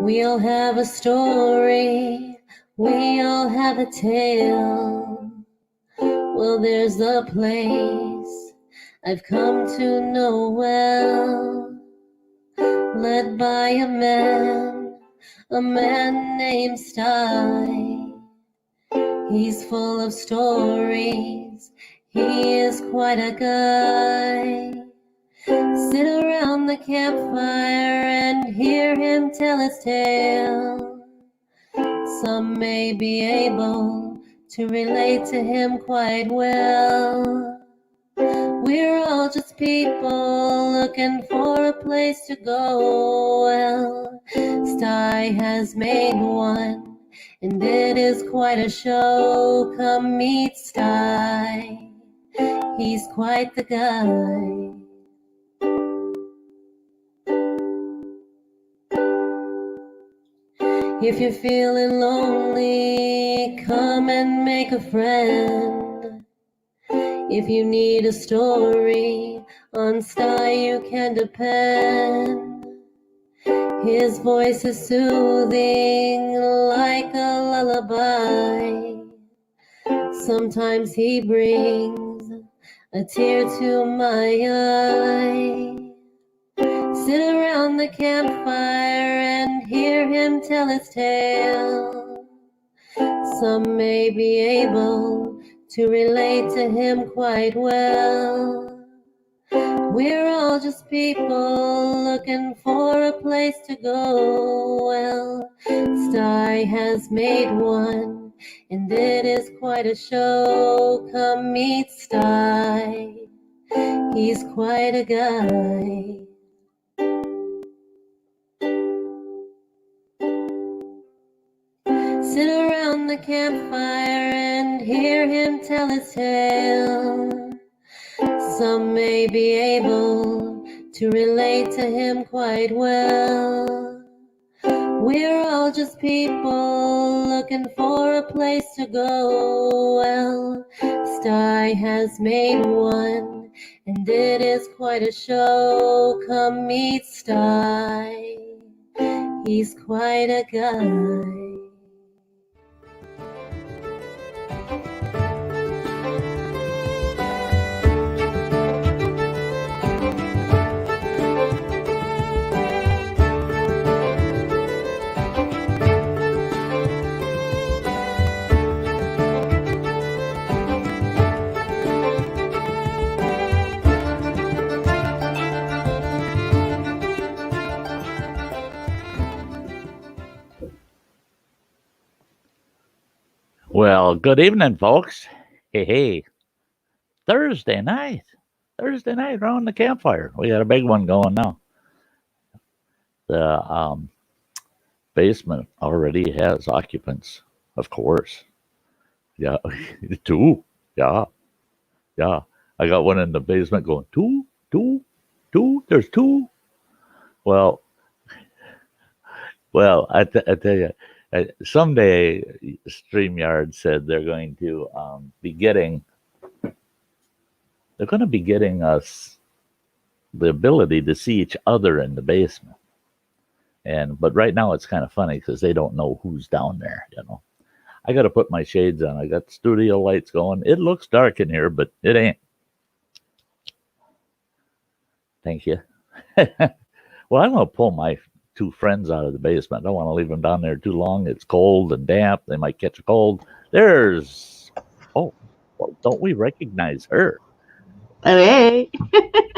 We all have a story, we all have a tale. Well, there's a place I've come to know well, led by a man named Sty. He's full of stories, he is quite a guy. Sit around the campfire and hear him tell his tale. Some may be able to relate to him quite well. We're all just people looking for a place to go. Well, Sty has made one, and it is quite a show. Come meet Sty, he's quite the guy. If you're feeling lonely, come and make a friend. If you need a story, on Sty you can depend. His voice is soothing like a lullaby. Sometimes he brings a tear to my eye. Sit around the campfire and hear him tell his tale. Some may be able to relate to him quite well. We're all just people looking for a place to go. Well, Sty has made one, and it is quite a show. Come meet Sty, he's quite a guy. Sit around the campfire and hear him tell his tale. Some may be able to relate to him quite well. We're all just people looking for a place to go. Well, Sty has made one, and it is quite a show. Come meet Sty, he's quite a guy. Well, good evening, folks. Hey. Thursday night around the campfire. We got a big one going now. The basement already has occupants, of course. Yeah, two. Yeah. I got one in the basement going, two. There's two. Well, I tell you, someday StreamYard said they're going to be getting us the ability to see each other in the basement. But right now it's kind of funny because they don't know who's down there, you know. I got to put my shades on. I got studio lights going. It looks dark in here, but it ain't. Thank you. Well, I'm going to pull my two friends out of the basement. I don't want to leave them down there too long. It's cold and damp. They might catch a cold. There's, well, don't we recognize her? Hey.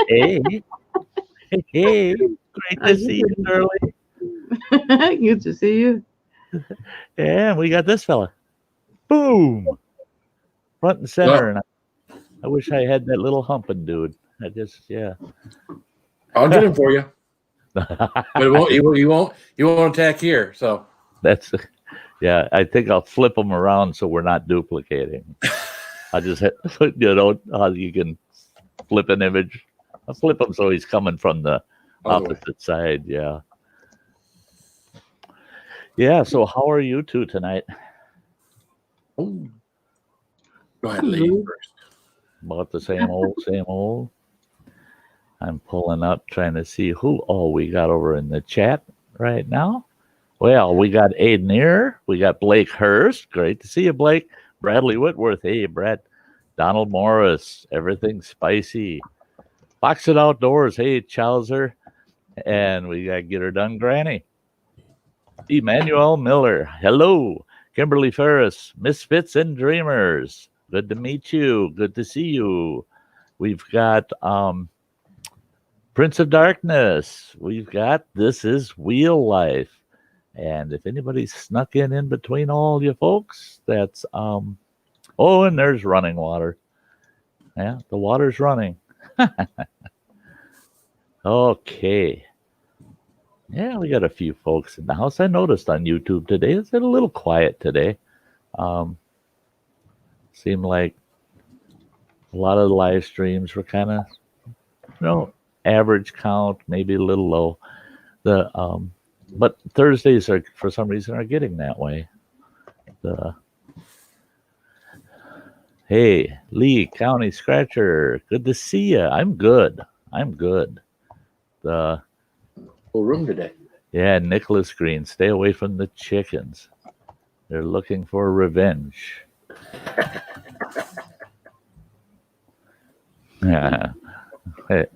Hey. Great to see you, Shirley. Good to see you. Yeah, we got this fella. Boom. Front and center. Well, and I wish I had that little humping dude. I'll get him for you. But you won't attack here. So that's, yeah, I think I'll flip them around so we're not duplicating. I just, you know, how you can flip an image. I'll flip him so he's coming from the opposite side. Yeah. Yeah. So how are you two tonight? Go ahead, lady first. About the same old. I'm pulling up, trying to see who all we got over in the chat right now. Well, we got Aiden here. We got Blake Hurst. Great to see you, Blake. Bradley Whitworth. Hey, Brad. Donald Morris. Everything spicy. Box It Outdoors. Hey, Chowser. And we got Get Her Done Granny. Emmanuel Miller. Hello. Kimberly Ferris. Misfits and Dreamers. Good to meet you. Good to see you. We've got Prince of Darkness. We've got This Is Wheel Life. And if anybody snuck in between all you folks, that's and there's Running Water. Yeah, the water's running. Okay. Yeah, we got a few folks in the house. I noticed on YouTube today, it's a little quiet today. Seemed like a lot of the live streams were kind of, average count, maybe a little low. But Thursdays are, for some reason, are getting that way. Hey, Lee County Scratcher, good to see you. I'm good. Full room today. Yeah, Nicholas Green, stay away from the chickens. They're looking for revenge. Yeah. Hey.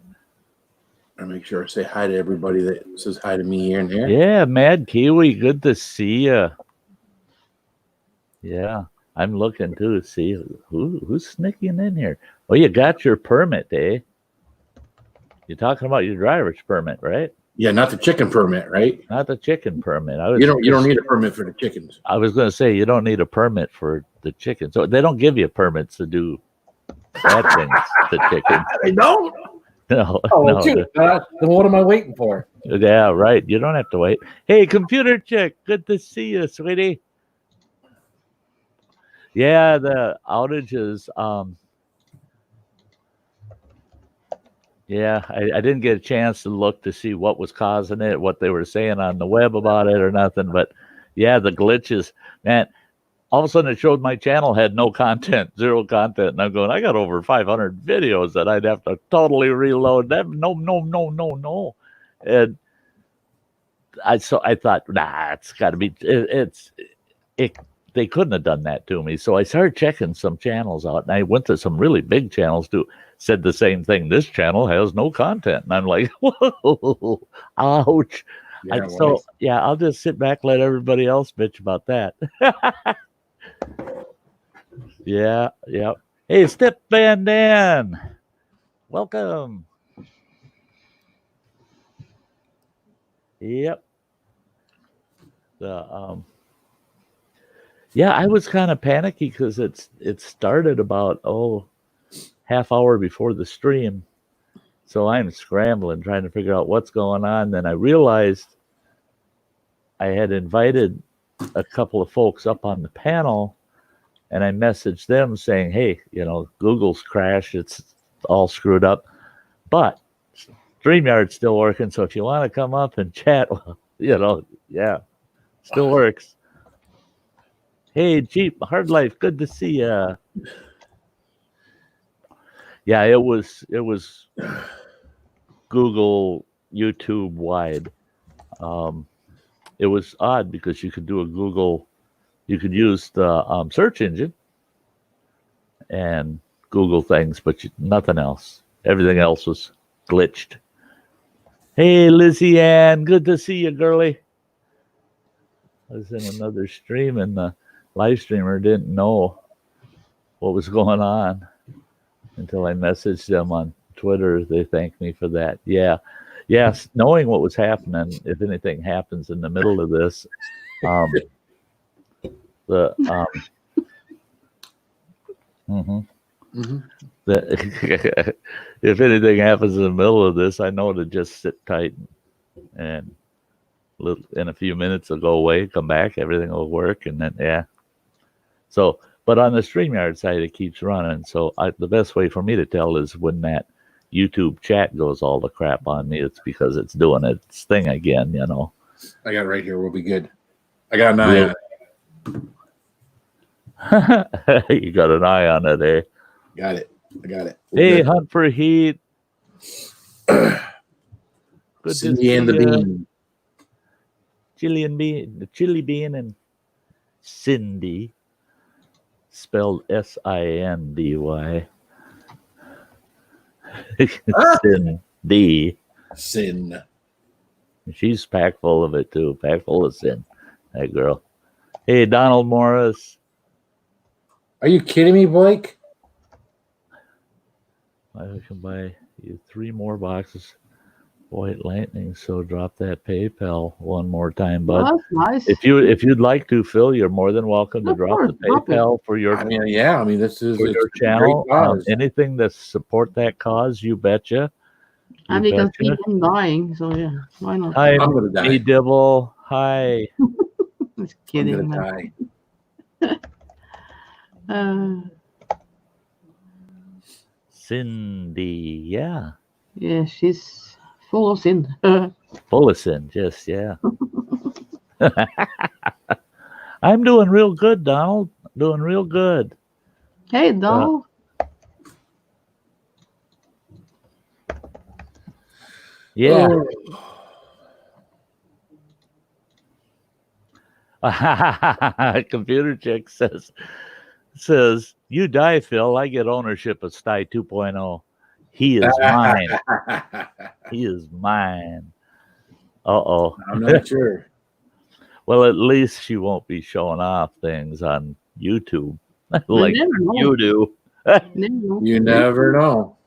I make sure I say hi to everybody that says hi to me here and there. Yeah, Mad Kiwi, good to see you. Yeah, I'm looking to see who's sneaking in here. Oh, you got your permit, eh? You're talking about your driver's permit, right? Yeah, not the chicken permit, right? Not the chicken permit. You don't need a permit for the chickens. I was going to say you don't need a permit for the chickens. So they don't give you permits to do bad things to chickens. I don't. No. Oh, shoot. Then what am I waiting for? Yeah, right. You don't have to wait. Hey, computer chick, good to see you, sweetie. Yeah, the outages. Yeah, I didn't get a chance to look to see what was causing it, what they were saying on the web about it or nothing. But yeah, the glitches, man. All of a sudden, it showed my channel had no content, zero content, and I'm going, I got over 500 videos that I'd have to totally reload. That no, and I thought, nah, it's got to be it. They couldn't have done that to me, so I started checking some channels out, and I went to some really big channels too. Said the same thing. This channel has no content, and I'm like, whoa, ouch. Yeah, I'll just sit back, let everybody else bitch about that. Yeah. Hey, Step Van Dan, welcome. Yep. Yeah, I was kind of panicky because it started about half hour before the stream, so I'm scrambling trying to figure out what's going on. Then I realized I had invited a couple of folks up on the panel, and I messaged them saying, hey, Google's crashed. It's all screwed up. But StreamYard's still working. So if you want to come up and chat, yeah, still works. Hey, Jeep Hard Life, good to see ya. Yeah, it was Google, YouTube wide. It was odd because you could do a Google. You could use the search engine and Google things, but nothing else. Everything else was glitched. Hey, Lizzie Ann, good to see you, girlie. I was in another stream, and the live streamer didn't know what was going on until I messaged them on Twitter. They thanked me for that. Yeah. Yes, knowing what was happening, if anything happens in the middle of this, if anything happens in the middle of this, I know to just sit tight and in a few minutes it'll go away, come back, everything will work, and then yeah. So, but on the StreamYard side, it keeps running. So the best way for me to tell is when that YouTube chat goes all the crap on me, it's because it's doing its thing again, I got it right here. We'll be good. I got an eye on it. You got an eye on it, eh? Got it. I got it. Hey, good. Hunt for Heat. Good Cindy and the Bean. chili bean, and Cindy, spelled Sindy. Cindy. Sin. She's packed full of it too. Packed full of sin. That girl. Hey, Donald Morris. Are you kidding me, Blake? I can buy you 3 more boxes. White Lightning. So drop that PayPal one more time, bud. Well, that's nice. If you'd like to, Phil, you're more than welcome to Of drop the course, drop it. PayPal for your I mean, yeah. I mean, this is for it's your a great channel. cause. Anything to support that cause, you betcha. And we can see him dying, so yeah, why not? Hi, I'm gonna die. me Dibble. Hi. Just I'm kidding, gonna man. die. Cindy, yeah. Yeah, she's full of sin. Full of sin, just, yeah. I'm doing real good, Donald. Doing real good. Hey, Donald. Yeah. Computer Chick says, you die, Phil. I get ownership of Sty 2.0. He is mine. He is mine. Uh-oh. I'm not sure. Well, at least she won't be showing off things on YouTube like never know. you do. You never know.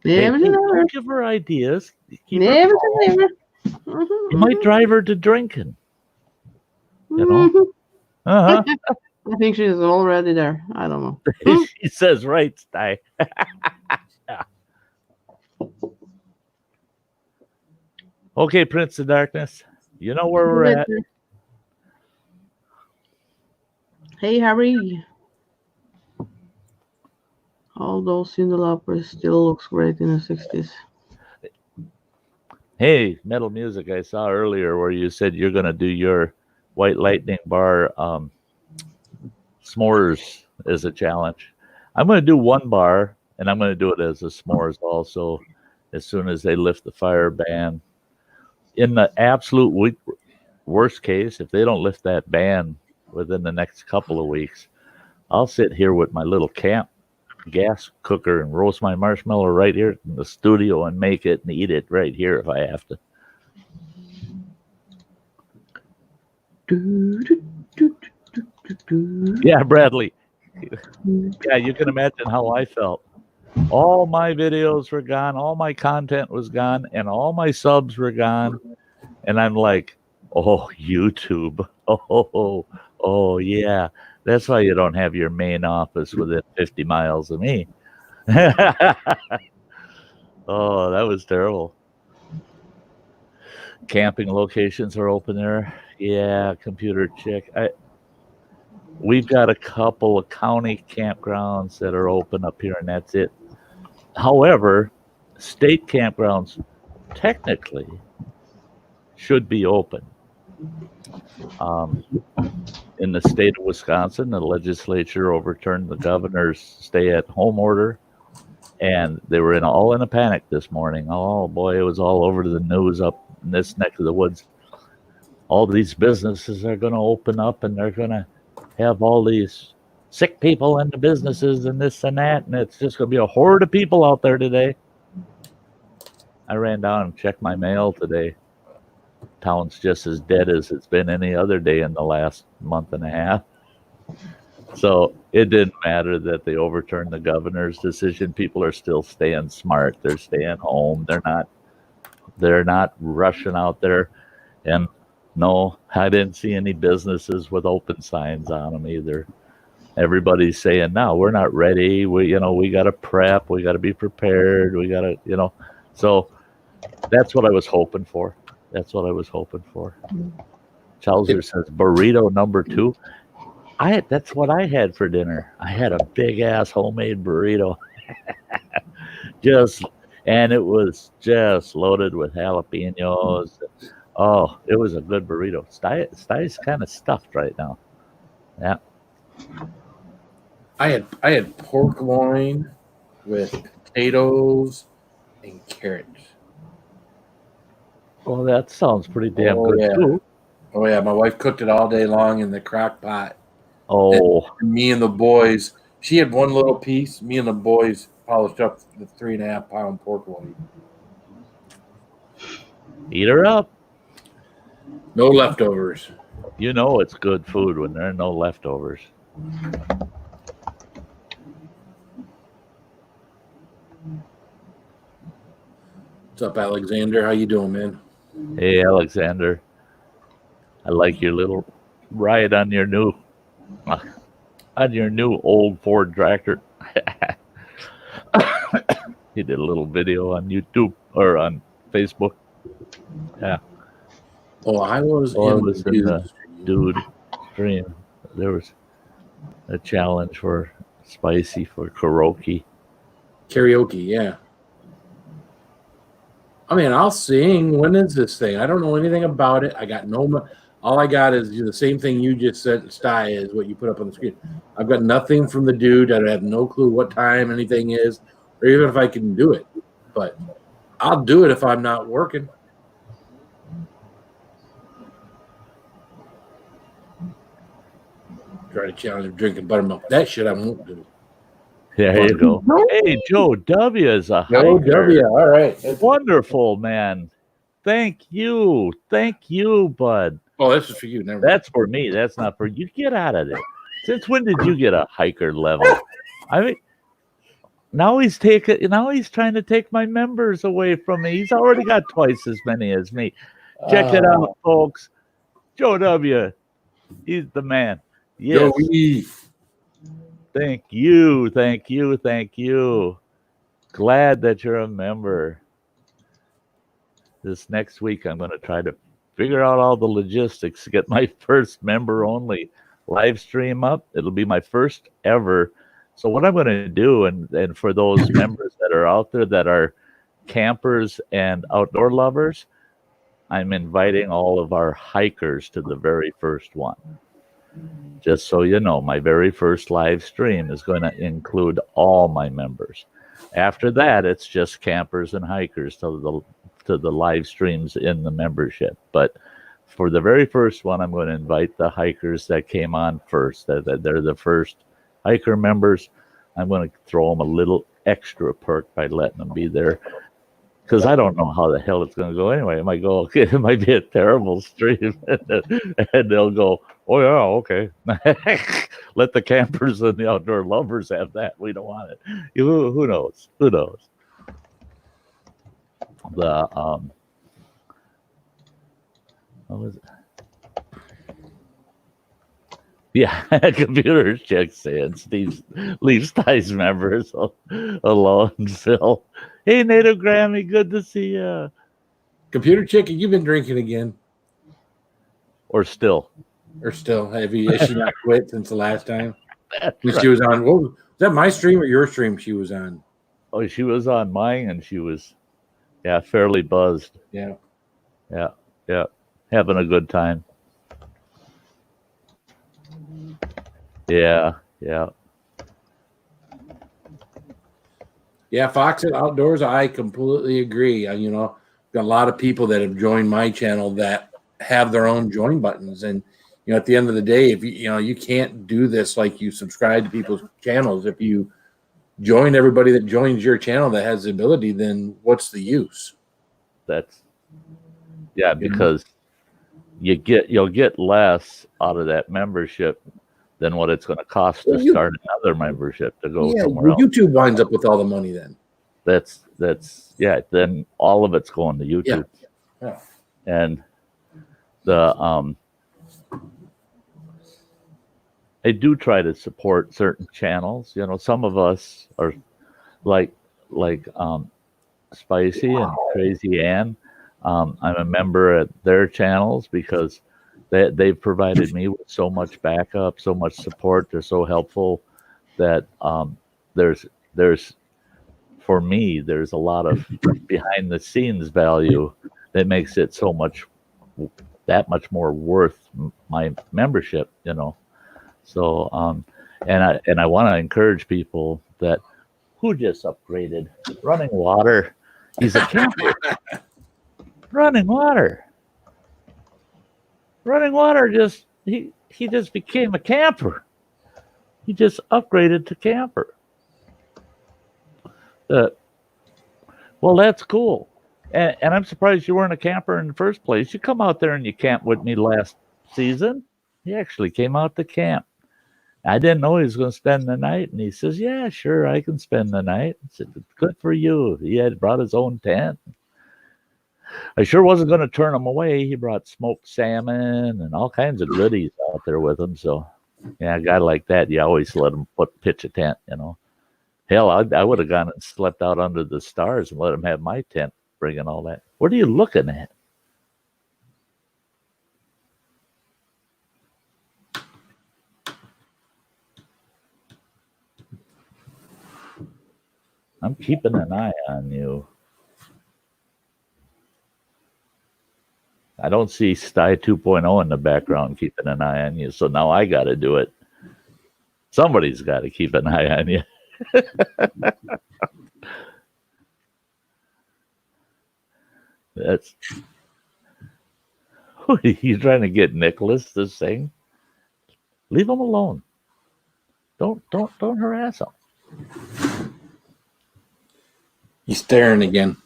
Never, Hey, never. don't give her ideas. Keep her Never, calm. never. You might drive her to drinking. You know? Uh-huh. I think she's already there. I don't know. She says, right, Sty. Okay, Prince of Darkness. You know where we're at. Hey, Harry. All those Cinderlappers still looks great in the 60s. Hey, Metal Music, I saw earlier where you said you're going to do your White Lightning bar s'mores as a challenge. I'm going to do 1 bar, and I'm going to do it as a s'mores also as soon as they lift the fire ban. In the absolute worst case, if they don't lift that ban within the next couple of weeks, I'll sit here with my little camp gas cooker and roast my marshmallow right here in the studio and make it and eat it right here if I have to. Yeah, Bradley. Yeah, you can imagine how I felt. All my videos were gone, all my content was gone, and all my subs were gone. And I'm like, oh, YouTube. Oh, yeah. That's why you don't have your main office within 50 miles of me. Oh, that was terrible. Camping locations are open there. Yeah, Computer Chick. We've got a couple of county campgrounds that are open up here, and that's it. However, state campgrounds technically should be open. In the state of Wisconsin, the legislature overturned the governor's stay-at-home order, and they were all in a panic this morning. Oh boy, it was all over the news up in this neck of the woods. All these businesses are going to open up, and they're going to have all these sick people in the businesses and this and that, and it's just going to be a horde of people out there today. I ran down and checked my mail today. Town's just as dead as it's been any other day in the last month and a half. So it didn't matter that they overturned the governor's decision. People are still staying smart. They're staying home. They're not rushing out there. And no, I didn't see any businesses with open signs on them either. Everybody's saying, no, we're not ready. We got to prep. We got to be prepared. We got to, So that's what I was hoping for. Chowser says burrito number 2. That's what I had for dinner. I had a big ass homemade burrito. And it was just loaded with jalapenos. Oh, it was a good burrito. Sty's kind of stuffed right now. Yeah. I had pork loin with potatoes and carrots. Well, that sounds pretty damn good yeah. too. Oh yeah, my wife cooked it all day long in the crock pot. Oh, And me and the boys, she had one little piece. Me and the boys polished up the 3.5 pound pork loin. eat her up. No leftovers. You know it's good food when there are no leftovers. What's up, Alexander? How you doing, man? Hey, Alexander. I like your little ride on your new old Ford tractor. He did a little video on YouTube or on Facebook. Yeah. Oh, I was Oh, I in was the in the dude's dude stream. There was a challenge for spicy for karaoke. karaoke. Yeah. I mean, I'll sing. When is this thing? I don't know anything about it. I got no. All I got is the same thing you just said, Sty, is what you put up on the screen. I've got nothing from the dude. I have no clue what time anything is, or even if I can do it. But I'll do it if I'm not working. Try to challenge him drinking buttermilk. That shit I won't do. There you go. Hey, Joe W is a No hiker. W. All right. That's Wonderful, man. Thank you, bud. Oh, this is for you. Never. That's for me. That's not for you. Get out of there. Since when did you get a hiker level? I mean, now he's trying to take my members away from me. He's already got twice as many as me. Check it out, folks. Joe W. He's the man. Yes. Joey. Thank you. Glad that you're a member. This next week, I'm going to try to figure out all the logistics to get my first member only live stream up. It'll be my first ever. So what I'm going to do, and for those members that are out there that are campers and outdoor lovers, I'm inviting all of our hikers to the very first one. Just so you know, my very first live stream is going to include all my members. After that, it's just campers and hikers to the live streams in the membership. But for the very first one, I'm going to invite the hikers that came on first. They're the first hiker members. I'm going to throw them a little extra perk by letting them be there, because I don't know how the hell it's going to go anyway. It might go, okay, it might be a terrible stream, and they'll go, oh yeah, okay. Let the campers and the outdoor lovers have that. We don't want it. Who knows? Who knows? What was it? Yeah, computer check saying Steve leave Sty's members alone. Phil, hey Native Grammy, good to see you. Computer chicken, you've been drinking again, or still? Has she not quit since the last time? Right. She was on. What was that? My stream or your stream? She was on. Oh, she was on mine, and she was, fairly buzzed. Yeah, having a good time. Yeah. Fox Outdoors. I completely agree. Got a lot of people that have joined my channel that have their own join buttons, and at the end of the day, if you can't do this like you subscribe to people's channels. If you join everybody that joins your channel that has the ability, then what's the use? Because you'll get less out of that membership than what it's going to cost to start another membership to go somewhere else. YouTube winds up with all the money then. Then all of it's going to YouTube. Yeah. And the I do try to support certain channels. Some of us are like Spicy and Crazy Ann. I'm a member at their channels because they've provided me with so much backup, so much support. They're so helpful that there's for me, there's a lot of behind the scenes value that makes it that much more worth my membership, So, and I want to encourage people who just upgraded Running Water. He's a camper. Running Water. Running water he just became a camper. He just upgraded to camper. Well, that's cool. And I'm surprised you weren't a camper in the first place. You come out there and you camped with me last season. He actually came out to camp. I didn't know he was going to spend the night. And he says, yeah, sure, I can spend the night. I said, good for you. He had brought his own tent. I sure wasn't going to turn him away. He brought smoked salmon and all kinds of goodies out there with him. So, yeah, a guy like that, you always let him pitch a tent, you know. Hell, I would have gone and slept out under the stars and let him have my tent, bringing all that. What are you looking at? I'm keeping an eye on you. I don't see Sty 2.0 in the background keeping an eye on you, so now I got to do it. Somebody's got to keep an eye on you. That's. What, are you trying to get Nicholas to sing? Leave him alone. Don't harass him. He's staring again.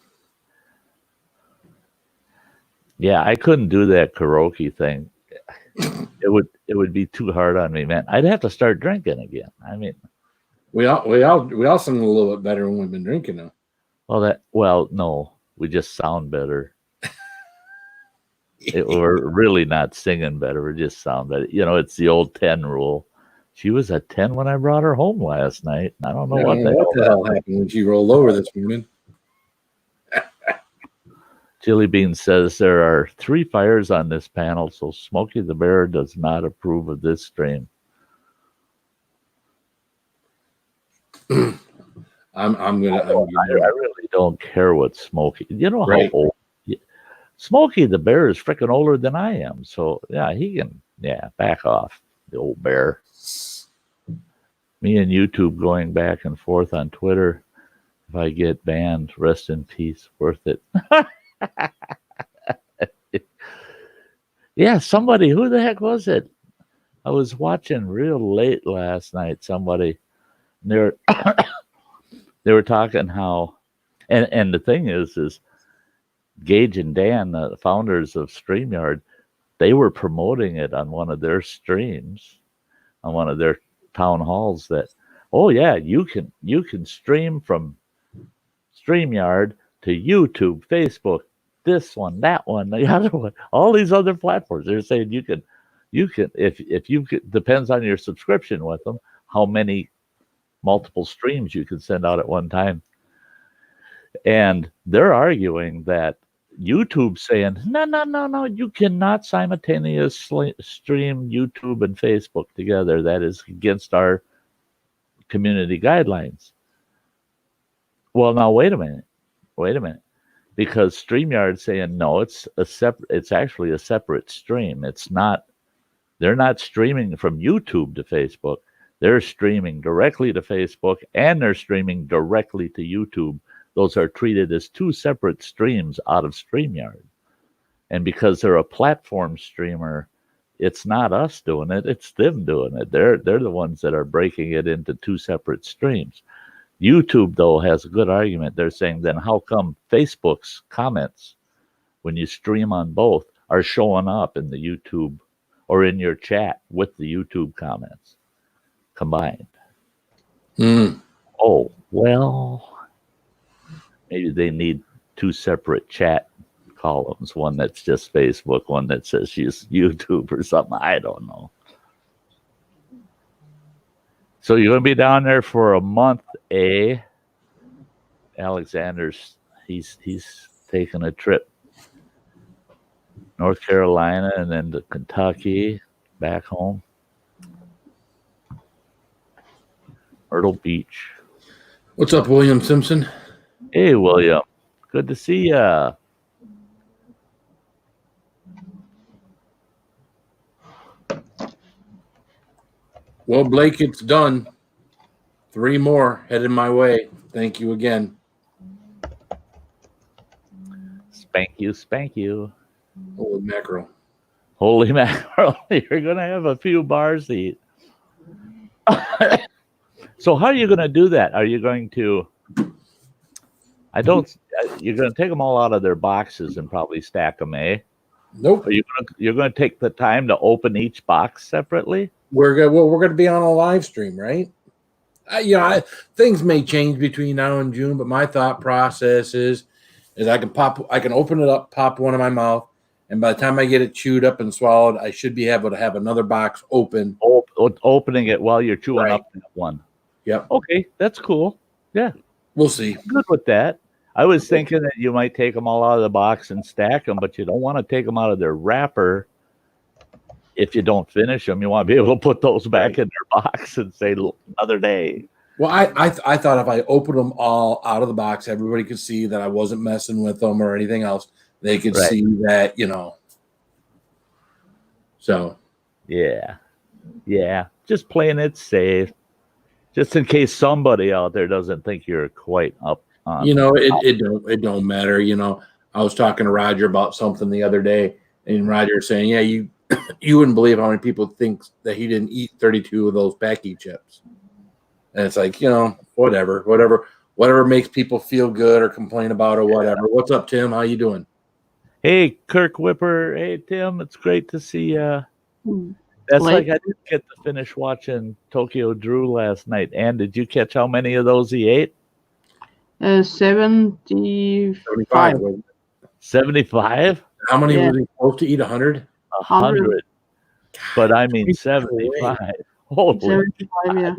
Yeah, I couldn't do that karaoke thing. It would be too hard on me, man. I'd have to start drinking again. I mean, we all sing a little bit better when we've been drinking now. Well, no, we just sound better. We're really not singing better. We just sound better. You know, it's the old 10 rule. She was at 10 when I brought her home last night. I don't know what the hell happened when she rolled over this morning. Chili Bean says there are 3 fires on this panel, so Smokey the Bear does not approve of this stream. I really don't care what Smokey. You know how old Smokey the Bear is freaking older than I am. So yeah, he can back off, the old bear. Me and YouTube going back and forth on Twitter. If I get banned, rest in peace, worth it. Yeah, somebody, who the heck was it? I was watching real late last night. Somebody, they were talking how, and the thing is Gage and Dan, the founders of StreamYard, they were promoting it on one of their streams, on one of their town halls. That, oh yeah, you can stream from StreamYard to YouTube, Facebook, this one, that one, the other one, all these other platforms. They're saying you can, if you could, depends on your subscription with them, how many multiple streams you can send out at one time. And they're arguing that YouTube's saying, no, you cannot simultaneously stream YouTube and Facebook together. That is against our community guidelines. Well, now wait a minute. Because StreamYard's saying no, it's actually a separate stream. It's not, they're not streaming from YouTube to Facebook. They're streaming directly to Facebook and they're streaming directly to YouTube. Those are treated as 2 separate streams out of StreamYard. And because they're a platform streamer, it's not us doing it, it's them doing it. They're the ones that are breaking it into 2 separate streams. YouTube, though, has a good argument. They're saying, then how come Facebook's comments, when you stream on both, are showing up in the YouTube or in your chat with the YouTube comments combined? Oh, well, maybe they need 2 separate chat columns, one that's just Facebook, one that says use YouTube or something. I don't know. So you're going to be down there for a month, eh? Alexander's, he's taking a trip. North Carolina and then to Kentucky, back home. Myrtle Beach. What's up, William Simpson? Hey, William. Good to see ya. Well, Blake, it's done. 3 more headed my way. Thank you again. Spank you. Holy mackerel. Holy mackerel, you're going to have a few bars to eat. So how are you going to do that? Are you going to, you're going to take them all out of their boxes and probably stack them, eh? Nope. Are you're going to take the time to open each box separately? We're going to be on a live stream, right? Things may change between now and June, but my thought process is I can open it up, pop one in my mouth, and by the time I get it chewed up and swallowed, I should be able to have another box open. Opening it while you're chewing Right. up that one. Yep. Okay, that's cool. Yeah, We'll see. good with that. I was thinking that you might take them all out of the box and stack them, but you don't want to take them out of their wrapper. If you don't finish them, you want to be able to put those back in their box and say another day. Well, I thought if I opened them all out of the box, everybody could see that I wasn't messing with them or anything else. They could Right. see that, So Yeah, just playing it safe, just in case somebody out there doesn't think you're quite up on. it don't matter. I was talking to Roger about something the other day, and Roger was saying, "Yeah, you wouldn't believe how many people think that he didn't eat 32 of those Becky chips." And it's like, whatever makes people feel good or complain about or whatever. What's up, Tim? How you doing? Hey, Kirk Whipper. Hey, Tim. It's great to see you. That's like I didn't get to finish watching Tokyo Drew last night. And did you catch how many of those he ate? 75. 75? How many was he supposed to eat? 100? 100. But I mean 75. Holy 75, yeah.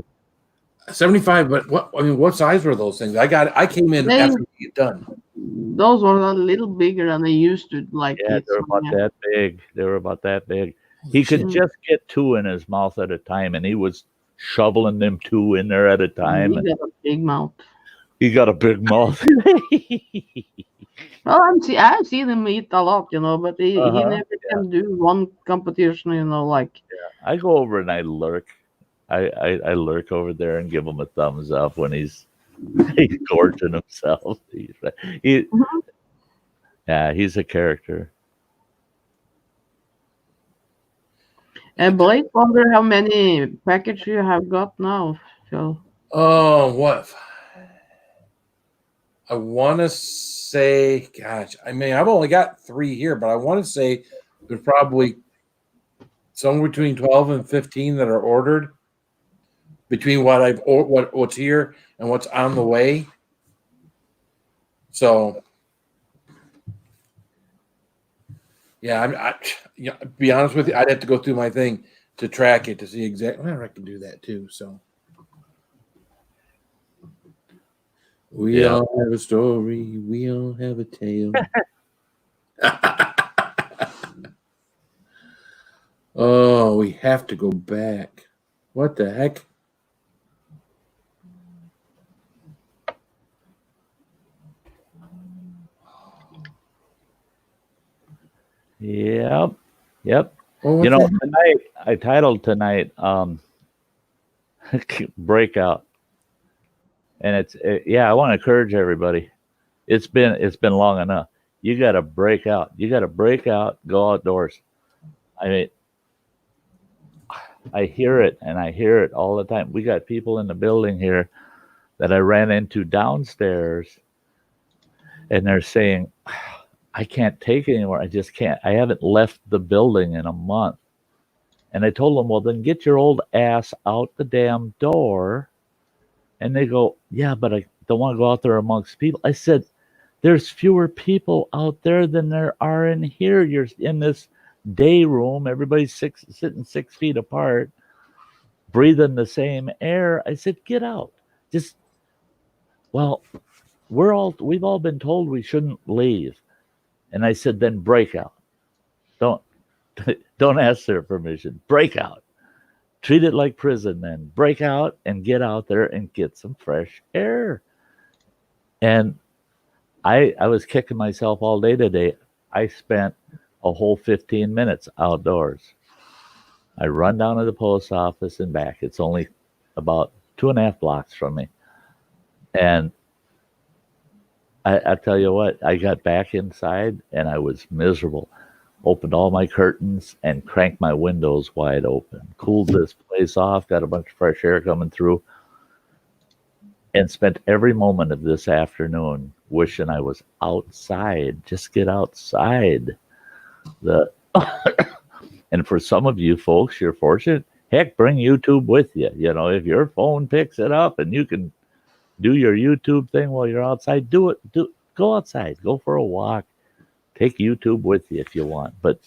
75, but what size were those things? I came in after you get done. Those were a little bigger than they used to. Like Yeah, they were about that big. They were about that big. He could just get 2 in his mouth at a time, and he was shoveling them 2 in there at a time. He got a big mouth. He got a big mouth. Well, I've seen him eat a lot, but he never can do one competition, like. Yeah, I go over and I lurk. I lurk over there and give him a thumbs up when he's gorging himself. Yeah, he's a character. And Blake, wonder how many packages you have got now, Phil. Oh, what? I want to say, gosh, I've only got 3 here, but I want to say there's probably somewhere between 12 and 15 that are ordered between what's here and what's on the way. So, yeah, to be honest with you, I'd have to go through my thing to track it to see exactly. I can do that too. So, we all have a story. We all have a tale. Oh, we have to go back. What the heck? Yep. Well, tonight I titled tonight Breakout. And I want to encourage everybody. It's been long enough. You got to break out. You got to break out, go outdoors. I hear it, and I hear it all the time. We got people in the building here that I ran into downstairs, and they're saying, I can't take it anymore. I just can't. I haven't left the building in a month. And I told them, well, then get your old ass out the damn door. And they go, yeah, but I don't want to go out there amongst people. I said, there's fewer people out there than there are in here. You're in this day room. Everybody's sitting 6 feet apart, breathing the same air. I said, get out. We've all been told we shouldn't leave. And I said, then break out. Don't ask their permission. Break out. Treat it like prison then. Break out and get out there and get some fresh air. And I was kicking myself all day today. I spent a whole 15 minutes outdoors. I run down to the post office and back. It's only about 2.5 blocks from me. And I tell you what, I got back inside and I was miserable. opened all my curtains, and cranked my windows wide open. Cooled this place off, got a bunch of fresh air coming through, and spent every moment of this afternoon wishing I was outside. Just get outside. And for some of you folks, you're fortunate. Heck, bring YouTube with you. You know, if your phone picks it up and you can do your YouTube thing while you're outside, do it. Go outside. Go for a walk. Take YouTube with you if you want. But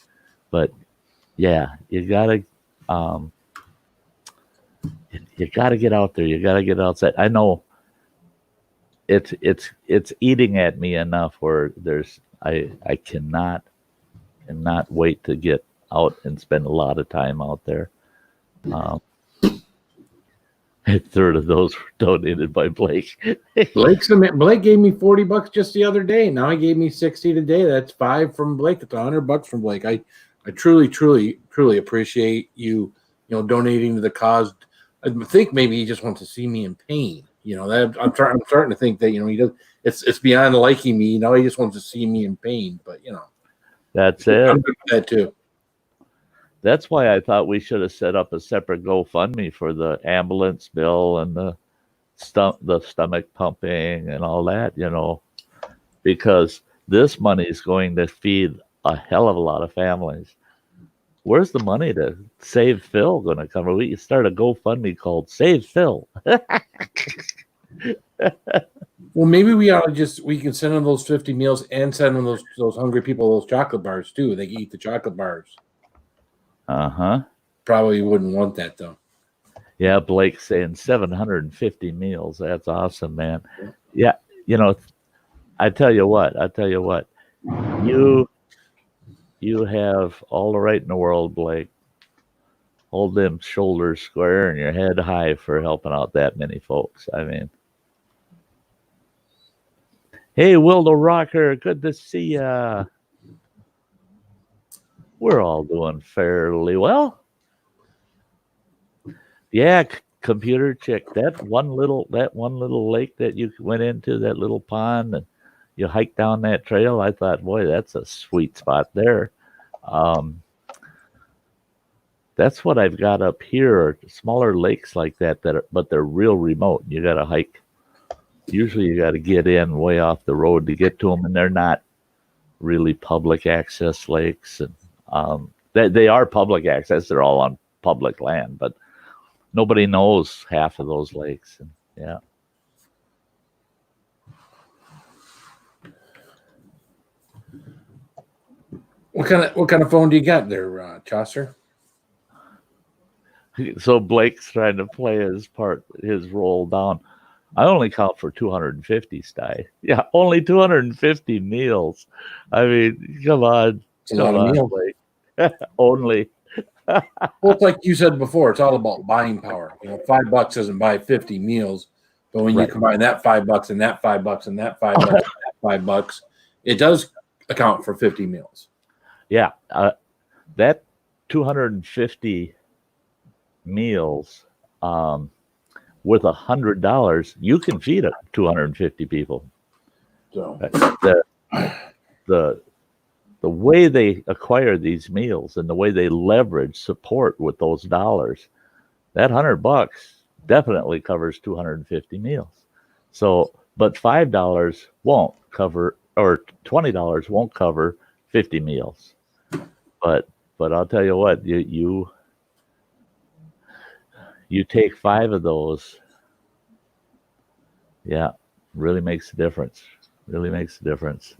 yeah, you gotta get out there. You gotta get outside. I know it's eating at me enough where I cannot wait to get out and spend a lot of time out there. A third of those were donated by Blake. Blake gave me $40 just the other day. Now he gave me 60 today. That's 5 from Blake. It's $100 from Blake. I truly appreciate you donating to the cause. I think maybe he just wants to see me in pain. That I'm starting to think that he does. It's beyond liking me. Now he just wants to see me in pain. But that's it. I'm good with that too. That's why I thought we should have set up a separate GoFundMe for the ambulance bill and the stomach pumping and all that, because this money is going to feed a hell of a lot of families. Where's the money to save Phil going to come? We start a GoFundMe called Save Phil. Well, maybe we can send them those 50 meals and send them those hungry people those chocolate bars too. They can eat the chocolate bars. Probably wouldn't want that though. Yeah, Blake's saying 750 meals. That's awesome, man. Yeah, I tell you what. You have all the right in the world, Blake. Hold them shoulders square and your head high for helping out that many folks. I mean, hey, Will the Rocker, good to see ya. We're all doing fairly well. Yeah, computer chick. That one little lake that you went into, that little pond, and you hiked down that trail. I thought, boy, that's a sweet spot there. That's what I've got up here. Smaller lakes like that but they're real remote. You got to hike. Usually, you got to get in way off the road to get to them, and they're not really public access lakes. And they are public access. They're all on public land, but nobody knows half of those lakes. And yeah. What kind of phone do you got there, Chaucer? So Blake's trying to play his role down. I only count for 250, Sty. Yeah, only 250 meals. I mean, come on. It's a lot of meals. Blake. Only. Well, it's like you said before, it's all about buying power. $5 doesn't buy 50 meals, but when you combine that $5 and that $5 and that $5 and that $5, it does account for 50 meals. Yeah, that 250 meals with $100, you can feed 250 people. So the way they acquire these meals and the way they leverage support with those dollars, that $100 definitely covers 250 meals. So, but $5 won't cover, or $20 won't cover 50 meals. But I'll tell you what, you take 5 of those, yeah, really makes a difference. Really makes a difference.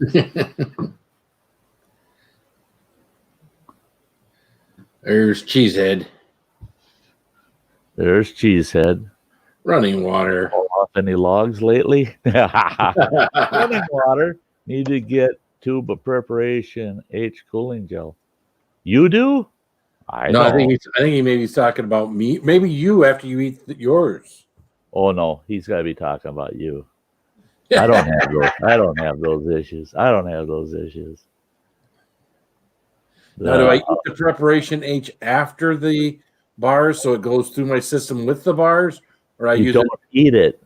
There's Cheesehead. There's Cheesehead. Running water. Pull off any logs lately? Running water. Need to get tube of preparation H cooling gel. You do? I think he maybe he's talking about me. Maybe you after you eat yours. Oh no, he's got to be talking about you. I don't have those. I don't have those issues. Now, do I eat the preparation H after the bars so it goes through my system with the bars, or you don't eat it?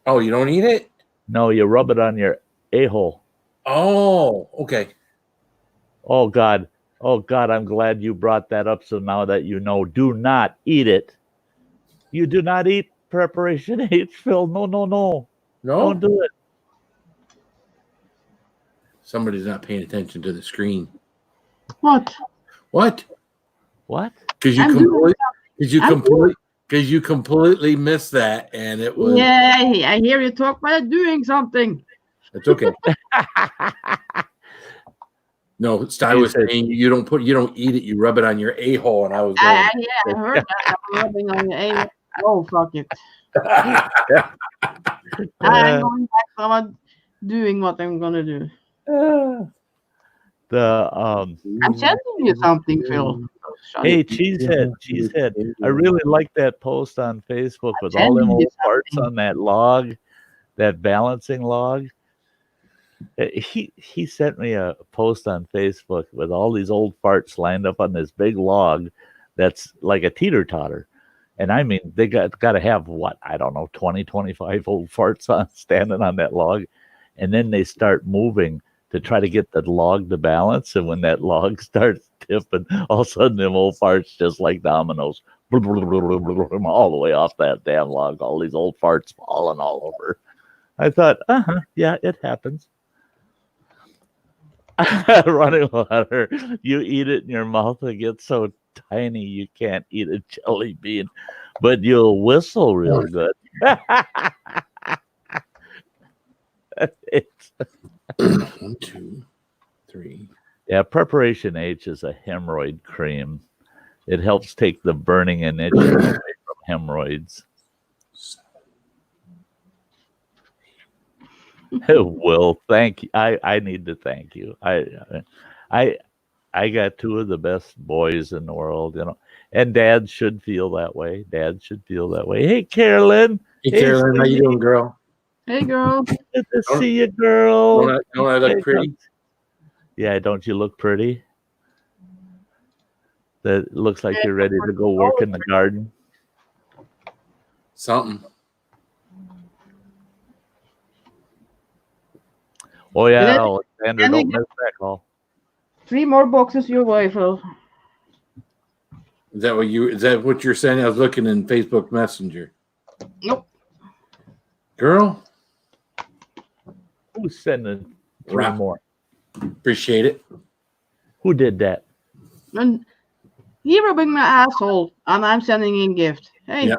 Oh, you don't eat it? No, you rub it on your a-hole. Oh, okay. Oh God, Oh God, I'm glad you brought that up. So now that you know, do not eat it. You do not eat preparation H, Phil. No, no, no. No, Don't do it. somebody's not paying attention to the screen. What? What? What? Because I'm doing you completely missed that, and it was. Yeah, I hear you talk about doing something. It's okay. No, Sty was saying you don't eat it, you rub it on your a-hole, and I was going. I heard that. I'm rubbing on your A. Oh, fuck it. I'm going back. I'm doing what I'm gonna do. I'm sending you something, Phil. Hey, Cheesehead. I really like that post on Facebook with all them old parts on that log, that balancing log. He sent me a post on Facebook with all these old farts lined up on this big log that's like a teeter-totter. And I mean, they got to have, what, I don't know, 20, 25 old farts standing on that log. And then they start moving to try to get the log to balance. And when that log starts tipping, all of a sudden them old farts just like dominoes, all the way off that damn log, all these old farts falling all over. I thought, yeah, it happens. Running water, you eat it in your mouth, it gets so tiny you can't eat a jelly bean, but you'll whistle real good. It's 1, 2, 3. Yeah, Preparation H is a hemorrhoid cream. It helps take the burning and itching away from hemorrhoids. Will, thank you. I need to thank you. I got two of the best boys in the world, you know, and dads should feel that way. Dads should feel that way. Hey, Carolyn. Hey, Carolyn, how you doing, girl? Hey, girl. Good to see you, girl. Don't I look pretty? Yeah, don't you look pretty? That looks like you're ready to go work in the garden. Something. Oh yeah, Alexander, don't miss that call. 3 more boxes your way, Phil. Is that what you're saying? I was looking in Facebook Messenger. Nope. Girl? Who's sending 3 more? Appreciate it. Who did that? And he rubbing my asshole, and I'm sending in gift. Hey. Yep.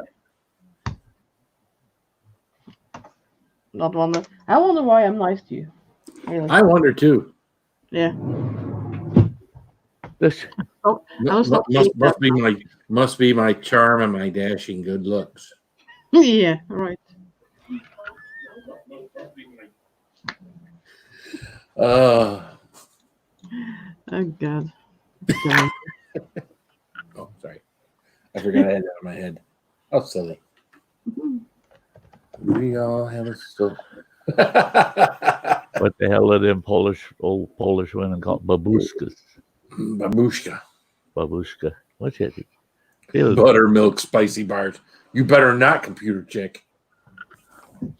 Not wonder. I wonder why I'm nice to you. Really. I wonder too. Yeah. This must be my charm and my dashing good looks. Yeah, right. Oh God. Oh, sorry. I forgot I had that in my head. Oh, silly. We all have a story. What the hell are them old Polish women called? Babushkas. Babushka. Babushka. What's it? Buttermilk spicy bars. You better not, computer chick.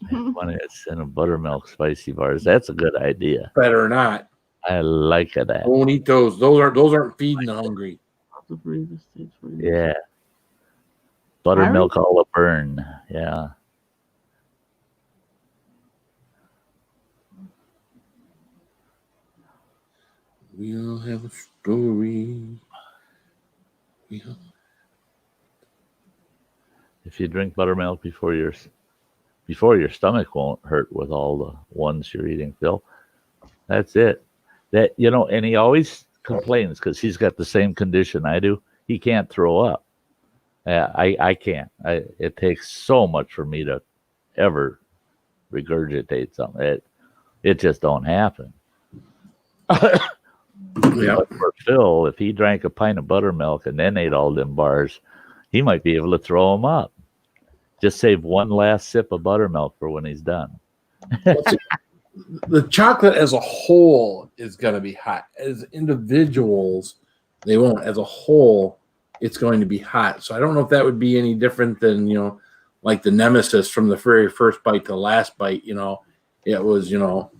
Funny, it's in a buttermilk spicy bars. That's a good idea. Better not. I like that. I won't eat those. Those aren't feeding the hungry. Yeah. Buttermilk all a burn. Yeah. We all have a story. If you drink buttermilk before your stomach won't hurt with all the ones you're eating, Phil. That's it. That, you know, and he always complains because he's got the same condition I do. He can't throw up. I can't. It takes so much for me to ever regurgitate something. It just don't happen. Yeah. But for Phil, if he drank a pint of buttermilk and then ate all them bars, he might be able to throw them up. Just save one last sip of buttermilk for when he's done. The chocolate as a whole is going to be hot. As individuals, they won't. As a whole, it's going to be hot. So I don't know if that would be any different than, you know, like the nemesis from the very first bite to last bite. You know, it was, you know,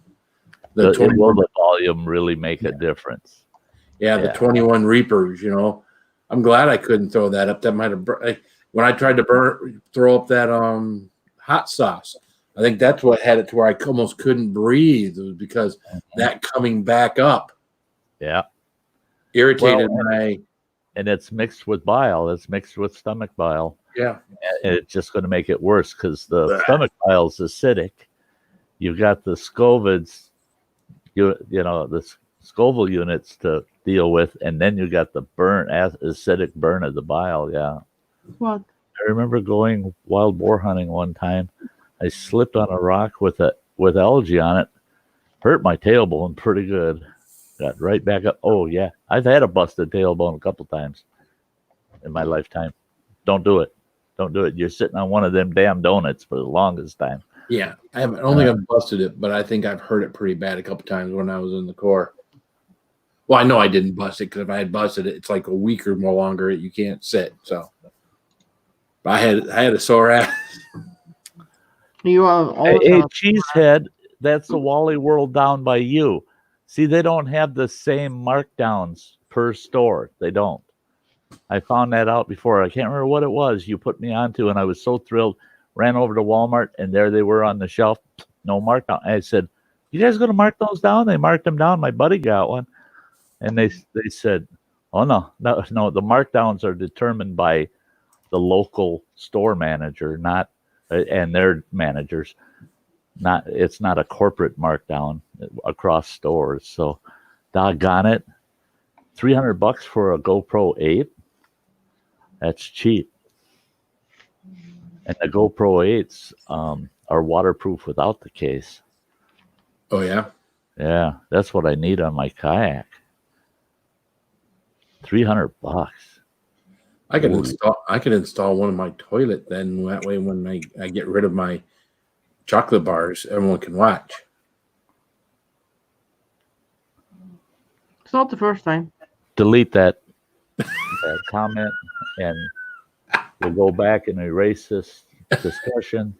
will the volume really make a difference? Yeah, the Yeah. 21 Reapers. I'm glad I couldn't throw that up. That might have when I tried to throw up that hot sauce. I think that's what had it to where I almost couldn't breathe. It was because that coming back up Yeah. irritated Well, my. and it's mixed with bile. It's mixed with stomach bile. Yeah. And it's just going to make it worse because the stomach bile is acidic. You've got the SCOVIDs, the Scoville units to deal with, and then you got the acidic burn of the bile. Yeah. What? I remember going wild boar hunting one time. I slipped on a rock with algae on it, hurt my tailbone pretty good. Got right back up. Oh yeah, I've had a busted tailbone a couple times in my lifetime. Don't do it. Don't do it. You're sitting on one of them damn donuts for the longest time. Yeah, I don't think I've busted it, but I think I've hurt it pretty bad a couple times when I was in the Corps. Well, I know I didn't bust it because if I had busted it, it's like a week or more longer. You can't sit. So, but I had a sore ass. You are always Hey, Cheesehead, that's the Wally World down by you. See, they don't have the same markdowns per store. They don't. I found that out before. I can't remember what it was you put me onto, and I was so thrilled. Ran over to Walmart, and there they were on the shelf. No markdown. I said, "You guys going to mark those down?" They marked them down. My buddy got one, and they said, "Oh no. The markdowns are determined by the local store manager, not and their managers. It's not a corporate markdown across stores." So, doggone it, $300 for a GoPro 8. That's cheap. And the GoPro 8s are waterproof without the case. Oh yeah, Yeah, that's what I need on my kayak. $300. I could install one in my toilet. Then that way, when I get rid of my chocolate bars, everyone can watch. It's not the first time. Delete that comment, and we'll go back and erase this discussion.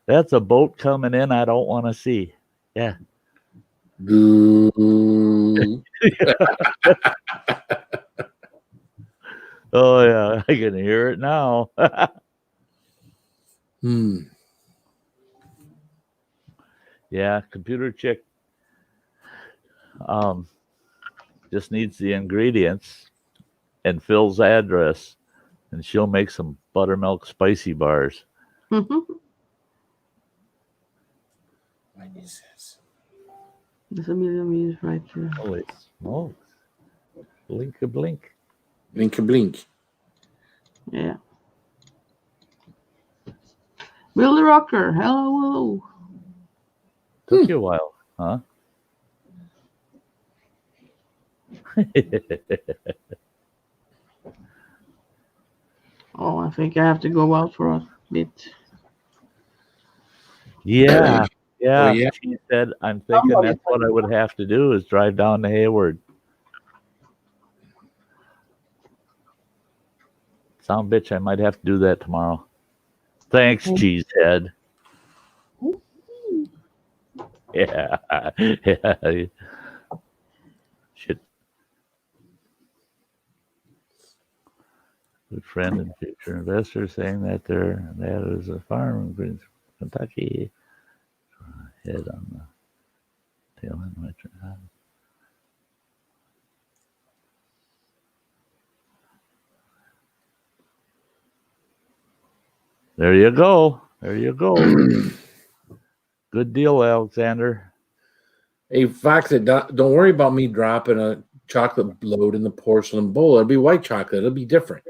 That's a boat coming in I don't want to see. Yeah. Oh yeah, I can hear it now. Yeah, computer chick just needs the ingredients and Phil's address, and she'll make some buttermilk spicy bars. What is this? There's a million views right here. Holy smokes. Blink a blink. Blink a blink. Yeah. Billy Rocker, hello. Took you a while, huh? Oh, I think I have to go out for a bit. Yeah. Oh, yeah. She said, I'm thinking that's what I would have to do is drive down to Hayward. Sound bitch, I might have to do that tomorrow. Thanks, Cheesehead. Yeah. Yeah. Shit. Good friend and future investor saying that that is a farm in Kentucky. Head on the tail end. There you go. There you go. Good deal, Alexander. Hey, Fox, don't worry about me dropping a chocolate load in the porcelain bowl. It'll be white chocolate. It'll be different.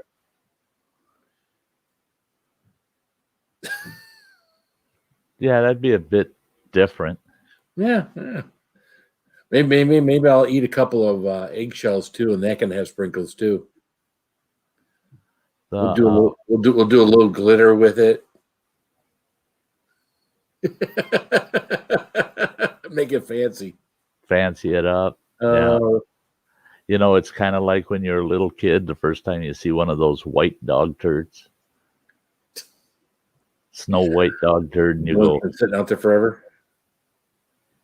Yeah, that'd be a bit different. Yeah. Maybe I'll eat a couple of eggshells too, and that can have sprinkles too. We'll do a little glitter with it. Make it fancy. Fancy it up. Yeah. You know, it's kind of like when you're a little kid, the first time you see one of those white dog turds. Snow White dog turd, and you Well, go, been sitting out there forever.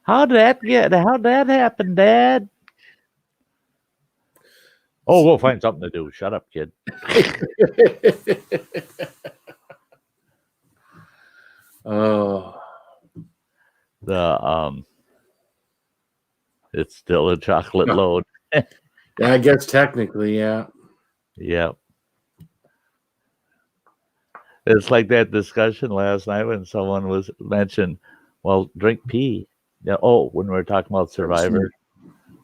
how'd that happen, Dad? Oh, we'll find something to do. Shut up, kid. Oh, It's still a chocolate load. yeah, I guess technically, yeah. Yep. It's like that discussion last night when someone was mentioned, well, drink pee. Yeah. Oh, when we were talking about Survivor.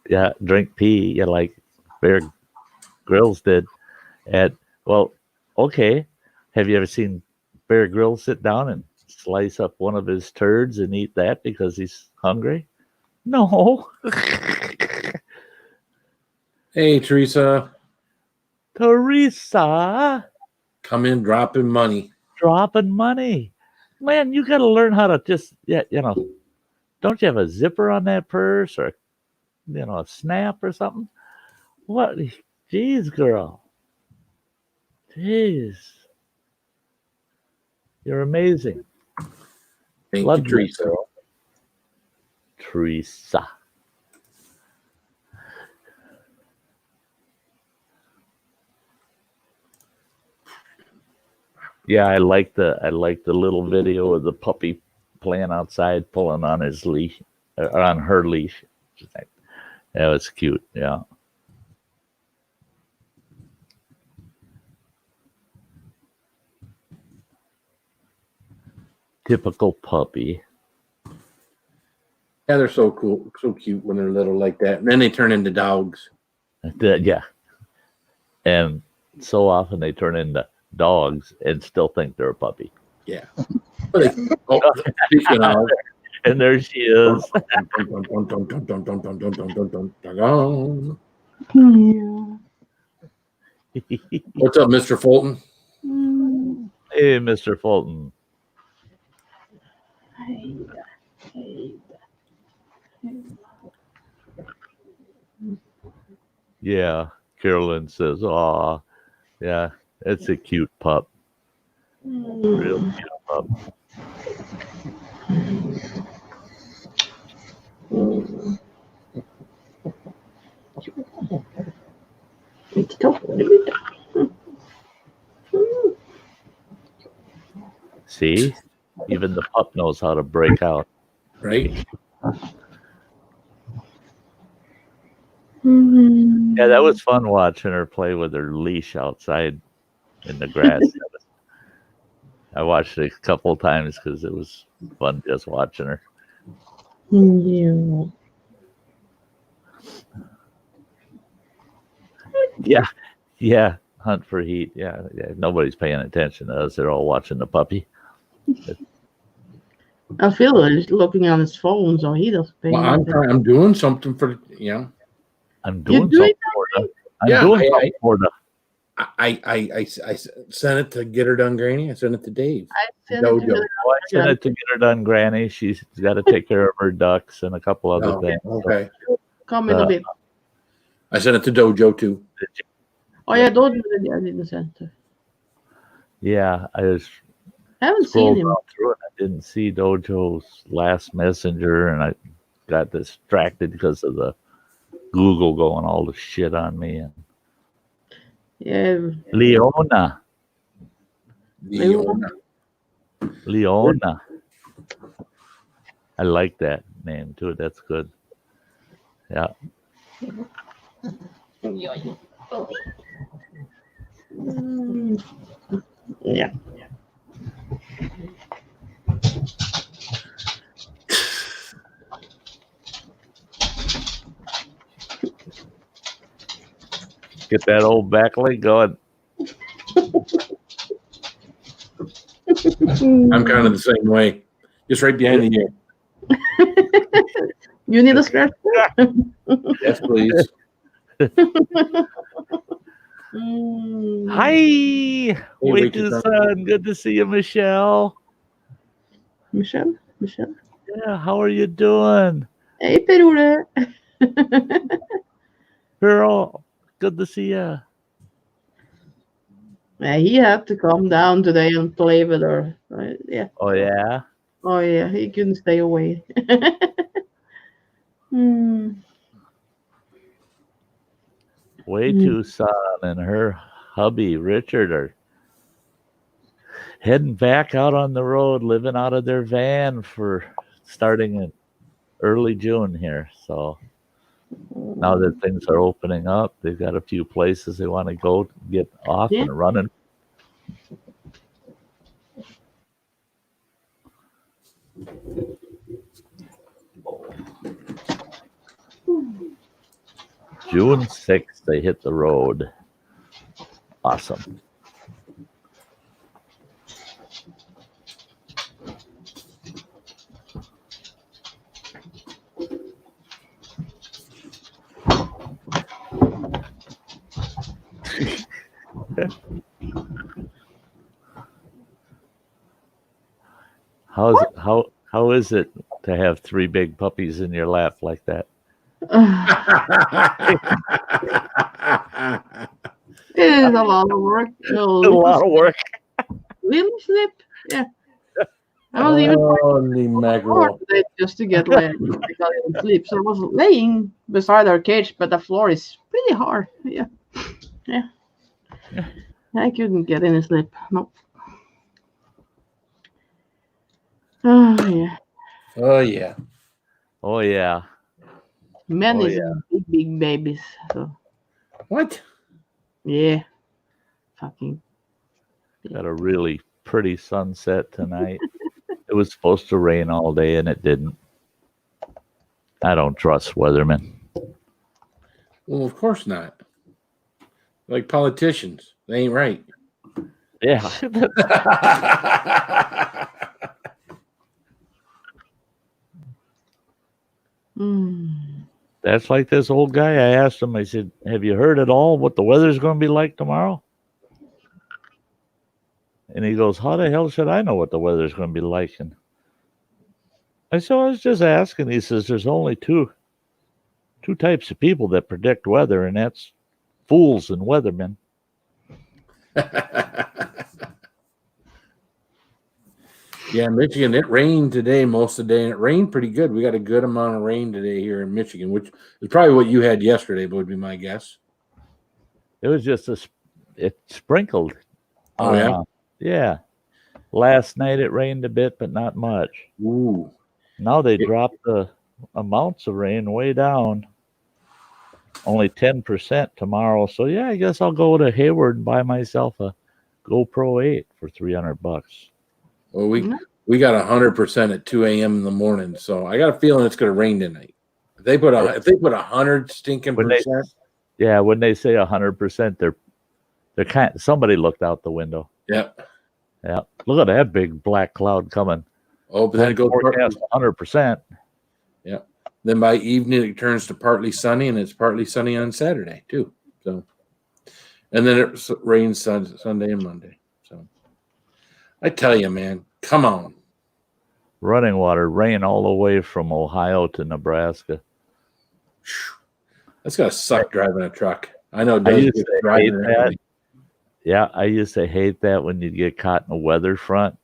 Yeah, drink pee. Yeah, like Bear Grylls did. Well, okay. Have you ever seen Bear Grylls sit down and slice up one of his turds and eat that because he's hungry? No. Hey, Teresa, Teresa, come in dropping money. dropping money. Man, you got to learn how to just, don't you have a zipper on that purse or, a snap or something? What? Jeez, girl. Jeez. You're amazing. Thank Love you, you, Teresa. girl. Teresa. Yeah, I like the little video of the puppy playing outside, pulling on his leash, or on her leash. That was cute. Yeah. Typical puppy. Yeah, they're so cool, so cute when they're little like that. And then they turn into dogs. Yeah. And so often they turn into dogs and still think they're a puppy. Yeah. Oh, speaking of, And there she is. What's up, Mr. Fulton? Hey, Mr. Fulton. Yeah, Carolyn says, "Aw, yeah, it's a cute pup. Real cute pup." See, even the pup knows how to break out. Right? Yeah, that was fun watching her play with her leash outside in the grass. I watched it a couple of times because it was fun just watching her. Yeah, hunt for heat. Yeah, nobody's paying attention to us. They're all watching the puppy. I feel he's looking on his phone, so he doesn't pay Well, attention. I'm doing something for, I'm doing something for them. Yeah, something for them. I sent it to Get Her Done Granny. I sent it to Dave. I sent it to Dojo. I sent it to Get Her Done Granny. She's got to take care of her ducks and a couple other Oh, things. okay. Come in a bit. I sent it to Dojo too. Oh yeah, don't do it. I didn't send it. Yeah, I just I haven't scrolled seen him. down through it. I didn't see Dojo's last messenger, and I got distracted because of the Google going all the shit on me. And Yeah. Leona. I like that name too. That's good. Yeah. Yeah. Get that old back leg going. I'm kind of the same way. Just right behind the ear. You need a scratch? Yes, please. Hi, wait Rachel. to son. Good to see you, Michelle. Michelle? Yeah, how are you doing, Hey, Per-Ole. girl? Good to see you. Yeah, he had to come down today and play with her. Yeah. Oh yeah. Oh yeah, he couldn't stay away. Hmm. Way Hmm. too son and her hubby Richard are heading back out on the road, living out of their van for starting in early June here. So now that things are opening up, they've got a few places they want to go get off Yeah. and running. June 6th, they hit the road. Awesome. How is it to have three big puppies in your lap like that? It is a lot of work. A lot of work. Little slip. Yeah. I was even Holy mackerel. today just to get like a little sleep. So I was laying beside our cage, but the floor is pretty hard. Yeah. Yeah. I couldn't get any sleep. Nope. Oh yeah. Oh yeah. Oh yeah. Men Oh, is big babies. So What? yeah. Fucking Got a really pretty sunset tonight. It was supposed to rain all day and it didn't. I don't trust weathermen. Well, of course not. Like politicians. They ain't right. Yeah. That's like this old guy. I asked him, I said, have you heard at all what the weather's going to be like tomorrow? And he goes, how the hell should I know what the weather's going to be like? And I said, I was just asking. He says, there's only two types of people that predict weather, and that's fools and weathermen. Yeah, Michigan, it rained today most of the day, and it rained pretty good. We got a good amount of rain today here in Michigan, which is probably what you had yesterday, would be my guess. It was just it sprinkled. Oh, yeah? Yeah. Last night it rained a bit, but not much. Ooh. Now they dropped the amounts of rain way down. Only 10% tomorrow. So yeah, I guess I'll go to Hayward and buy myself a GoPro 8 for $300. Well, we got 100% at 2 a.m. in the morning, so I got a feeling it's going to rain tonight. If they put 100 stinking percent. When they say 100%, they're kind. Somebody looked out the window. Yep. Yeah. Look at that big black cloud coming. Oh, but then it goes forecast 100%. Yeah. Then by evening it turns to partly sunny, and it's partly sunny on Saturday too. So, and then it rains Sunday and Monday. So, I tell you, man, come on. Running water, rain all the way from Ohio to Nebraska. That's gotta suck driving a truck. I know. I used to hate that. Yeah, I used to hate that when you get caught in a weather front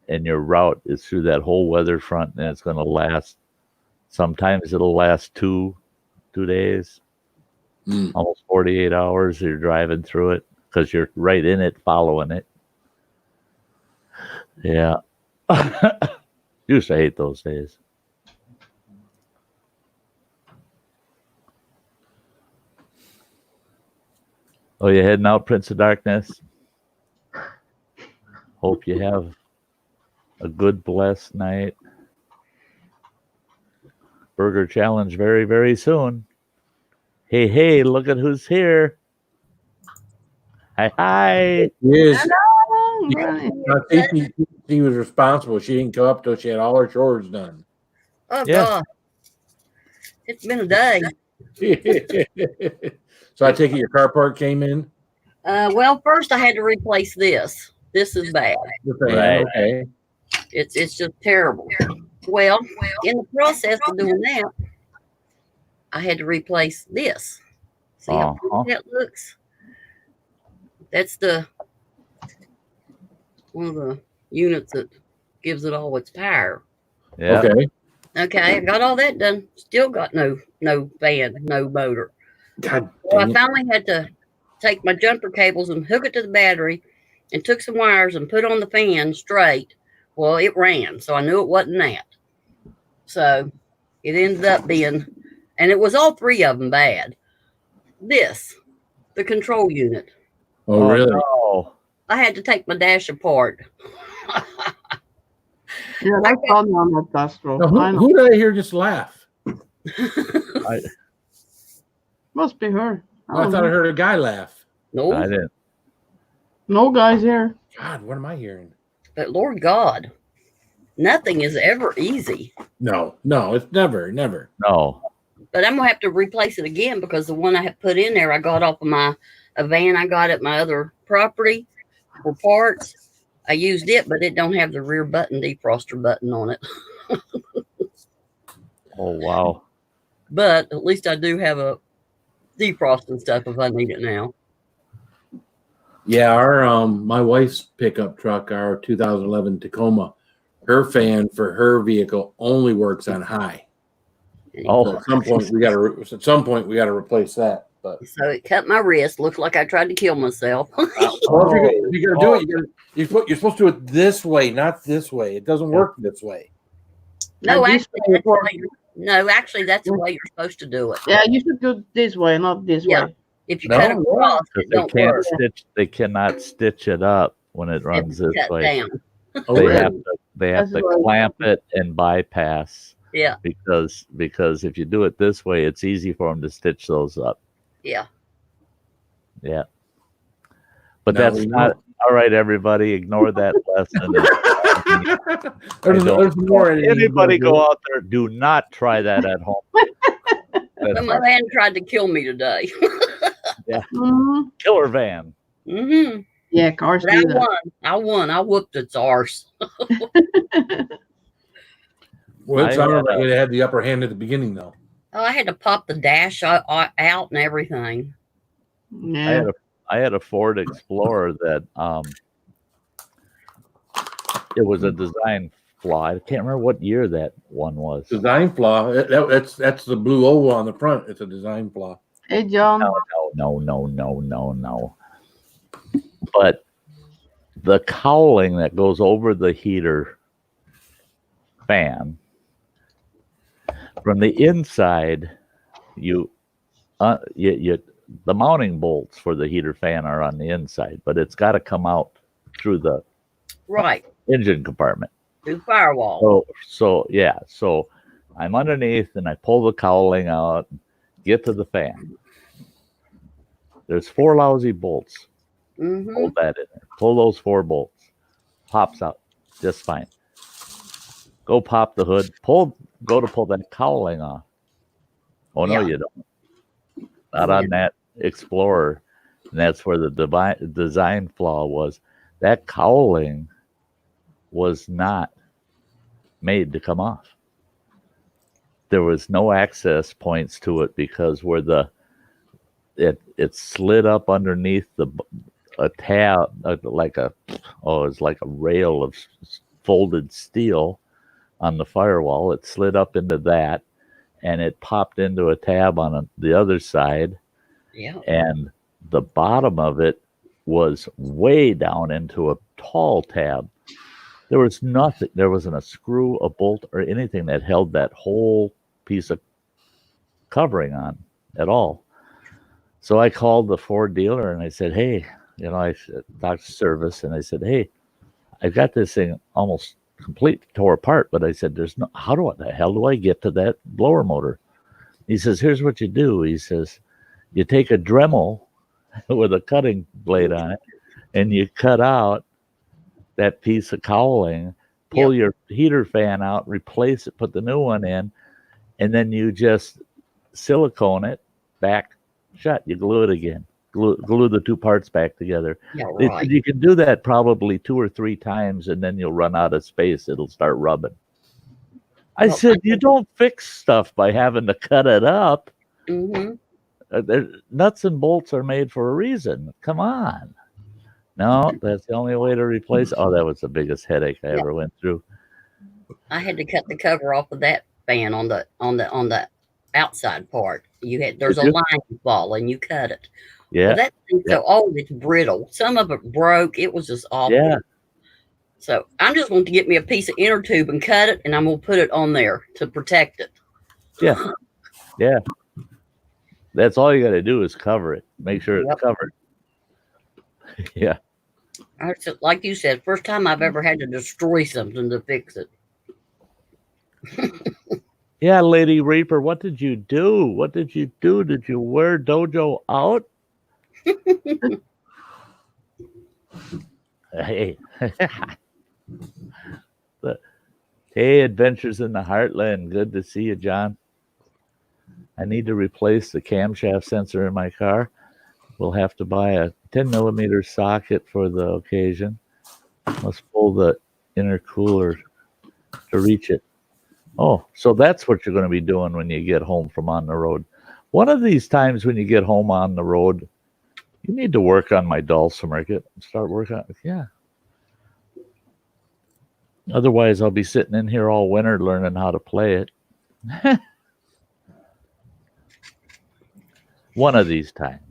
and your route is through that whole weather front and it's going to last. Sometimes it'll last two days, almost 48 hours. You're driving through it because you're right in it, following it. Yeah. Used to hate those days. Oh, you heading out, Prince of Darkness? Hope you have a good, blessed night. Burger challenge very, very soon. Hey, look at who's here. Hi. Yes. Hello. I think she was responsible. She didn't come up till she had all her chores done. Oh, Yeah. God. It's been a day. So I take it your car part came in? Well, first I had to replace this. This is bad. Right. Okay. It's just terrible. Well, in the process of doing that, I had to replace this. See how pretty that looks? That's the one of the units that gives it all its power. Yeah. Okay. Okay, I got all that done. Still got no fan, no motor. God So I dang it. finally had to take my jumper cables and hook it to the battery, and took some wires and put on the fan straight. Well, it ran, so I knew it wasn't that. So it ended up being, and it was all three of them bad. The control unit. Oh, really? No. I had to take my dash apart. Yeah, that's funny on that Astro. Now, I know. who did I hear just laugh? Must be her. I thought I heard a guy laugh. No, I didn't. No guys here. God, what am I hearing? but Lord God, nothing is ever easy. No, it's never. No. But I'm gonna have to replace it again because the one I have put in there, I got off of a van I got at my other property for parts. I used it, but it don't have the rear button defroster button on it. Oh, wow. But at least I do have a defrosting stuff if I need it now. Yeah, our my wife's pickup truck, our 2011 Tacoma, her fan for her vehicle only works on high. Oh. So at some point we got to replace that. But So it cut my wrist. Looks like I tried to kill myself. well, if you're gonna do it, you're supposed to do it this way, not this way. It doesn't work this way. No, And actually, that's the way that's the way you're supposed to do it. Yeah, you should do it this way, not this Yeah. way. If you No, cut across, it don't work. They cannot stitch it up when it runs this Cut way. down. Oh, They really? have That's to right. clamp it and bypass Yeah, because if you do it this way, it's easy for them to stitch those up. yeah. Yeah. But Now that's we not know. all right, everybody. Ignore that lesson. There's more. Anybody go out there, do not try that at home. That's My van tried to kill me today. Mhm. killer van. Mm-hmm. Yeah, cars But do that. I won. I whooped its arse. Well, it I sounded had like it had the upper hand at the beginning, though. Oh, I had to pop the dash out and everything. Yeah. I had a Ford Explorer that it was a design flaw. I can't remember what year that one was. Design flaw. That's the blue oval on the front. It's a design flaw. Hey, John. No. But the cowling that goes over the heater fan from the inside, the mounting bolts for the heater fan are on the inside, but it's got to come out through the Right. engine compartment. Through firewall. So I'm underneath and I pull the cowling out, get to the fan. There's 4 lousy bolts. Mm-hmm. Hold that in there. Pull those 4 bolts. Pops out just fine. Go pop the hood. Go to pull that cowling off. Oh no, Yeah. you don't. Not on that Explorer. And that's where the design flaw was. That cowling was not made to come off. There was no access points to it because where it slid up underneath a tab it's like a rail of folded steel on the firewall. It slid up into that and it popped into a tab on the other side. Yeah. And the bottom of it was way down into a tall tab. There was nothing. There wasn't a screw, a bolt, or anything that held that whole piece of covering on at all. So I called the Ford dealer and I said, hey, I talked to service and I said, hey, I've got this thing almost completely tore apart, but I said, how the hell do I get to that blower motor? He says, here's what you do. He says, you take a Dremel with a cutting blade on it and you cut out that piece of cowling, pull your heater fan out, replace it, put the new one in, and then you just silicone it back shut. You glue it again. Glue the 2 parts back together. Yeah, They right. said you can do that probably 2 or 3 times, and then you'll run out of space. It'll start rubbing. I said, you don't fix stuff by having to cut it up. Mm-hmm. Nuts and bolts are made for a reason. Come on. No, that's the only way to replace. Oh, that was the biggest headache I ever went through. I had to cut the cover off of that fan on the outside part. There's a line ball and you cut it. Yeah. Well, that thing's so old, it's brittle. Some of it broke. It was just awful. Yeah. So I'm just going to get me a piece of inner tube and cut it, and I'm going to put it on there to protect it. Yeah. Yeah. That's all you got to do is cover it. Make sure it's covered. Yeah. Like you said, first time I've ever had to destroy something to fix it. Yeah, Lady Reaper, what did you do? What did you do? Did you wear Dojo out? Hey. Hey, Adventures in the Heartland. Good to see you, John. I need to replace the camshaft sensor in my car. We'll have to buy a 10 millimeter socket for the occasion. Let's pull the intercooler to reach it. Oh, so that's what you're going to be doing when you get home from on the road. One of these times when you get home on the road, you need to work on my dulcimer. Start working on it. Yeah. Otherwise, I'll be sitting in here all winter learning how to play it. One of these times.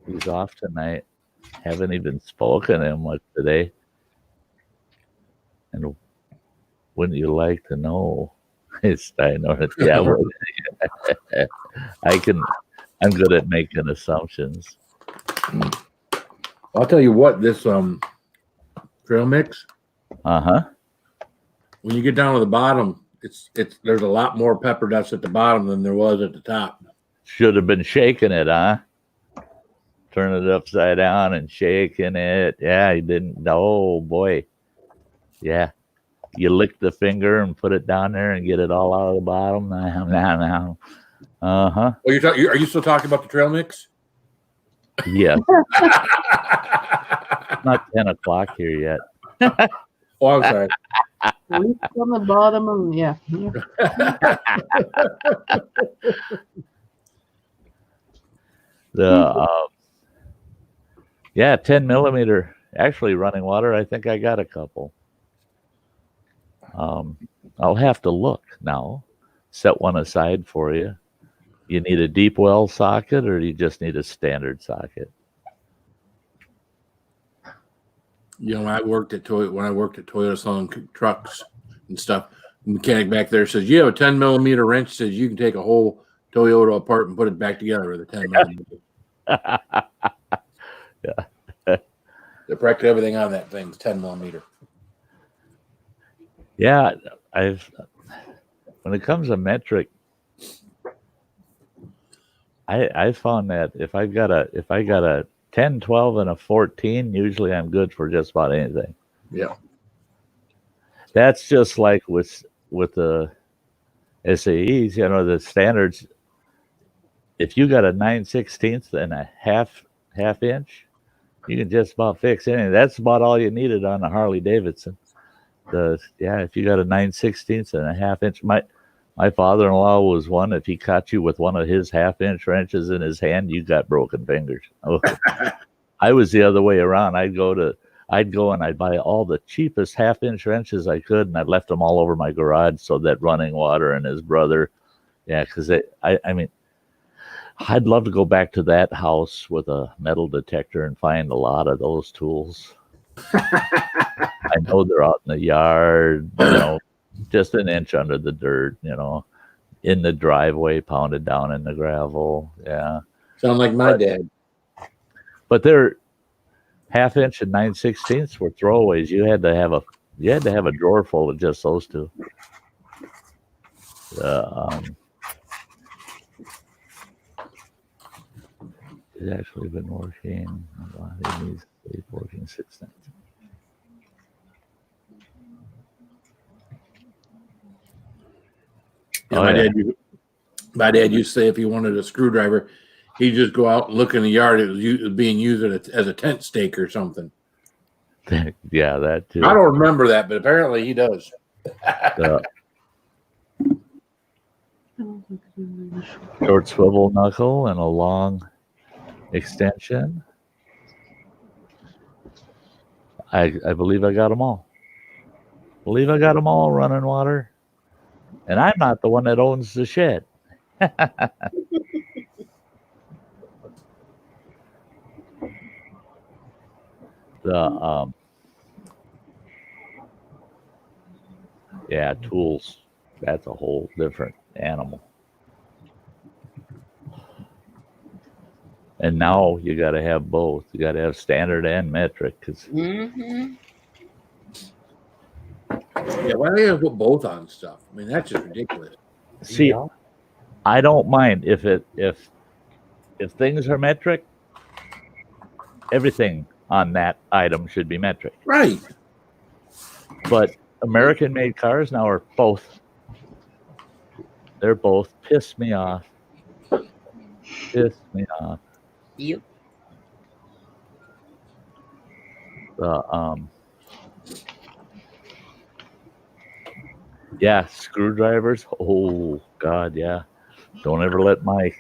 He's off tonight. Haven't even spoken to him much today. And wouldn't you like to know? It's Sty North. Yeah, I'm good at making assumptions. I'll tell you what, this trail mix. Uh-huh. When you get down to the bottom, there's a lot more pepper dust at the bottom than there was at the top. Should have been shaking it, huh? Turn it upside down and shaking it. Yeah, he didn't. Oh boy. Yeah. You lick the finger and put it down there and get it all out of the bottom. Uh-huh. Well, are you still talking about the trail mix? Yeah. Not 10 o'clock here yet. Oh, I'm sorry. Lift on the bottom and yeah. Yeah, 10 millimeter. Actually, running water, I think I got a couple. I'll have to look now. Set one aside for you. You need a deep well socket, or you just need a standard socket? You know, when I worked at Toyota selling trucks and stuff, the mechanic back there says, you have a 10 millimeter wrench, says you can take a whole Toyota apart and put it back together with a 10 millimeter. Yeah. They practically everything on that thing's 10 millimeter. Yeah, when it comes to metric, I found that if I got a 10, 12, and a 14, usually I'm good for just about anything. Yeah. That's just like with the SAEs, you know, the standards. If you got a 9/16 and a half inch, you can just about fix anything. That's about all you needed on a Harley Davidson. If you got a 9/16 and a half inch, my father-in-law was one. If he caught you with one of his half-inch wrenches in his hand, you got broken fingers. I was the other way around. I'd go and I'd buy all the cheapest half-inch wrenches I could, and I left them all over my garage so that running water and his brother, because I mean, I'd love to go back to that house with a metal detector and find a lot of those tools. I know they're out in the yard, you know, just an inch under the dirt, you know, in the driveway, pounded down in the gravel. Yeah. Sound like my dad. But they're half-inch and 9/16 were throwaways. You had to have a drawer full of just those two. It's actually been working. He's working 6 nights. Yeah, my dad used to say if he wanted a screwdriver, he'd just go out and look in the yard. It was being used as a tent stake or something. Yeah, that too. I don't remember that, but apparently he does. Short swivel knuckle and a long extension. I believe I got them all. Believe I got them all running water. And I'm not the one that owns the shed. The yeah, tools. That's a whole different animal. And now you got to have both. You got to have standard and metric. Cause Mm-hmm. Yeah, why do you have to put both on stuff? I mean, that's just ridiculous. see, I don't mind if things are metric. Everything on that item should be metric. Right. But American-made cars now are both. They're both. Piss me off. Piss me off. Yep. Yeah, screwdrivers. Oh God, yeah. Don't ever let my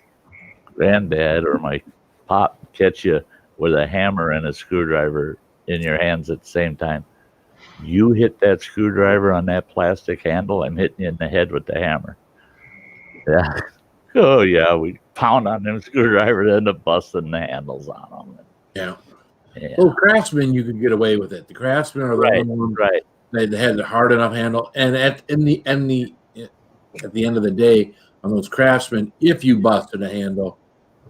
granddad or my pop catch you with a hammer and a screwdriver in your hands at the same time. You hit that screwdriver on that plastic handle, I'm hitting you in the head with the hammer. Yeah. Oh yeah, we pound on them screwdrivers, end up busting the handles on them. Yeah. Yeah. Oh, Craftsman, you could get away with it. The Craftsman are the Right, one right. they had the hard enough handle, and at the end of the day, on those Craftsmen, if you busted a handle,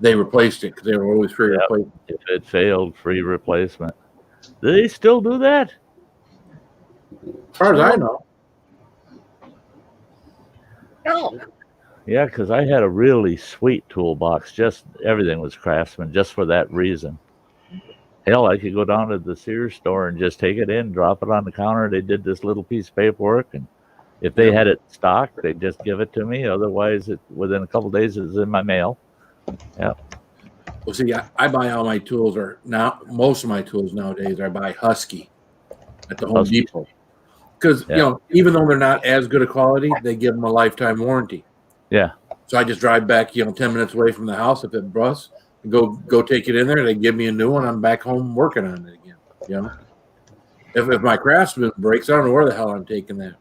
they replaced it because they were always free replacement. If it failed, free replacement. Do they still do that? As far as I know. Oh, Yeah, because I had a really sweet toolbox. Just everything was Craftsman, just for that reason. Hell, I could go down to the Sears store and just take it in, drop it on the counter. They did this little piece of paperwork, and if they had it stocked, they'd just give it to me. Otherwise, within a couple of days, it's in my mail. Yeah. Well, see, I buy all my tools, or now most of my tools nowadays, I buy Husky at the Home Husky. Depot. Because, you know, even though they're not as good a quality, they give them a lifetime warranty. Yeah. So I just drive back, 10 minutes away from the house if it busts, and go take it in there. They give me a new one. I'm back home working on it again. If my Craftsman breaks, I don't know where the hell I'm taking that.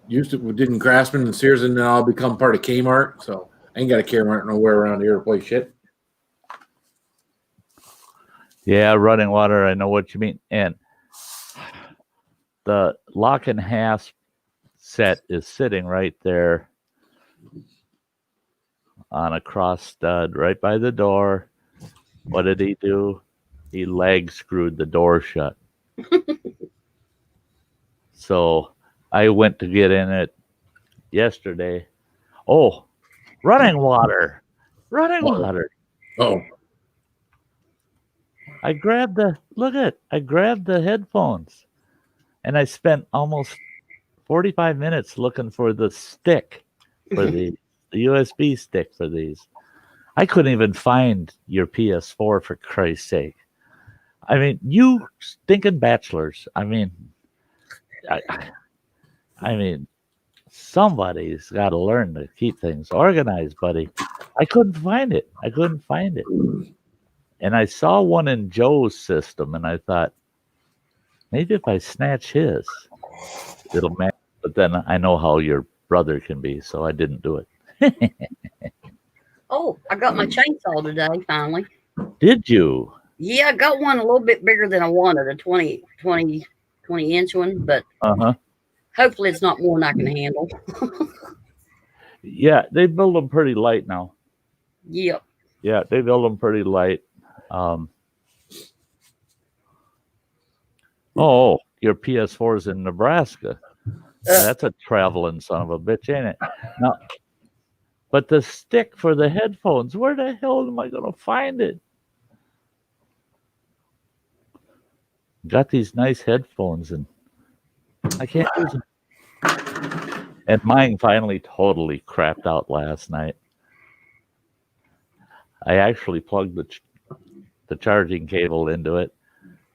Didn't Craftsman and Sears and then I'll become part of Kmart. So I ain't got a Kmart nowhere around here to play shit. Yeah, running water, I know what you mean. And the lock and hasp set is sitting right there on a cross stud right by the door. What did he do? He leg screwed the door shut. So I went to get in it yesterday. Oh, running water. Oh, I grabbed the headphones, and I spent almost 45 minutes looking for the stick for the USB stick for these. I couldn't even find your PS4 for Christ's sake. I mean, you stinking bachelors. I mean, somebody's got to learn to keep things organized, buddy. I couldn't find it. And I saw one in Joe's system, and I thought, maybe if I snatch his, it'll match. But then I know how your brother can be, so I didn't do it. oh, I got my chainsaw today, finally. Did you? Yeah, I got one a little bit bigger than I wanted, a 20 inch one, but hopefully it's not more than I can handle. Yeah, they build them pretty light now. Yep. Yeah, they build them pretty light. Your PS4's in Nebraska. That's a traveling son of a bitch, ain't it? Now, but the stick for the headphones, where the hell am I going to find it? Got these nice headphones, and I can't use them. And mine finally totally crapped out last night. I actually plugged the charging cable into it,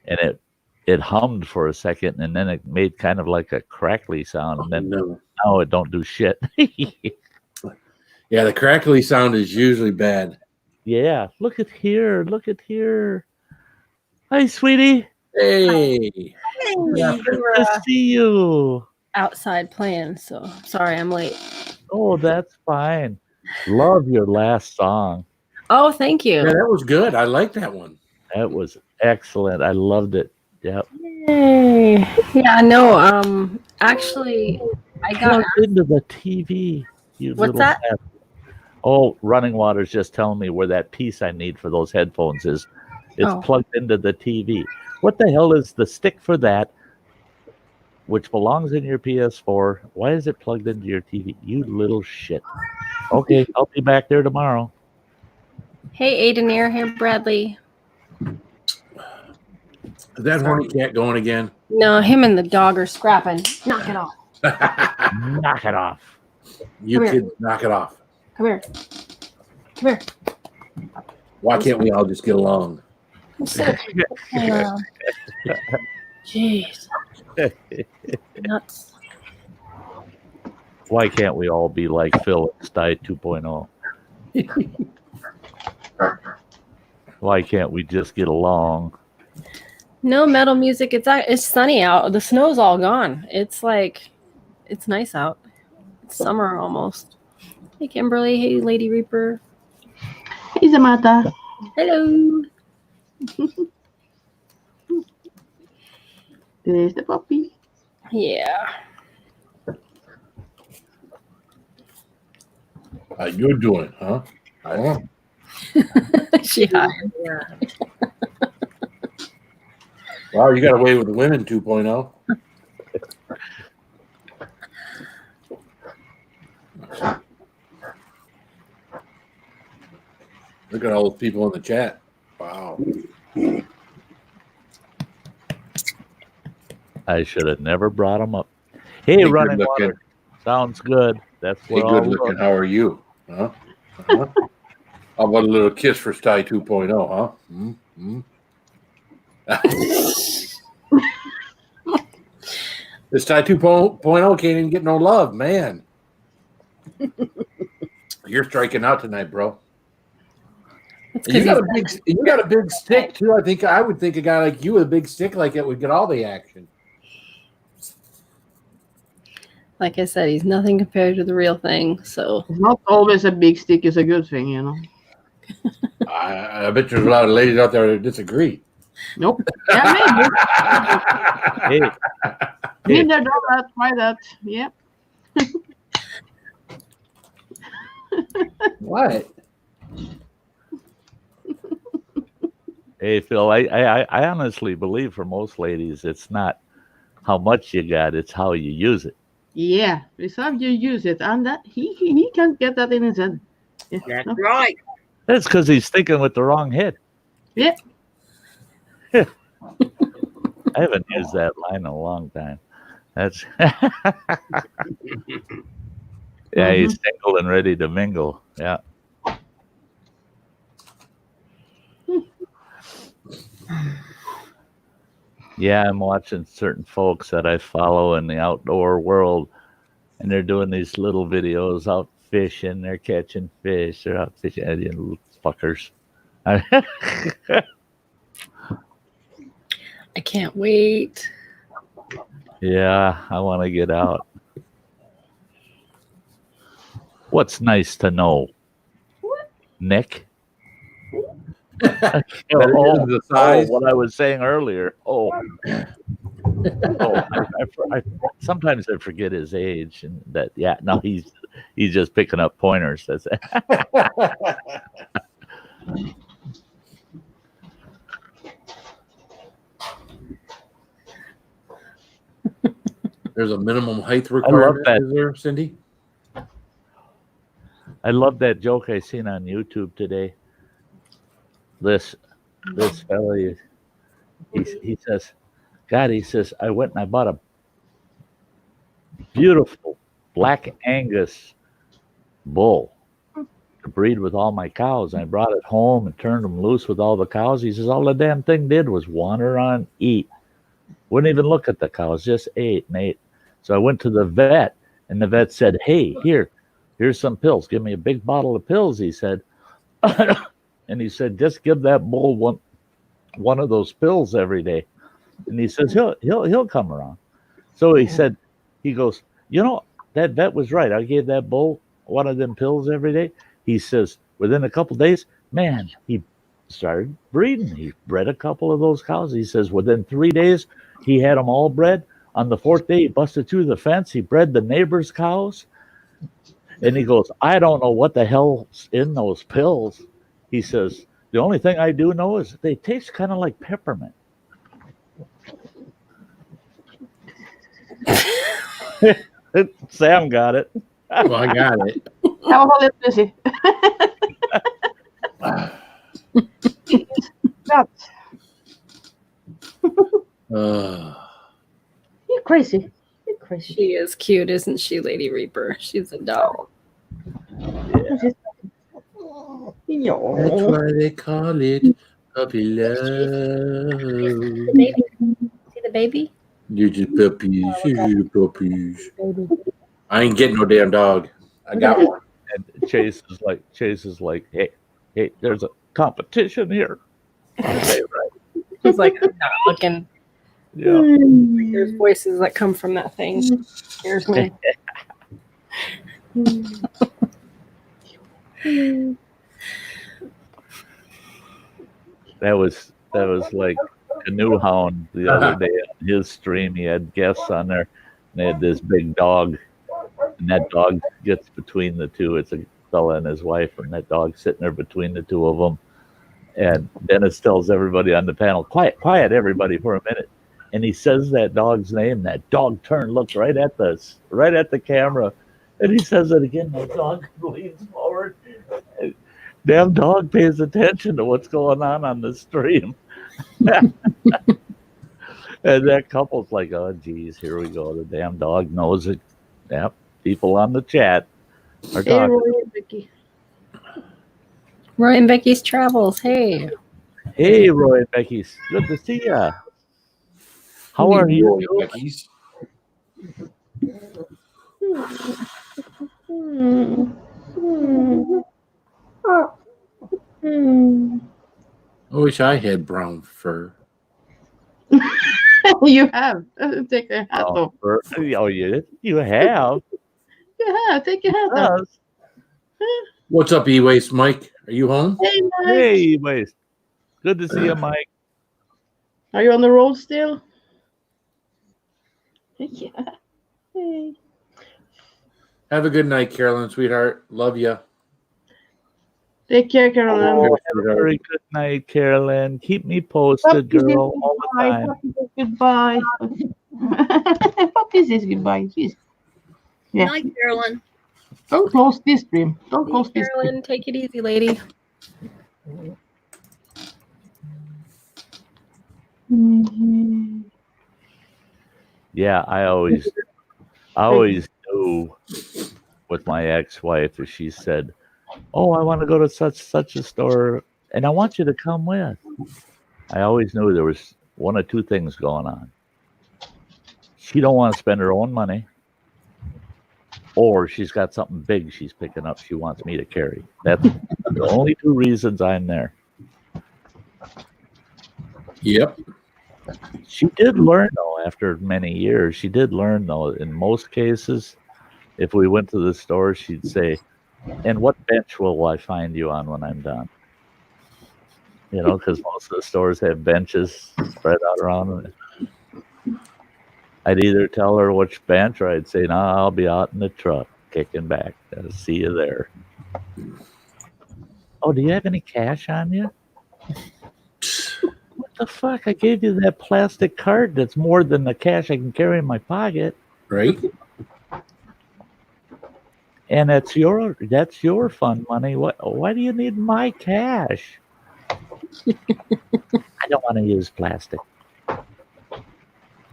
and it hummed for a second, and then it made kind of like a crackly sound, and then now it don't do shit. Yeah, the crackly sound is usually bad. Yeah, look at here. Look at here. Hi, sweetie. Hey. Good to see you. Outside playing, so sorry I'm late. Oh, that's fine. Love your last song. Oh, thank you. Yeah, that was good. I like that one. That was excellent. I loved it. Yep. Yay. Yeah, no, actually I got Plugged into the TV. You What's little that? bastard. Oh, running water's just telling me where that piece I need for those headphones is. It's Oh. plugged into the TV. What the hell is the stick for that, which belongs in your PS4? Why is it plugged into your TV? You little shit. Okay, I'll be back there tomorrow. Hey Aidenir, hey Bradley. Is that horny cat going again? No, him and the dog are scrapping. Knock it off. Knock it off. You Come here. kids, knock it off. Come here. Come here. Why can't we all just get along? Jeez. Nuts. Why can't we all be like Phil and Sty 2.0? Why can't we just get along? No metal music. It's sunny out. The snow's all gone. It's nice out. It's summer almost. Hey Kimberly. Hey Lady Reaper. Hey, Samantha. Hello. There's the puppy. Yeah. How you doing, huh? Huh? She hired. Yeah. Wow, you got away with the women 2.0. Look at all those people in the chat. Wow. I should have never brought them up. Hey, Hey, running good looking. water. Sounds good. That's Hey, where good I'll looking. look. How are you? Huh? Huh? How about a little kiss for Sty 2.0, huh? Mm-hmm. This Sty 2.0 can't even get no love, man. You're striking out tonight, bro. That's You 'cause got a big stick too. I would think a guy like you with a big stick like that would get all the action. like I said, he's nothing compared to the real thing. So It's not always a big stick is a good thing, you know. I bet there's a lot of ladies out there that disagree. Nope. Yeah, Hey, maybe. Neither do that. Try that. Yeah. What? hey, Phil. I honestly believe for most ladies, it's not how much you got; it's how you use it. Yeah. It's how you use it, and that he can't get that in his head. Yeah. That's No. right. That's because he's thinking with the wrong head. Yeah. I haven't used that line in a long time. That's yeah, he's single and ready to mingle. Yeah. Yeah, I'm watching certain folks that I follow in the outdoor world, and they're doing these little videos out fishing. They're catching fish. They're out fishing. You little fuckers. I can't wait. Yeah, I want to get out. What's nice to know, Nick? The size. What I was saying earlier. Sometimes I forget his age, and that. Yeah, no, he's just picking up pointers. That's it. There's a minimum height requirement, that. is there, Cindy? I love that joke I seen on YouTube today. This fella, he says, God, he says, I went and I bought a beautiful black Angus bull to breed with all my cows. And I brought it home and turned them loose with all the cows. He says, all the damn thing did was wander around, eat. Wouldn't even look at the cows, just ate and ate. So I went to the vet, and the vet said, hey, here, here's some pills. Give me a big bottle of pills, he said. And he said, just give that bull one of those pills every day. And he says, he'll come around. So he said, he goes, that vet was right. I gave that bull one of them pills every day. He says, within a couple days, man, he started breeding. He bred a couple of those cows. He says, within 3 days, he had them all bred. On the 4th day, he busted through the fence. He bred the neighbor's cows. And he goes, I don't know what the hell's in those pills. He says, the only thing I do know is they taste kind of like peppermint. Sam got it. Well, I got it. That was a little busy. Nuts. You're crazy. You're crazy. She is cute, isn't she, Lady Reaper? She's a doll. Yeah. That's why they call it puppy love. The baby. See the baby? Little puppies, little puppies. I ain't getting no damn dog. I got one. And Chase is like, hey, there's a competition here. Okay, right. He's like, I'm not looking. Yeah. There's voices that come from that thing. Here's me. That was like Canoe Hound the other day on his stream. He had guests on there, and they had this big dog, and that dog gets between the two. It's a fella and his wife, and that dog's sitting there between the two of them. And Dennis tells everybody on the panel, quiet, everybody, for a minute. And he says that dog's name. That dog looks right at the camera, and he says it again. The dog leans forward. Damn dog pays attention to what's going on the stream. And that couple's like, oh, geez, here we go. The damn dog knows it. Yep. People on the chat are Hey, talking. Roy and Becky. Roy and Becky's Travels. Hey. Hey, Roy and Becky. Good to see ya. How are you? Becky's. I wish I had brown fur. You have. Take your hat off. Oh, you have? Yeah, take your hat off. Yes. What's up, E-Waste Mike? Are you home? Hey, Mike. Hey, wait. Good to see you, Mike. Are you on the road still? Yeah. Hey. Have a good night, Carolyn, sweetheart. Love you. Take care, Caroline. Oh, have a very good night, Carolyn. Keep me posted, girl, all the time. Goodbye. Puppy says goodbye. Jeez. Yeah. Night, Carolyn. Don't close this stream. Don't Hey, close this stream. Carolyn, take it easy, lady. Mm-hmm. Yeah, I always knew with my ex-wife if she said, oh, I want to go to such a store and I want you to come with. I always knew there was one or two things going on. She don't want to spend her own money, or she's got something big she's picking up she wants me to carry. That's the only two reasons I'm there. Yep. She did learn, though, after many years. She did learn, though, in most cases, if we went to the store, she'd say, and what bench will I find you on when I'm done? You know, because most of the stores have benches spread out around. I'd either tell her which bench, or I'd say, no, I'll be out in the truck, kicking back. I'll see you there. Oh, do you have any cash on you? What the fuck? I gave you that plastic card that's more than the cash I can carry in my pocket. Right? And that's your fun money. Why do you need my cash? I don't want to use plastic.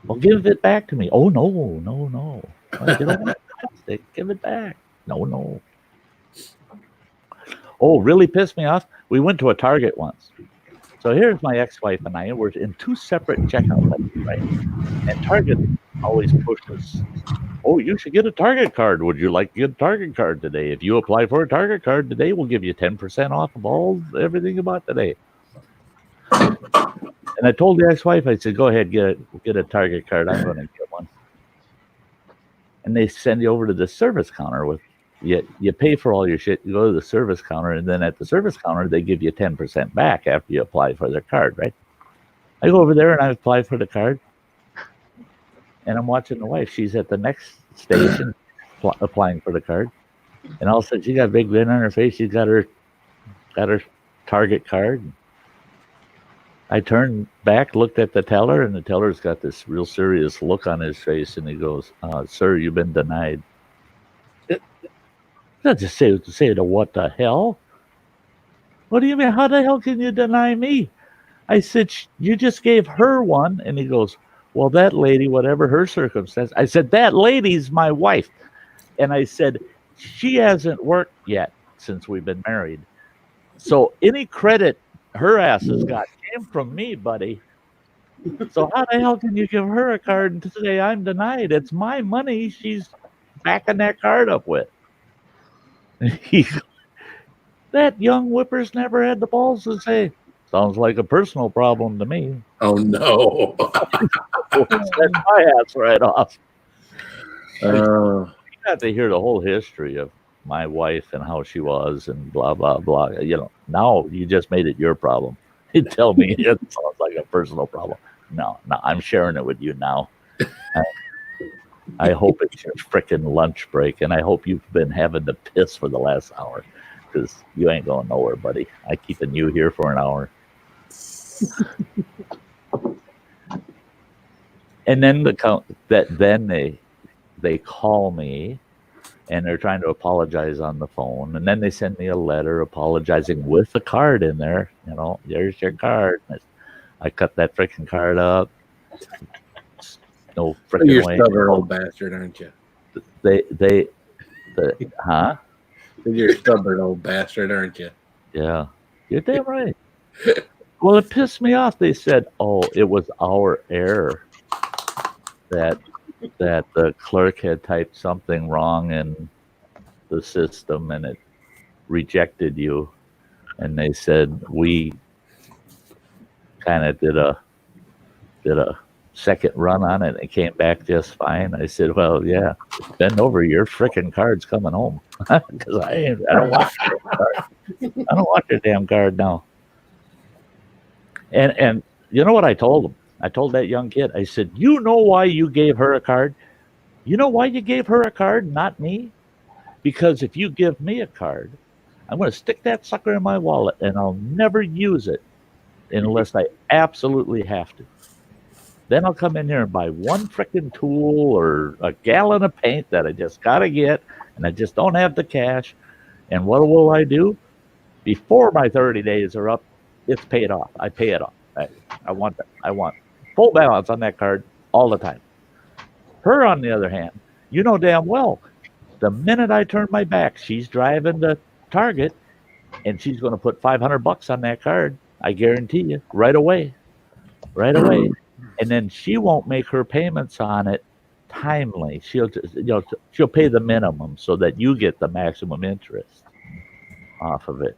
Well, give it back to me. Oh, no. Get over that plastic. Give it back. No. Oh, really pissed me off. We went to a Target once. So here's my ex-wife and I. We're in two separate checkout lanes, right? And Target always pushes, oh, you should get a Target card. Would you like to get a Target card today? If you apply for a Target card today, we'll give you 10% off of everything about today. And I told the ex-wife, I said, go ahead, get a Target card. I'm going to get one. And they send you over to the service counter with, you pay for all your shit. You go to the service counter, and then at the service counter, they give you 10% back after you apply for their card, right? I go over there and I apply for the card. And I'm watching the wife. She's at the next station applying for the card. And all of a sudden, she got a big grin on her face. She's got her Target card. I turned back, looked at the teller, and the teller's got this real serious look on his face. And he goes, sir, you've been denied. I just say to what the hell? What do you mean? How the hell can you deny me? I said, you just gave her one. And he goes, well, that lady, whatever her circumstance. I said, that lady's my wife. And I said, she hasn't worked yet since we've been married. So any credit her ass has got came from me, buddy. So how the hell can you give her a card and say I'm denied? It's my money she's backing that card up with. That young whippersnapper had the balls to say, sounds like a personal problem to me. Oh, no. Set my ass right off. You got to hear the whole history of my wife and how she was and blah, blah, blah. You know, now you just made it your problem. You tell me it sounds like a personal problem. No, I'm sharing it with you now. I hope it's your frickin' lunch break, and I hope you've been having to piss for the last hour, because you ain't going nowhere, buddy. I'm keeping you here for an hour. And then they call me, and they're trying to apologize on the phone, and then they send me a letter apologizing with the card in there. You know, there's your card. I cut that freaking card up. No freaking You're way. a stubborn old bastard, aren't you? Huh? You're a stubborn old bastard, aren't you? Yeah, you're damn right. Well, it pissed me off. They said, "Oh, it was our error that the clerk had typed something wrong in the system and it rejected you." And they said we kind of did a second run on it and it came back just fine. I said, well, yeah, bend over, your frickin' card's coming home. Because I don't want your card. I don't want your damn card now. And you know what I told him? I told that young kid, I said, you know why you gave her a card? You know why you gave her a card, not me? Because if you give me a card, I'm going to stick that sucker in my wallet and I'll never use it unless I absolutely have to. Then I'll come in here and buy one frickin' tool or a gallon of paint that I just got to get, and I just don't have the cash. And what will I do? Before my 30 days are up, it's paid off. I pay it off. I want full balance on that card all the time. Her, on the other hand, you know damn well, the minute I turn my back, she's driving to Target, and she's going to put $500 on that card. I guarantee you, right away. And then she won't make her payments on it timely. She'll pay the minimum so that you get the maximum interest off of it.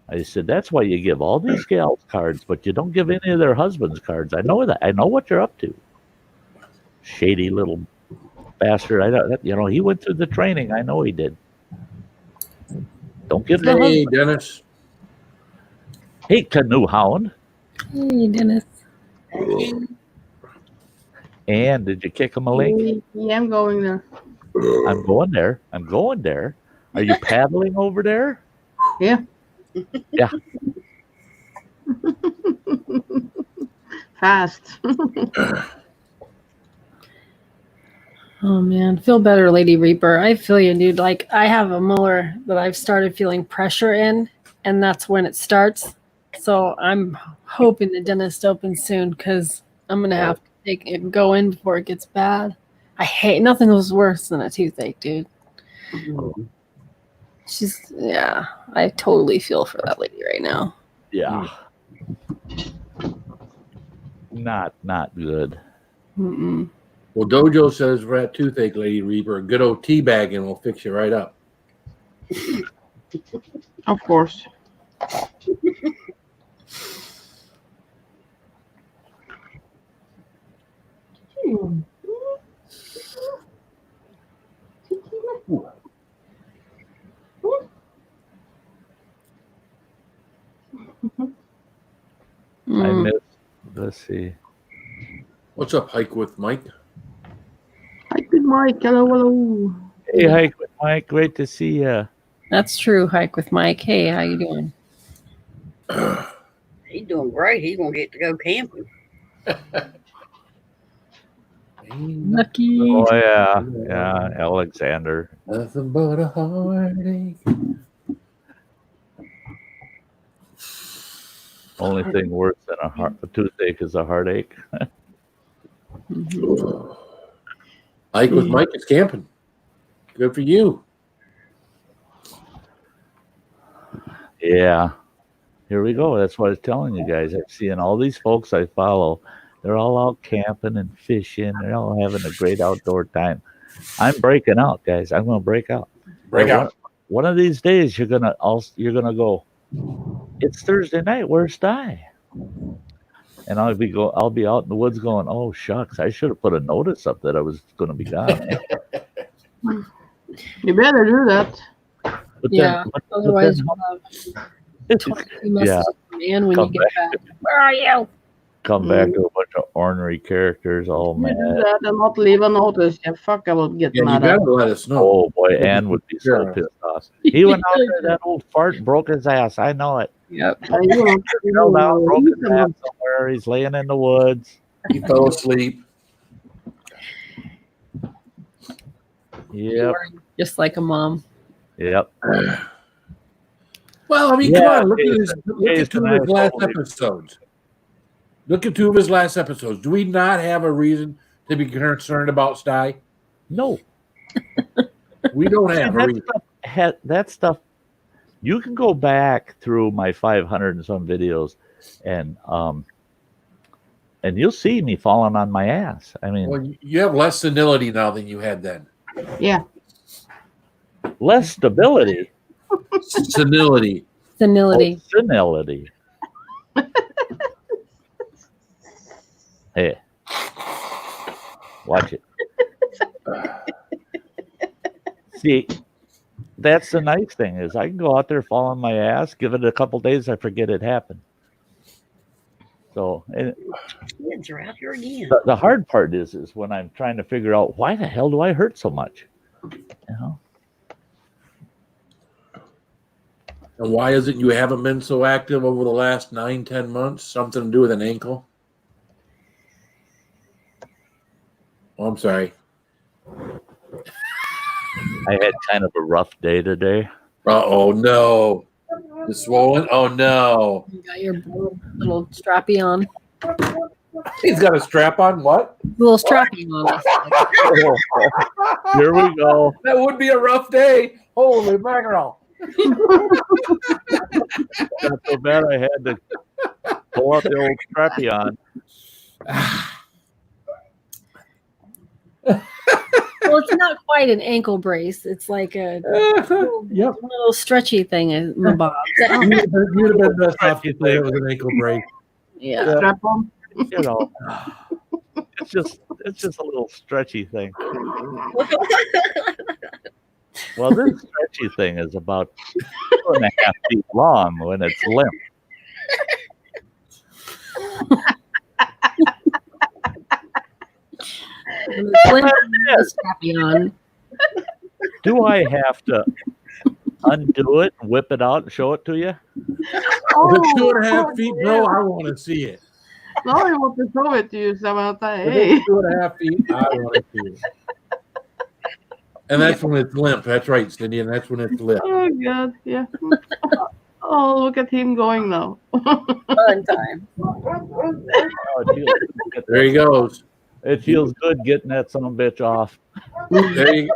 I said, that's why you give all these gals cards, but you don't give any of their husbands cards. I know that. I know what you're up to. Shady little bastard. He went through the training. I know he did. Don't give the Hey, husband. Dennis. Hey, Canoe Hound. Hey, Dennis. And did you kick him a link? Yeah, I'm going there. I'm going there. Are you paddling over there? Yeah. Yeah. Fast. Oh man, feel better, Lady Reaper. I feel you, dude. Like I have a molar that I've started feeling pressure in, and that's when it starts. So I'm hoping the dentist opens soon because I'm gonna have to go in before it gets bad. I hate nothing was worse than a toothache, dude. I totally feel for that lady right now. Yeah. Not good. Mm-mm. Well, Dojo says for that toothache, Lady Reaper, a good old tea bag and we'll fix you right up. Of course. I missed. Let's see. What's up, Hike with Mike? Hi, good Mike. Hello, hello. Hey, Hike with Mike. Great to see you. That's true. Hike with Mike. Hey, how you doing? He's doing great. He's gonna get to go camping. Lucky. Oh yeah, Alexander. Nothing but a heartache. Only thing worse than a toothache is a heartache. Hike with Mike is camping. Good for you. Yeah. Here we go. That's what I was telling you guys. I'm seeing all these folks I follow. They're all out camping and fishing. They're all having a great outdoor time. I'm breaking out, guys. I'm going to break out. Break out. One of these days, you're gonna go. It's Thursday night. Where's Sty? And I'll be out in the woods going, oh shucks, I should have put a notice up that I was going to be gone. You better do that. But Yeah. then, Otherwise, you'll have 20 messages from Ann when you get back. Where are you? come back to a bunch of ornery characters. Oh You man. do that and not leave a notice. Yeah, fuck, I will get Yeah, you mad gotta at let us know. Oh boy, Ann would be so Sure. pissed off. He went out there, that old fart, broke his ass. I know it. Yep. Fell down, broke his ass somewhere. He's laying in the woods. He fell asleep. Yep. Just like a mom. Yep. Well, I mean, Yeah, come on, look Jason, at two of his last episodes. Look at two of his last episodes. Do we not have a reason to be concerned about Sty? No. We don't have a reason. That stuff, you can go back through my 500 and some videos, and you'll see me falling on my ass. I mean, Well, you have less senility now than you had then. Yeah. less stability. Senility. Senility. Oh, senility. Hey, watch it. See, that's the nice thing is I can go out there, fall on my ass, give it a couple days, I forget it happened. So, and Kids are out here again. the hard part is when I'm trying to figure out why the hell do I hurt so much, you know? And why is it you haven't been so active over the last 9-10 months? Something to do with an ankle? Oh, I'm sorry. I had kind of a rough day today. Oh no. The swollen? Oh no. You got your little strappy on. He's got a strap on. What? Little strappy on. Here we go. That would be a rough day. Holy mackerel. Not so bad I had to pull up the old strappy on. Well, it's not quite an ankle brace. It's like a Yep. little stretchy thing, Bob. You'd have been best off to say it was an ankle break. Yeah. Strap on. You know, it's just a little stretchy thing. Well, this stretchy thing is about 2.5 feet long when it's limp. Strappy on. Do I have to undo it, whip it out, and show it to you? The 2.5 feet, bro, I want to see it. No, I want to show it to you, Samantha. If Hey. it's 2.5 feet, I want to see it. And that's when it's limp. That's right, Cindy, and that's when it's limp. Oh, God. Yeah. Oh, look at him going now. Fun time. Oh, it feels good. There he goes. It feels good getting that son of a bitch off. There you go.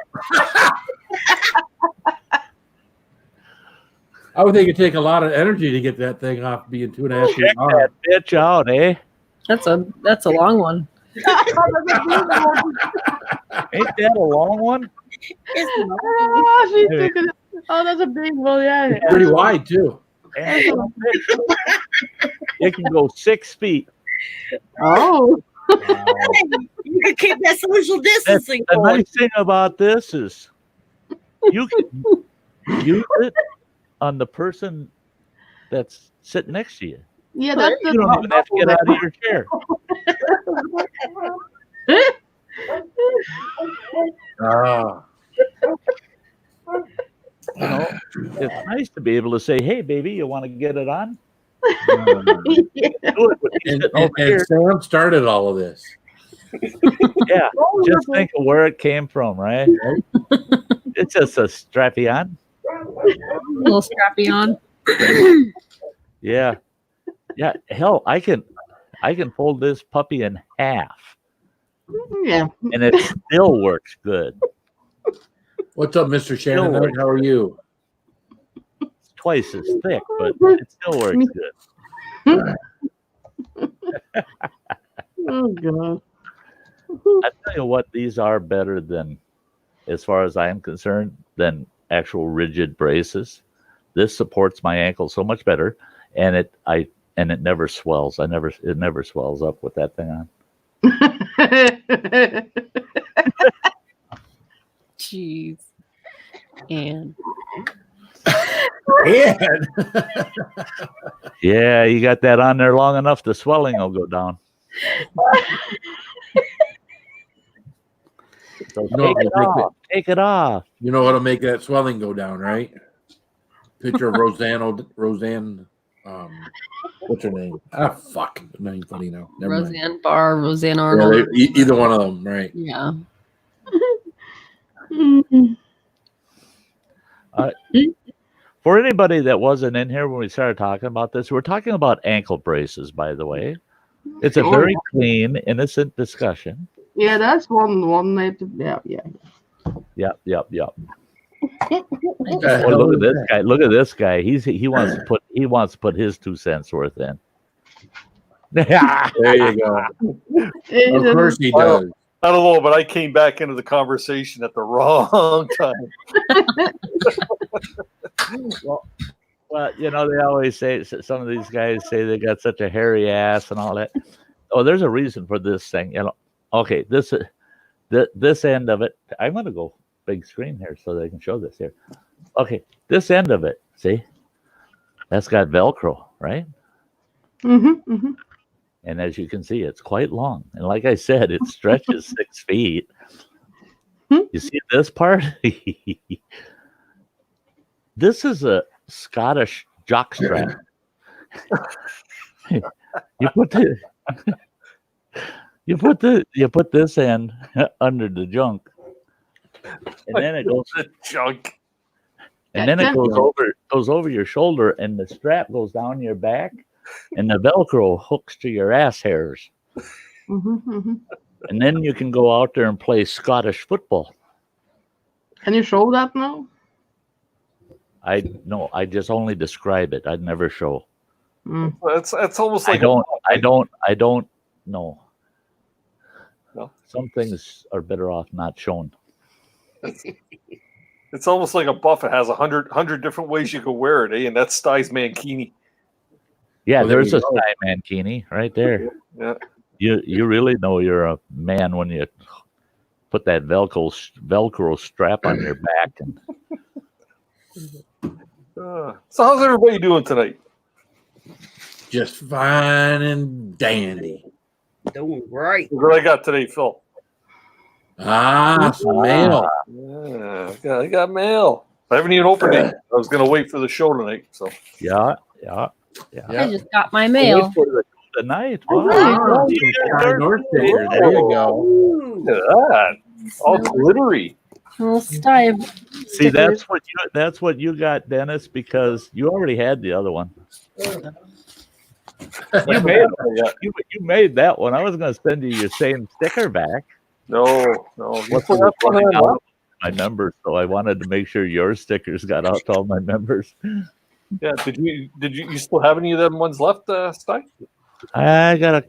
I would think it'd take a lot of energy to get that thing off being 2.5 feet Check long. that bitch out, eh? That's a long one. Ain't that a long one? Oh, she took it. Oh, that's a big one. Yeah. Pretty wide too. And it can go 6 feet. Oh. You can keep that social distancing The going. nice thing about this is you can use it on the person that's sitting next to you. Yeah, that's You don't even have to get out of your chair. Ah. You know, it's nice to be able to say, "Hey, baby, you want to get it on?" Yeah. Do it with you sitting over here. And Sam started all of this. Yeah, just think of where it came from, right? It's just a strappy on. A little strappy on. Yeah, yeah. Hell, I can fold this puppy in half, Yeah. and it still works good. What's up, Mr. Shannon? How are you? It's twice as thick, but it still works good. Oh God. I tell you what, these are better than, as far as I am concerned, than actual rigid braces. This supports my ankle so much better, and it never swells. It never swells up with that thing on. Jeez. And Yeah, you got that on there long enough, the swelling will go down. So take it off. You know what'll make that swelling go down, right? Picture of Roseanne. What's her name? Ah, fuck. Not even funny now. Never mind. Roseanne Barr, Roseanne Yeah, Arnold. either one of them, right? Yeah. For anybody that wasn't in here when we started talking about this, we're talking about ankle braces, by the way. It's a very clean, innocent discussion. Yeah, that's one night. Yeah. Yep. Oh, look at this guy! Look at this guy. He wants to put his 2 cents worth in. There you go. Of course he does. I don't know, but I came back into the conversation at the wrong time. Well, you know, they always say, some of these guys say they got such a hairy ass and all that. Oh, there's a reason for this thing. You know, okay, this end of it. I'm gonna go big screen here so they can show this here. Okay, this end of it. See, that's got Velcro, right? Mm-hmm. Mm-hmm. And as you can see, it's quite long. And like I said, it stretches 6 feet. You see this part? This is a Scottish jockstrap. You put this end under the junk, and then it goes junk. And then it goes over your shoulder, and the strap goes down your back, and the Velcro hooks to your ass hairs. Mm-hmm. Mm-hmm. And then you can go out there and play Scottish football. Can you show that now? I just only describe it. I'd never show. Mm. That's almost like I don't know. No? Some things are better off not shown. It's almost like a buff. It has 100 different ways you can wear it, and that's Sty's mankini. Yeah, Well, there there's you a go. Sty mankini right there. Yeah. You really know you're a man when you put that Velcro strap on your back. And So how's everybody doing tonight? Just fine and dandy. Doing great. What I got today, Phil? Some mail. Yeah, I got mail. I haven't even opened it. I was going to wait for the show tonight. So yeah. I just got my mail. Wait for the night. Oh, Wow. Sty North sticker. There you go. look at that. All glittery. Little Sty. See, that's what you got, Dennis, because you already had the other one. You made that one. I was going to send you your same sticker back. No. What's the running out? My members, so I wanted to make sure your stickers got out to all my members. Yeah. Did you still have any of them ones left, Sty? I got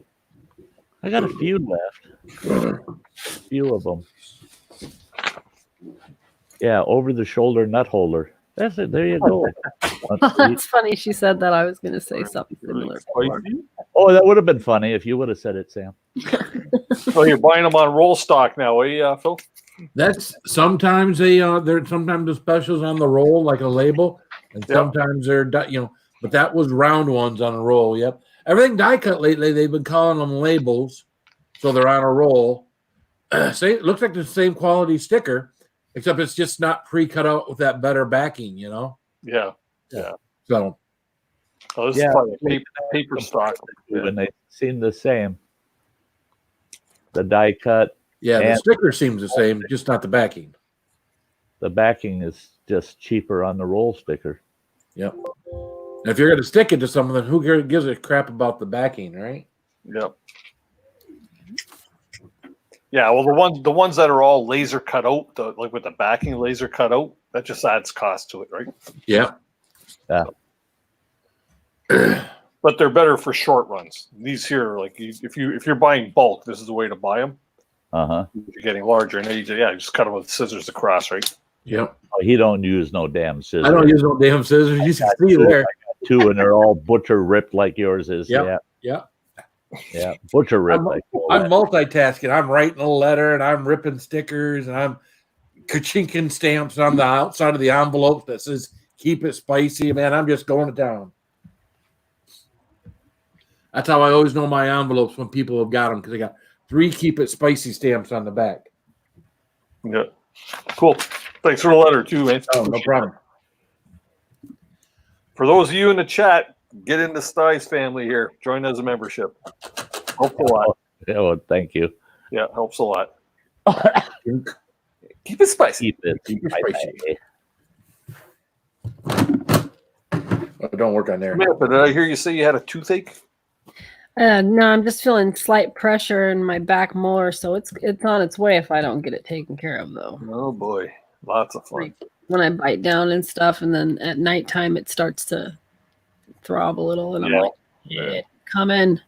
I got a few left. A few of them. Yeah, over the shoulder nut holder. That's it. There you go. That's funny. She said that. I was going to say something similar. Oh, that would have been funny if you would have said it, Sam. Oh, you're buying them on roll stock now, Phil? That's sometimes they're sometimes the specials on the roll like a label, and sometimes they're but that was round ones on a roll. Yep, everything die cut lately they've been calling them labels, so they're on a roll. It looks like the same quality sticker, except it's just not pre-cut out with that better backing. Yeah. So, this is probably paper stock. When they seem the same, the die cut. Yeah, the sticker seems the same, just not the backing. The backing is just cheaper on the roll sticker. Yep. If you're going to stick it to something, who gives a crap about the backing, right? Yep. Yeah, well, the ones that are all laser cut out, like with the backing laser cut out, that just adds cost to it, right? Yeah. Yeah. But they're better for short runs. These here, like if you're buying bulk, this is the way to buy them. If you're getting larger, and you just cut them with scissors across, right? Yep. Oh, he don't use no damn scissors. I don't use no damn scissors. You can see there. Two, and they're all butcher ripped like yours is. Yep. Yeah. Butcher ripped. I'm multitasking. I'm writing a letter, and I'm ripping stickers, and I'm ka-chinking stamps on the outside of the envelope that says "Keep it spicy." Man, I'm just going to town. That's how I always know my envelopes when people have got them, because they got 3 "Keep it spicy" stamps on the back. Yeah. Cool. Thanks for the letter too, man. Oh, no problem. For those of you in the chat, get into Sty's family here. Join as a membership. Helps a lot. Yeah, well, thank you. Yeah, helps a lot. Keep it spicy. Keep it spicy. Oh, don't work on there. Samantha, did I hear you say you had a toothache? No, I'm just feeling slight pressure in my back molar, so it's on its way if I don't get it taken care of, though. Oh boy, lots of fun. When I bite down and stuff, and then at nighttime it starts to throb a little, and I'm like, "Yeah, come in,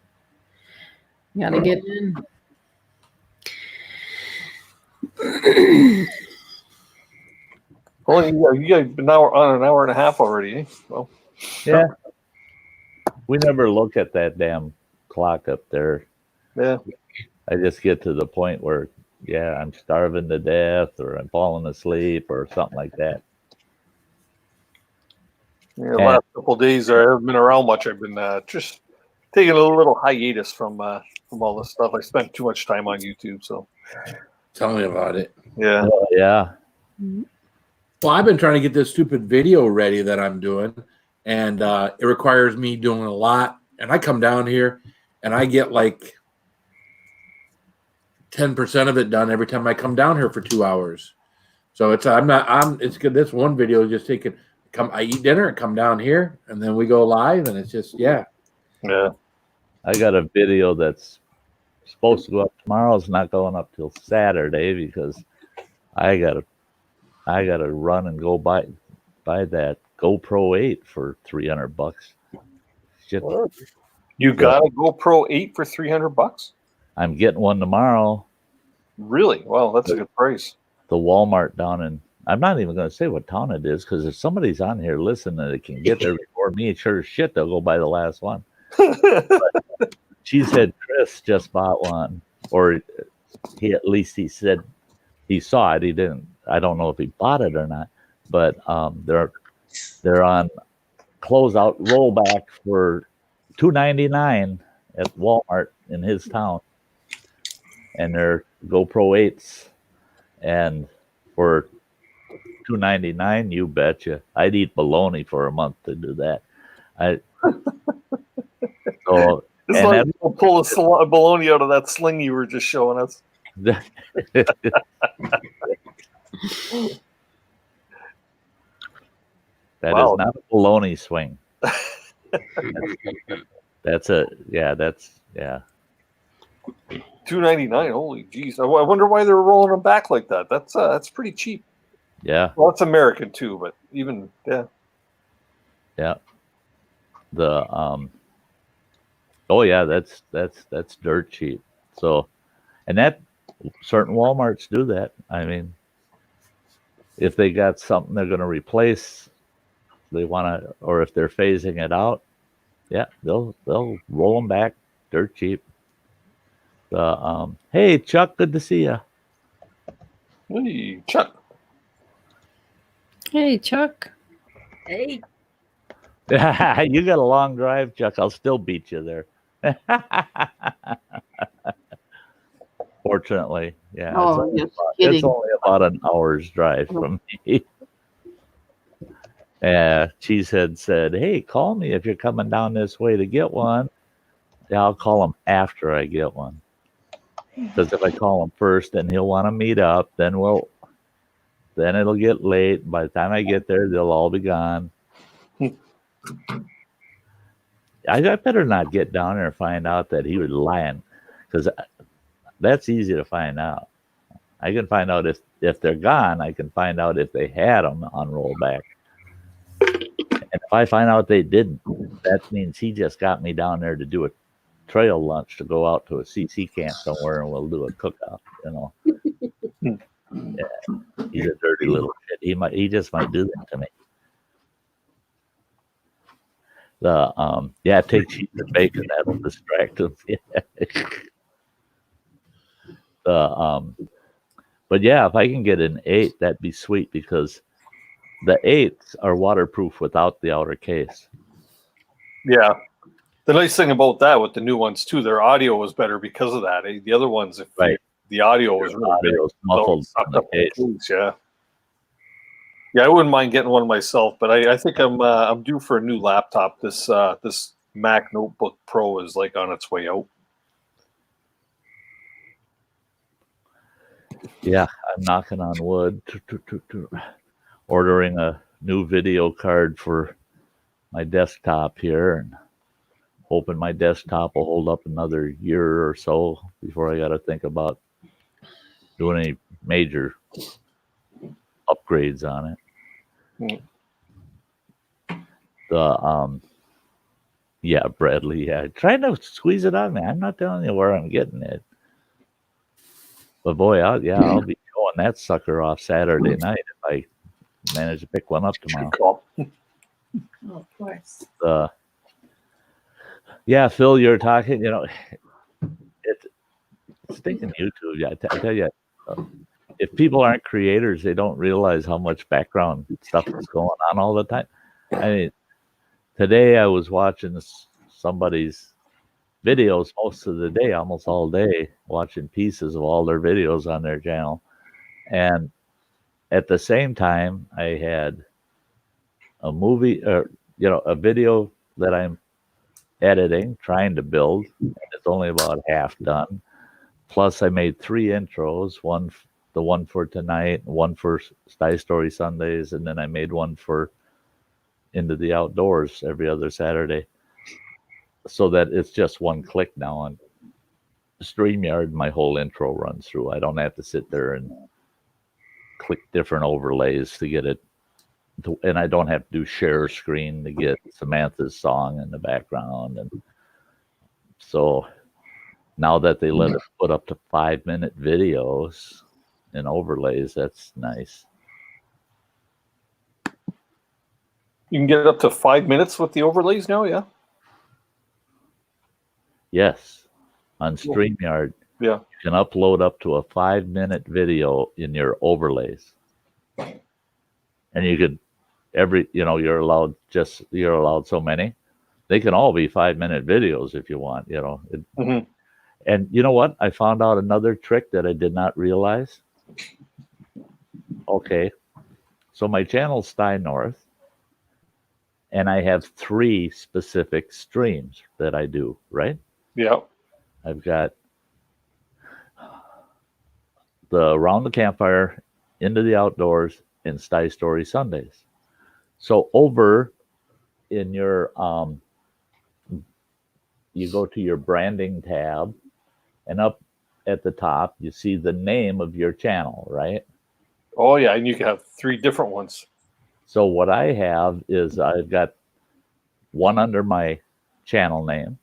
gotta get in." Well, you guys been on an hour and a half already, eh? Well, yeah. We never look at that damn clock up there. Yeah. I just get to the point where, I'm starving to death, or I'm falling asleep, or something like that. Yeah, the last couple of days I haven't been around much. I've been just taking a little hiatus from all this stuff. I spent too much time on YouTube, so Tell me about it. yeah. Yeah. Well, I've been trying to get this stupid video ready that I'm doing, and it requires me doing a lot. And I come down here, and I get like 10% of it done every time I come down here for 2 hours. So it's good. This one video is just taking. I eat dinner and come down here, and then we go live, and it's just Yeah. I got a video that's supposed to go up tomorrow. It's not going up till Saturday because I gotta run and go buy that GoPro 8 for $300. Shit. You got a GoPro 8 for $300? I'm getting one tomorrow. Really? Well, that's a good price. The Walmart down in, I'm not even going to say what town it is, because if somebody's on here listening that can get there before me, sure as shit they'll go buy the last one. But she said Chris just bought one, or he said he saw it. He didn't. I don't know if he bought it or not, but they're on closeout rollback for $299 at Walmart in his town, and they're GoPro 8s, and for $299, you betcha. I'd eat bologna for a month to do that. So It's and like you pull a bologna out of that sling you were just showing us. that Wow. is not a bologna swing. That's $299. Holy jeez! I wonder why they were rolling them back like that. That's pretty cheap. yeah. Well, it's American too, but even The oh yeah, that's dirt cheap. So, and that certain Walmarts do that. I mean, if they got something they're going to replace, they want to, or if they're phasing it out, yeah, they'll roll them back dirt cheap. Hey Chuck, good to see you. Hey, Chuck. Hey, Chuck. Hey, You got a long drive, Chuck. I'll still beat you there. Fortunately, yeah. Oh, just kidding. It's only about an hour's drive from me. Cheesehead said, "Hey, call me if you're coming down this way to get one." Yeah, I'll call him after I get one. Because if I call him first, then he'll want to meet up. Then it'll get late. By the time I get there, they'll all be gone. I better not get down there and find out that he was lying, because that's easy to find out. I can find out if they're gone. I can find out if they had them on rollback. And if I find out they didn't, that means he just got me down there to do a trail lunch, to go out to a CC camp somewhere and we'll do a cookout. Yeah, he's a dirty little shit. He just might do that to me. Take cheese and bacon. That'll distract him. But yeah, if I can get an 8, that'd be sweet, because the 8s are waterproof without the outer case. Yeah. The nice thing about that with the new ones too, their audio was better because of that. The other ones, the audio was really muffled in the case. Yeah, I wouldn't mind getting one myself, but I think I'm due for a new laptop. This Mac Notebook Pro is like on its way out. Yeah, I'm knocking on wood. Ordering a new video card for my desktop here, and hoping my desktop will hold up another year or so before I got to think about doing any major upgrades on it. Bradley, trying to squeeze it on me. I'm not telling you where I'm getting it, but boy, I'll be showing that sucker off Saturday night if I manage to pick one up tomorrow. Cool. Oh, of course. Phil, you're talking. It's stinking YouTube. I tell you, if people aren't creators, they don't realize how much background stuff is going on all the time. I mean, today I was watching somebody's videos most of the day, almost all day, watching pieces of all their videos on their channel, and at the same time, I had a movie, a video that I'm editing, trying to build, and it's only about half done. Plus, I made 3 intros, the one for tonight, one for Sty Story Sundays, and then I made one for Into the Outdoors every other Saturday, so that it's just one click now on StreamYard. My whole intro runs through. I don't have to sit there and click different overlays to get it, and I don't have to do share screen to get Samantha's song in the background. And so now that they let us put up to 5-minute videos and overlays, that's nice. You can get up to 5 minutes with the overlays now, yeah? Yes, on StreamYard. Yeah. You can upload up to a 5-minute video in your overlays. And you could you're allowed so many. They can all be 5-minute videos if you want, And you know what? I found out another trick that I did not realize. Okay. So my channel's Sty North, and I have 3 specific streams that I do, right? Yeah. I've got the Around the Campfire, Into the Outdoors, and Sty Story Sundays. So over in your you go to your branding tab, and up at the top you see the name of your channel, right? Oh yeah, and you can have 3 different ones. So what I have is I've got one under my channel name.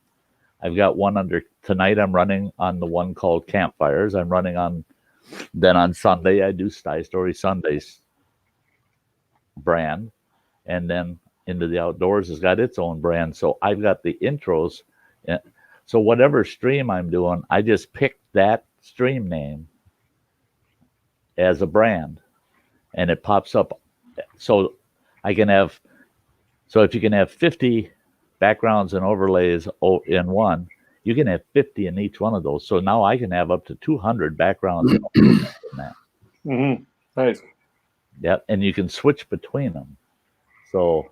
I've got one under tonight I'm running on the one called Campfires. I'm running on, then on Sunday I do Sty Story Sundays brand, and then Into the Outdoors has got its own brand. So I've got the intros. So whatever stream I'm doing, I just pick that stream name as a brand, and it pops up. So I can have, so if you can have 50 backgrounds and overlays in one, you can have 50 in each one of those. So now I can have up to 200 backgrounds and overlays in that. Mm-hmm. Nice. Yeah, and you can switch between them. So,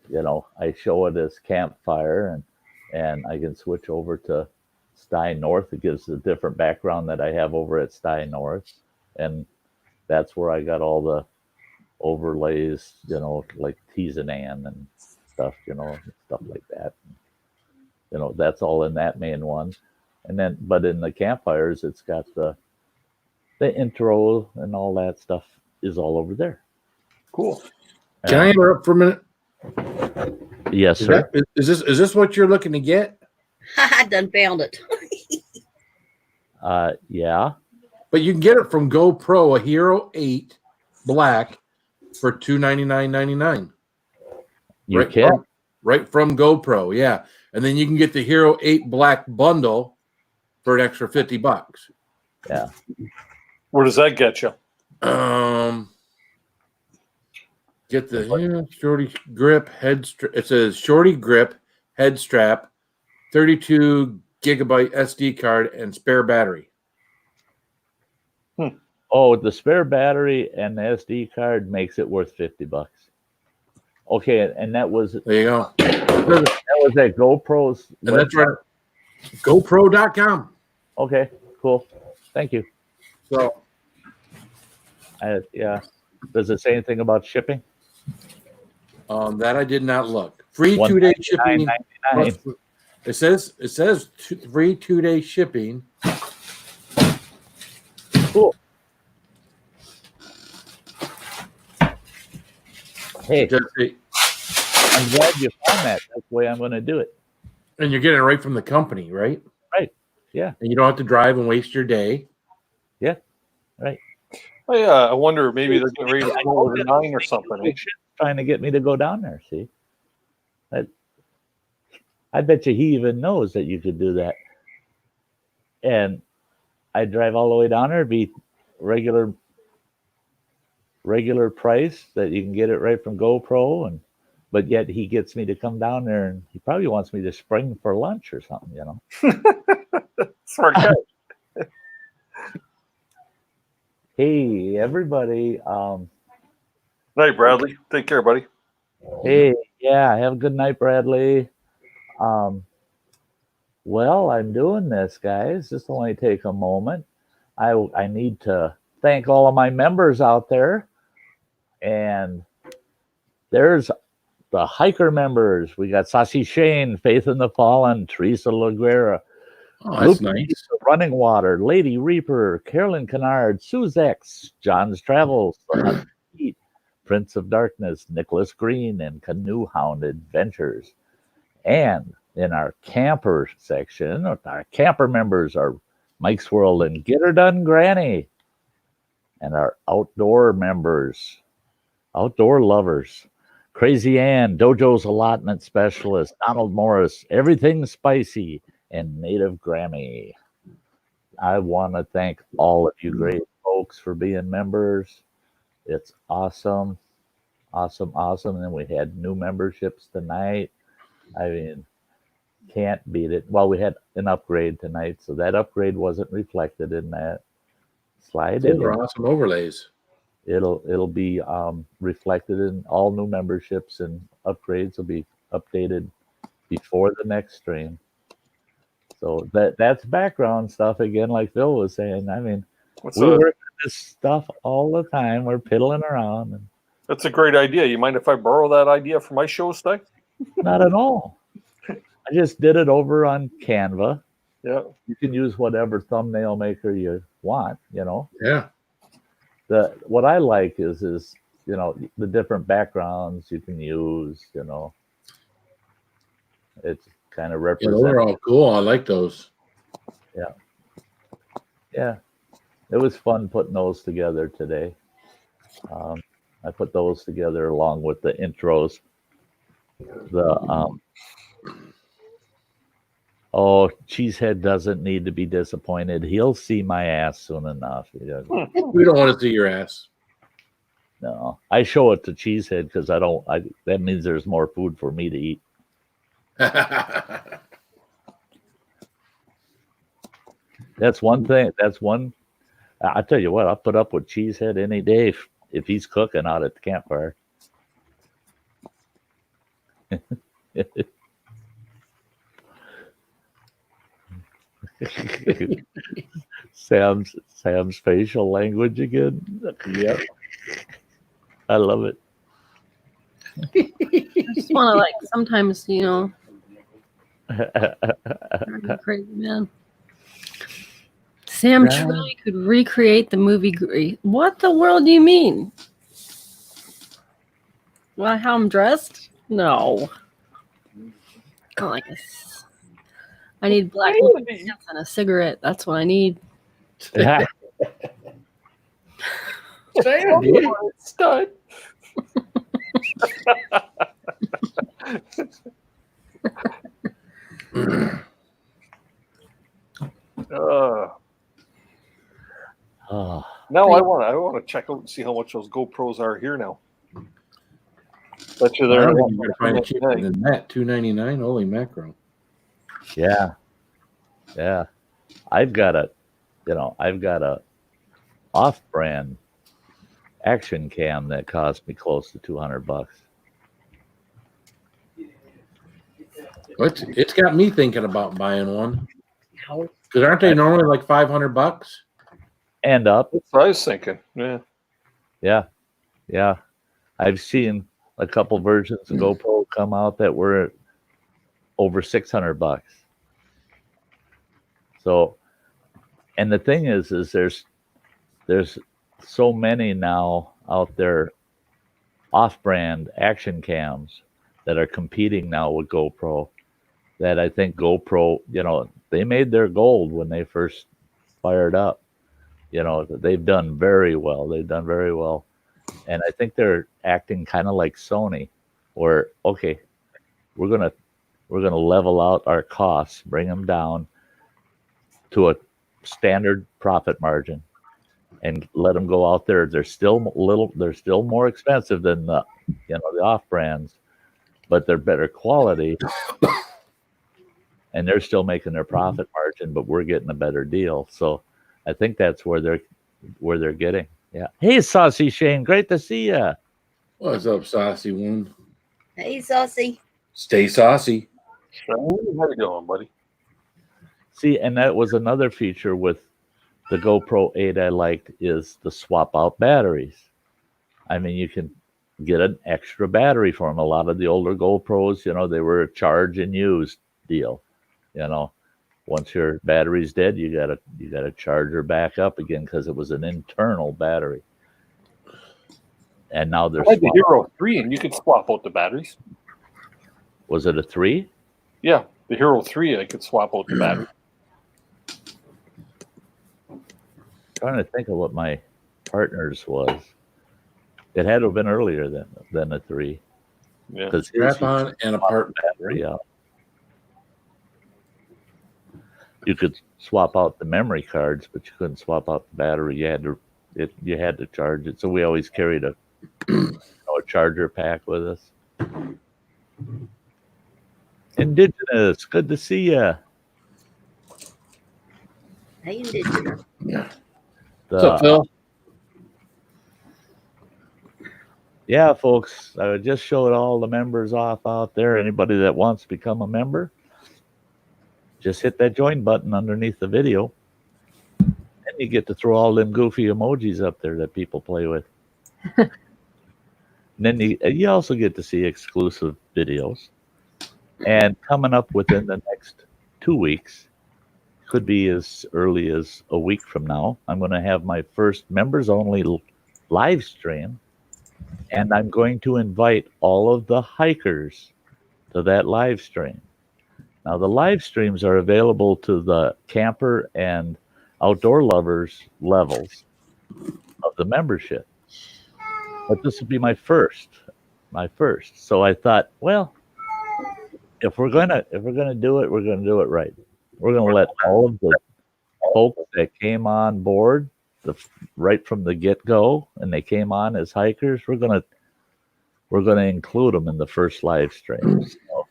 you know, I show it as Campfire, and I can switch over to Sty North. It gives a different background that I have over at Sty North. And that's where I got all the overlays, you know, like T's and Ann and stuff, you know, stuff like that. You know, that's all in that main one. And then, but in the Campfires, it's got the intro and all that stuff is all over there. Cool. Can I interrupt for a minute? Yes, sir. Is this what you're looking to get? I done found it. Yeah. But you can get it from GoPro, a Hero 8 Black for $299.99. You can. Right from GoPro, yeah. And then you can get the Hero 8 Black bundle for an extra $50. Yeah. Where does that get you? Get the shorty grip head strap. It says shorty grip head strap, 32 gigabyte SD card, and spare battery. Oh, the spare battery and the SD card makes it worth $50. Okay, and that was There you go. that was at GoPro's. And that's right. GoPro.com. Okay, cool. Thank you. So, Yeah. Does it say anything about shipping? that I did not look. Free 2-day shipping. $199.99. It says free 2-day shipping. Cool. Hey, I'm glad you found that. That's the way I'm going to do it. And you're getting it right from the company, right? Right. Yeah. And you don't have to drive and waste your day. Yeah. Right. Oh, yeah. I wonder maybe they're getting ready to go over 9 or something. Trying to get me to go down there. See, I bet you he even knows that you could do that. And I drive all the way down there. It'd be regular price that you can get it right from GoPro, but yet he gets me to come down there, and he probably wants me to spring for lunch or something, you know. Smart guy. Hey, everybody. Night, Bradley. Take care, buddy. Hey, yeah, have a good night, Bradley. Well, I'm doing this, guys. This will only take a moment. I need to thank all of my members out there. And there's the hiker members. We got Sassy Shane, Faith in the Fallen, Teresa Laguera, that's nice. Running Water, Lady Reaper, Carolyn Kennard, Suzex, John's Travels, Prince of Darkness, Nicholas Green, and Canoe Hound Adventures. And in our camper section, our camper members are Mike's World and Get Her Done Granny. And our outdoor members, outdoor lovers, Crazy Ann, Dojo's Allotment Specialist, Donald Morris, Everything Spicy, and Native Grammy. I want to thank all of you great folks for being members. It's awesome. Awesome. And then we had new memberships tonight. I mean, can't beat it. Well, we had an upgrade tonight, so that upgrade wasn't reflected in that slide. Those are awesome overlays. It'll be reflected in all new memberships, and upgrades will be updated before the next stream. So that's background stuff again, like Phil was saying. I mean, we work with this stuff all the time. We're piddling around. And that's a great idea. You mind if I borrow that idea for my show, Sty? Not at all. I just did it over on Canva. Yeah. You can use whatever thumbnail maker you want, you know. Yeah. What I like is you know, the different backgrounds you can use, you know. kind of Yeah, represent. those are all cool. I like those. Yeah, it was fun putting those together today. I put those together along with the intros. Cheesehead doesn't need to be disappointed. He'll see my ass soon enough. We don't want to see your ass. No, I show it to Cheesehead because that means there's more food for me to eat. That's one thing. I tell you what, I'll put up with Cheesehead any day if he's cooking out at the campfire. Sam's facial language again. Yep. I love it. I just want to sometimes, crazy man. Sam truly could recreate the movie. What the world do you mean? Well, how I'm dressed? No. I need black pants and a cigarette. That's what I need. Stud. Now I want to check out and see how much those GoPros are here now. Bet you they're going to find it cheaper than that. $299. Holy mackerel! Yeah. I've got a off-brand action cam that cost me close to $200. It's got me thinking about buying one. Because aren't they normally like $500? And up. That's what I was thinking. Yeah. I've seen a couple versions of GoPro come out that were over $600. So, and the thing is there's so many now out there off-brand action cams that are competing now with GoPro that I think GoPro, they made their gold when they first fired up. They've done very well. And I think they're acting kind of like Sony, where, okay, we're gonna level out our costs, bring them down to a standard profit margin, and let them go out there. They're still more expensive than the off brands, but they're better quality, and they're still making their profit margin. But we're getting a better deal. So I think that's where they're getting. Yeah. Hey, Saucy Shane, great to see you. What's up, Saucy one? Hey, Saucy. Stay saucy. How you doing, buddy? See, and that was another feature with the GoPro 8 I liked is the swap out batteries. I mean, you can get an extra battery for them. A lot of the older GoPros, they were a charge and use deal. Once your battery's dead, you gotta charge her back up again because it was an internal battery. And now there's the Hero 3, and you could swap out the batteries. Was it a 3? Yeah, the Hero 3, I could swap out the battery. Trying to think of what my partner's was. It had to have been earlier than a 3. Yeah, strap-on and a part battery. Yeah. You could swap out the memory cards, but you couldn't swap out the battery. You had to charge it. So we always carried a charger pack with us. Indigenous, good to see you. Hey, Indigenous. What's up, Phil? Yeah, folks, I just showed all the members off out there. Anybody that wants to become a member, just hit that join button underneath the video, and you get to throw all them goofy emojis up there that people play with. And then you also get to see exclusive videos. And coming up within the next 2 weeks, could be as early as a week from now, I'm going to have my first members-only live stream, and I'm going to invite all of the hikers to that live stream. Now, the live streams are available to the camper and outdoor lovers levels of the membership. But this will be my first. So I thought, well, if we're gonna do it, we're gonna do it right. We're gonna let all of the folks that came on board right from the get-go, and they came on as hikers, we're gonna include them in the first live stream. So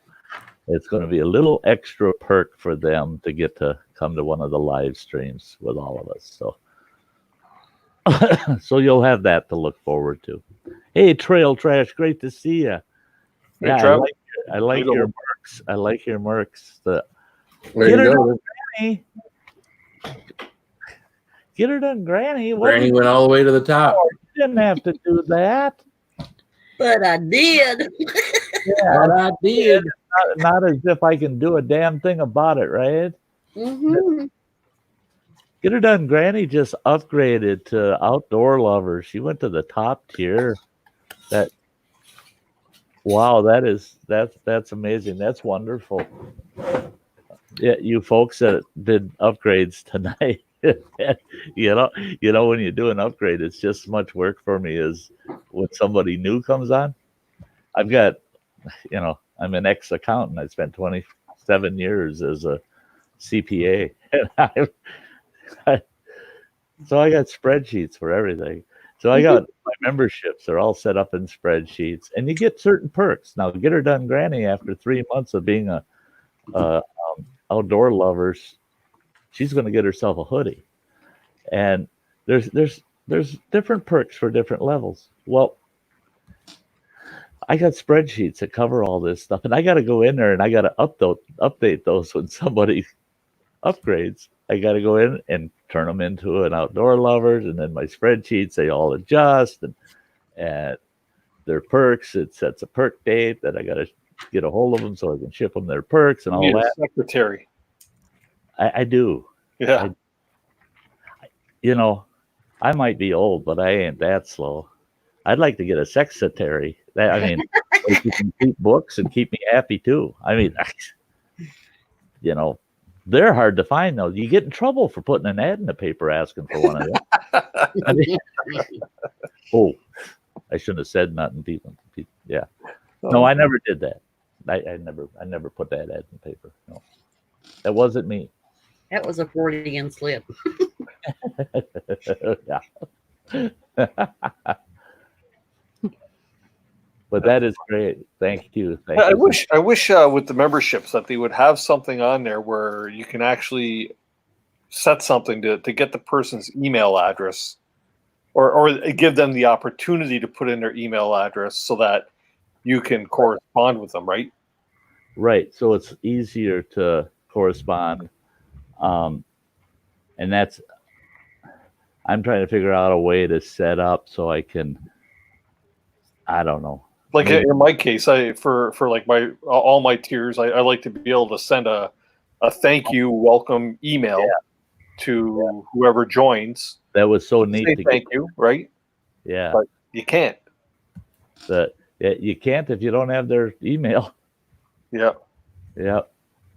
it's going to be a little extra perk for them to get to come to one of the live streams with all of us. So so you'll have that to look forward to. Hey, Trail Trash, great to see you. Hey, Yeah, Trav. I like your marks. I like your marks. There you go. Granny. Get her done, Granny. Granny went all the way to the top. You didn't have to do that. But I did. Yeah, But I did. not as if I can do a damn thing about it, right? Mm-hmm. Get her done. Granny just upgraded to outdoor lover. She went to the top tier. Wow, that's amazing. That's wonderful. Yeah, you folks that did upgrades tonight. you know, when you do an upgrade, it's just as much work for me as when somebody new comes on. I've got, I'm an ex-accountant. I spent 27 years as a CPA, and so I got spreadsheets for everything. So I got my memberships are all set up in spreadsheets, and you get certain perks. Now, Get Her Done Granny, after 3 months of being a outdoor lovers, she's going to get herself a hoodie, and there's different perks for different levels. Well, I got spreadsheets that cover all this stuff, and I got to go in there and I got to update those when somebody upgrades. I got to go in and turn them into an outdoor lovers, and then my spreadsheets, they all adjust, and their perks, it sets a perk date that I got to get a hold of them so I can ship them their perks and all You need that. a secretary. I do. Yeah. I might be old, but I ain't that slow. I'd like to get a secretary. Like you can keep books and keep me happy too. They're hard to find though. You get in trouble for putting an ad in the paper asking for one of them. Oh, I shouldn't have said nothing. People, yeah. No, I never did that. I never put that ad in the paper. No, that wasn't me. That was a Freudian slip. Yeah. But that is great. Thank you. I wish with the memberships that they would have something on there where you can actually set something to get the person's email address, or give them the opportunity to put in their email address so that you can correspond with them, right? Right. So it's easier to correspond. And that's, I'm trying to figure out a way to set up so I can, I don't know. Like in my case, for like all my tiers, I like to be able to send a thank you, welcome email to whoever joins. That was so neat. Say thank you, right? Yeah. But you can't. You can't if you don't have their email. Yeah. Yeah.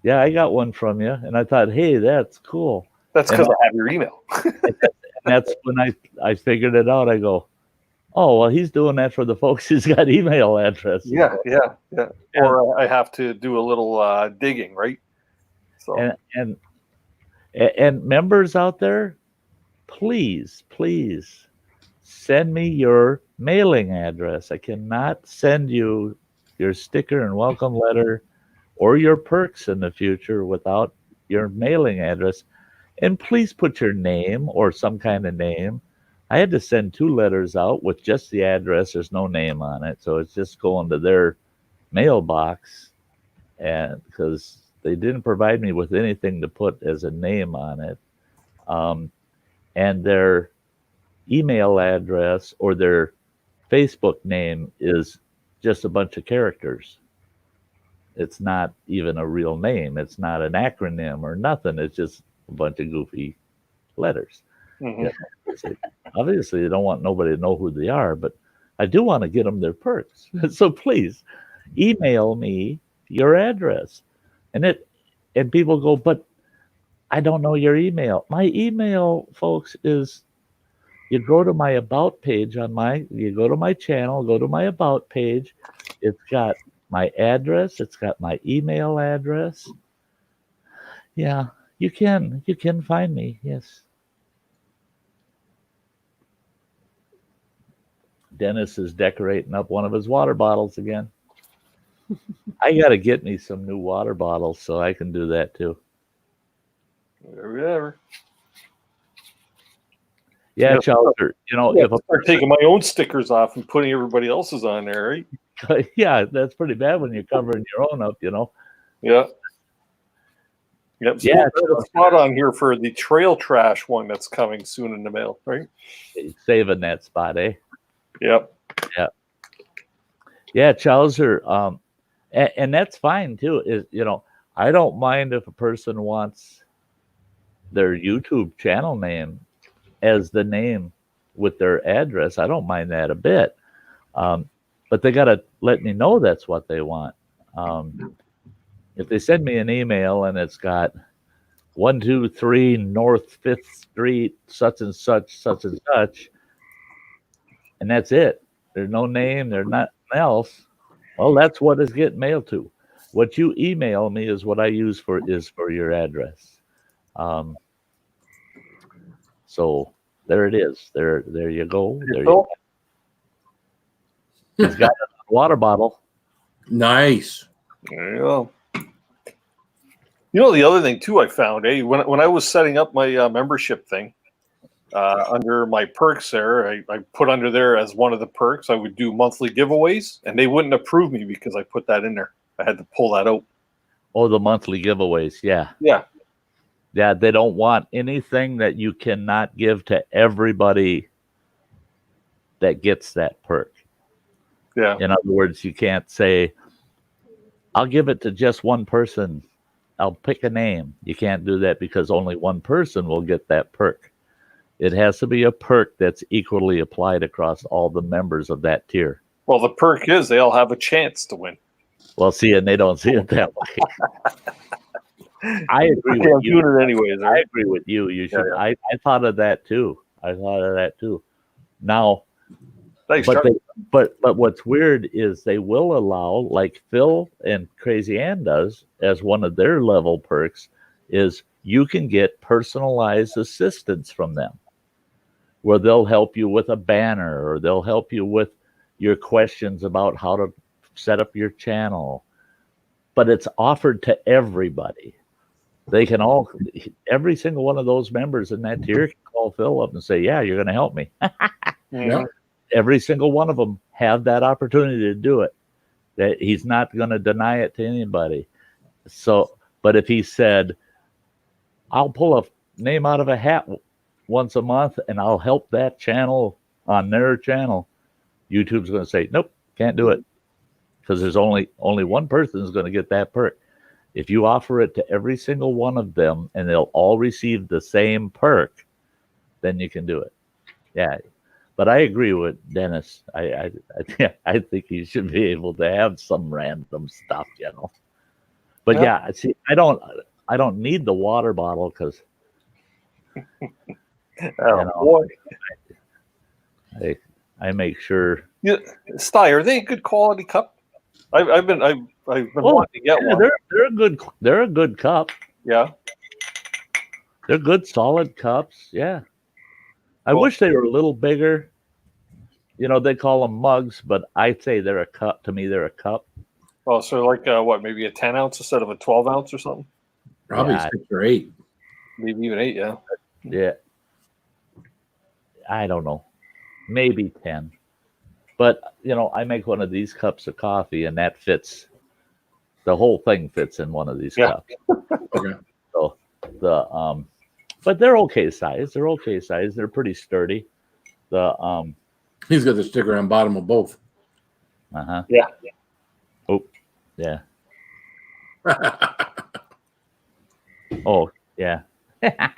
Yeah, I got one from you, and I thought, hey, that's cool. That's because I have your email. And that's when I figured it out. I go, oh, well, he's doing that for the folks who's got email addresses. Yeah. Or I have to do a little digging, right? So and members out there, please send me your mailing address. I cannot send you your sticker and welcome letter or your perks in the future without your mailing address. And please put your name or some kind of name. I had to send 2 letters out with just the address. There's no name on it. So it's just going to their mailbox, and because they didn't provide me with anything to put as a name on it. And their email address or their Facebook name is just a bunch of characters. It's not even a real name. It's not an acronym or nothing. It's just a bunch of goofy letters. Mm-hmm. Yeah, obviously, they don't want nobody to know who they are, but I do want to get them their perks. So please email me your address. And and people go, but I don't know your email. My email, folks, is you go to my about page you go to my channel, go to my about page. It's got my address. It's got my email address. Yeah, you can find me. Yes. Dennis is decorating up one of his water bottles again. I got to get me some new water bottles so I can do that too. Whatever. Yeah, Chowder, if I start taking my own stickers off and putting everybody else's on there, right? Yeah, that's pretty bad when you're covering your own up, Yeah. Yep. So Yeah, we'll put a spot on here for the trail trash one that's coming soon in the mail, right? Saving that spot, eh? Yep. Yeah, Chowser, and that's fine too. I don't mind if a person wants their YouTube channel name as the name with their address. I don't mind that a bit. But they got to let me know that's what they want. If they send me an email and it's got 123 North 5th Street, such and such, and that's it. There's no name, there's nothing else. Well, that's what is getting mailed to. What you email me is what I use for your address. So there it is. There you go. There you go. He's got a water bottle. Nice. There you go. The other thing too I found, when I was setting up my membership thing, under my perks there, I put under there as one of the perks I would do monthly giveaways, and they wouldn't approve me because I put that in there. I had to pull that out. Oh, the monthly giveaways, yeah. Yeah, they don't want anything that you cannot give to everybody that gets that perk. Yeah. In other words, you can't say, I'll give it to just one person. I'll pick a name. You can't do that because only one person will get that perk. It has to be a perk that's equally applied across all the members of that tier. Well, the perk is they all have a chance to win. Well, see, and they don't see it that way. I agree with you. Doing it anyways, right? I agree with you. You should. Yeah. I thought of that too. Now, thanks, but what's weird is they will allow, like Phil and Crazy Ann does, as one of their level perks, is you can get personalized assistance from them, where they'll help you with a banner or they'll help you with your questions about how to set up your channel. But it's offered to everybody. They can every single one of those members in that tier can call Phil up and say, yeah, you're going to help me. Yeah. Every single one of them have that opportunity to do it. That he's not going to deny it to anybody. So, but if he said, I'll pull a name out of a hat once a month and I'll help that channel on their channel, YouTube's going to say, nope, can't do it. Because there's only one person who's going to get that perk. If you offer it to every single one of them and they'll all receive the same perk, then you can do it. Yeah. But I agree with Dennis. I think you should be able to have some random stuff, But yeah, see, I don't need the water bottle because boy. I make sure. Yeah, Sty, are they a good quality cup? I've been wanting to get one. They're a good cup. Yeah. They're good solid cups. Yeah. I wish they were a little bigger. They call them mugs, but I'd say they're a cup. To me, they're a cup. Oh, so like maybe a 10 ounce instead of a 12 ounce or something? Probably 6 or 8. Maybe even 8, yeah. Yeah. I don't know. Maybe 10. But, I make one of these cups of coffee and that fits. The whole thing fits in one of these cups. Okay. So but they're okay size. They're pretty sturdy. He's got the sticker on bottom of both. Uh-huh. Yeah. Oh, yeah. Oh, yeah. Yeah,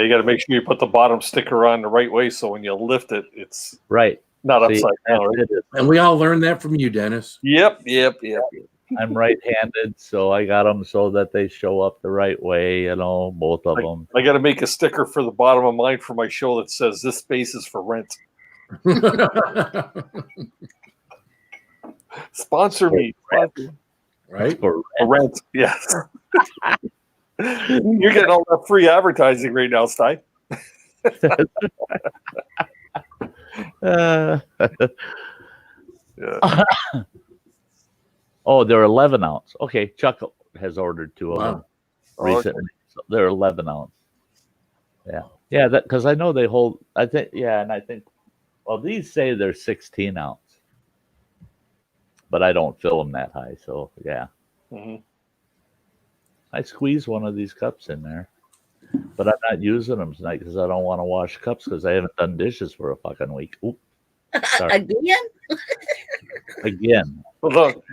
you got to make sure you put the bottom sticker on the right way so when you lift it, it's right. not upside down. Right? And we all learned that from you, Dennis. Yep. I'm right-handed, so I got them so that they show up the right way. Both of them. I got to make a sticker for the bottom of mine for my show that says "This space is for rent." Sponsor me, Right? for rent. Yes. You're getting all that free advertising right now, Sty. Yeah. Oh, they're 11 ounce. Okay, Chuck has ordered 2 of them recently. So they're 11 ounce. Yeah, that because I know they hold. I think well, these say they're 16 ounce, but I don't fill them that high. So yeah, I squeeze one of these cups in there, but I'm not using them tonight because I don't want to wash cups because I haven't done dishes for a fucking week. Oop, sorry. Again. Well, look,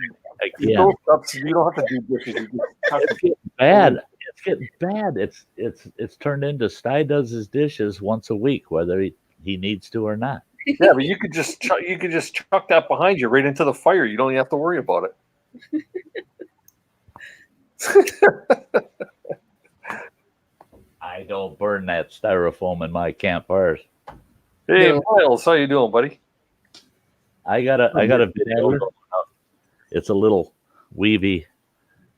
Again. You don't have to do dishes. You just have to It's getting bad. It's getting bad. It's turned into Sty does his dishes once a week, whether he needs to or not. Yeah, but you could just chuck that behind you right into the fire. You don't even have to worry about it. I don't burn that styrofoam in my campfires. Hey, Miles, how you doing, buddy? I got a video. It's a little weavy.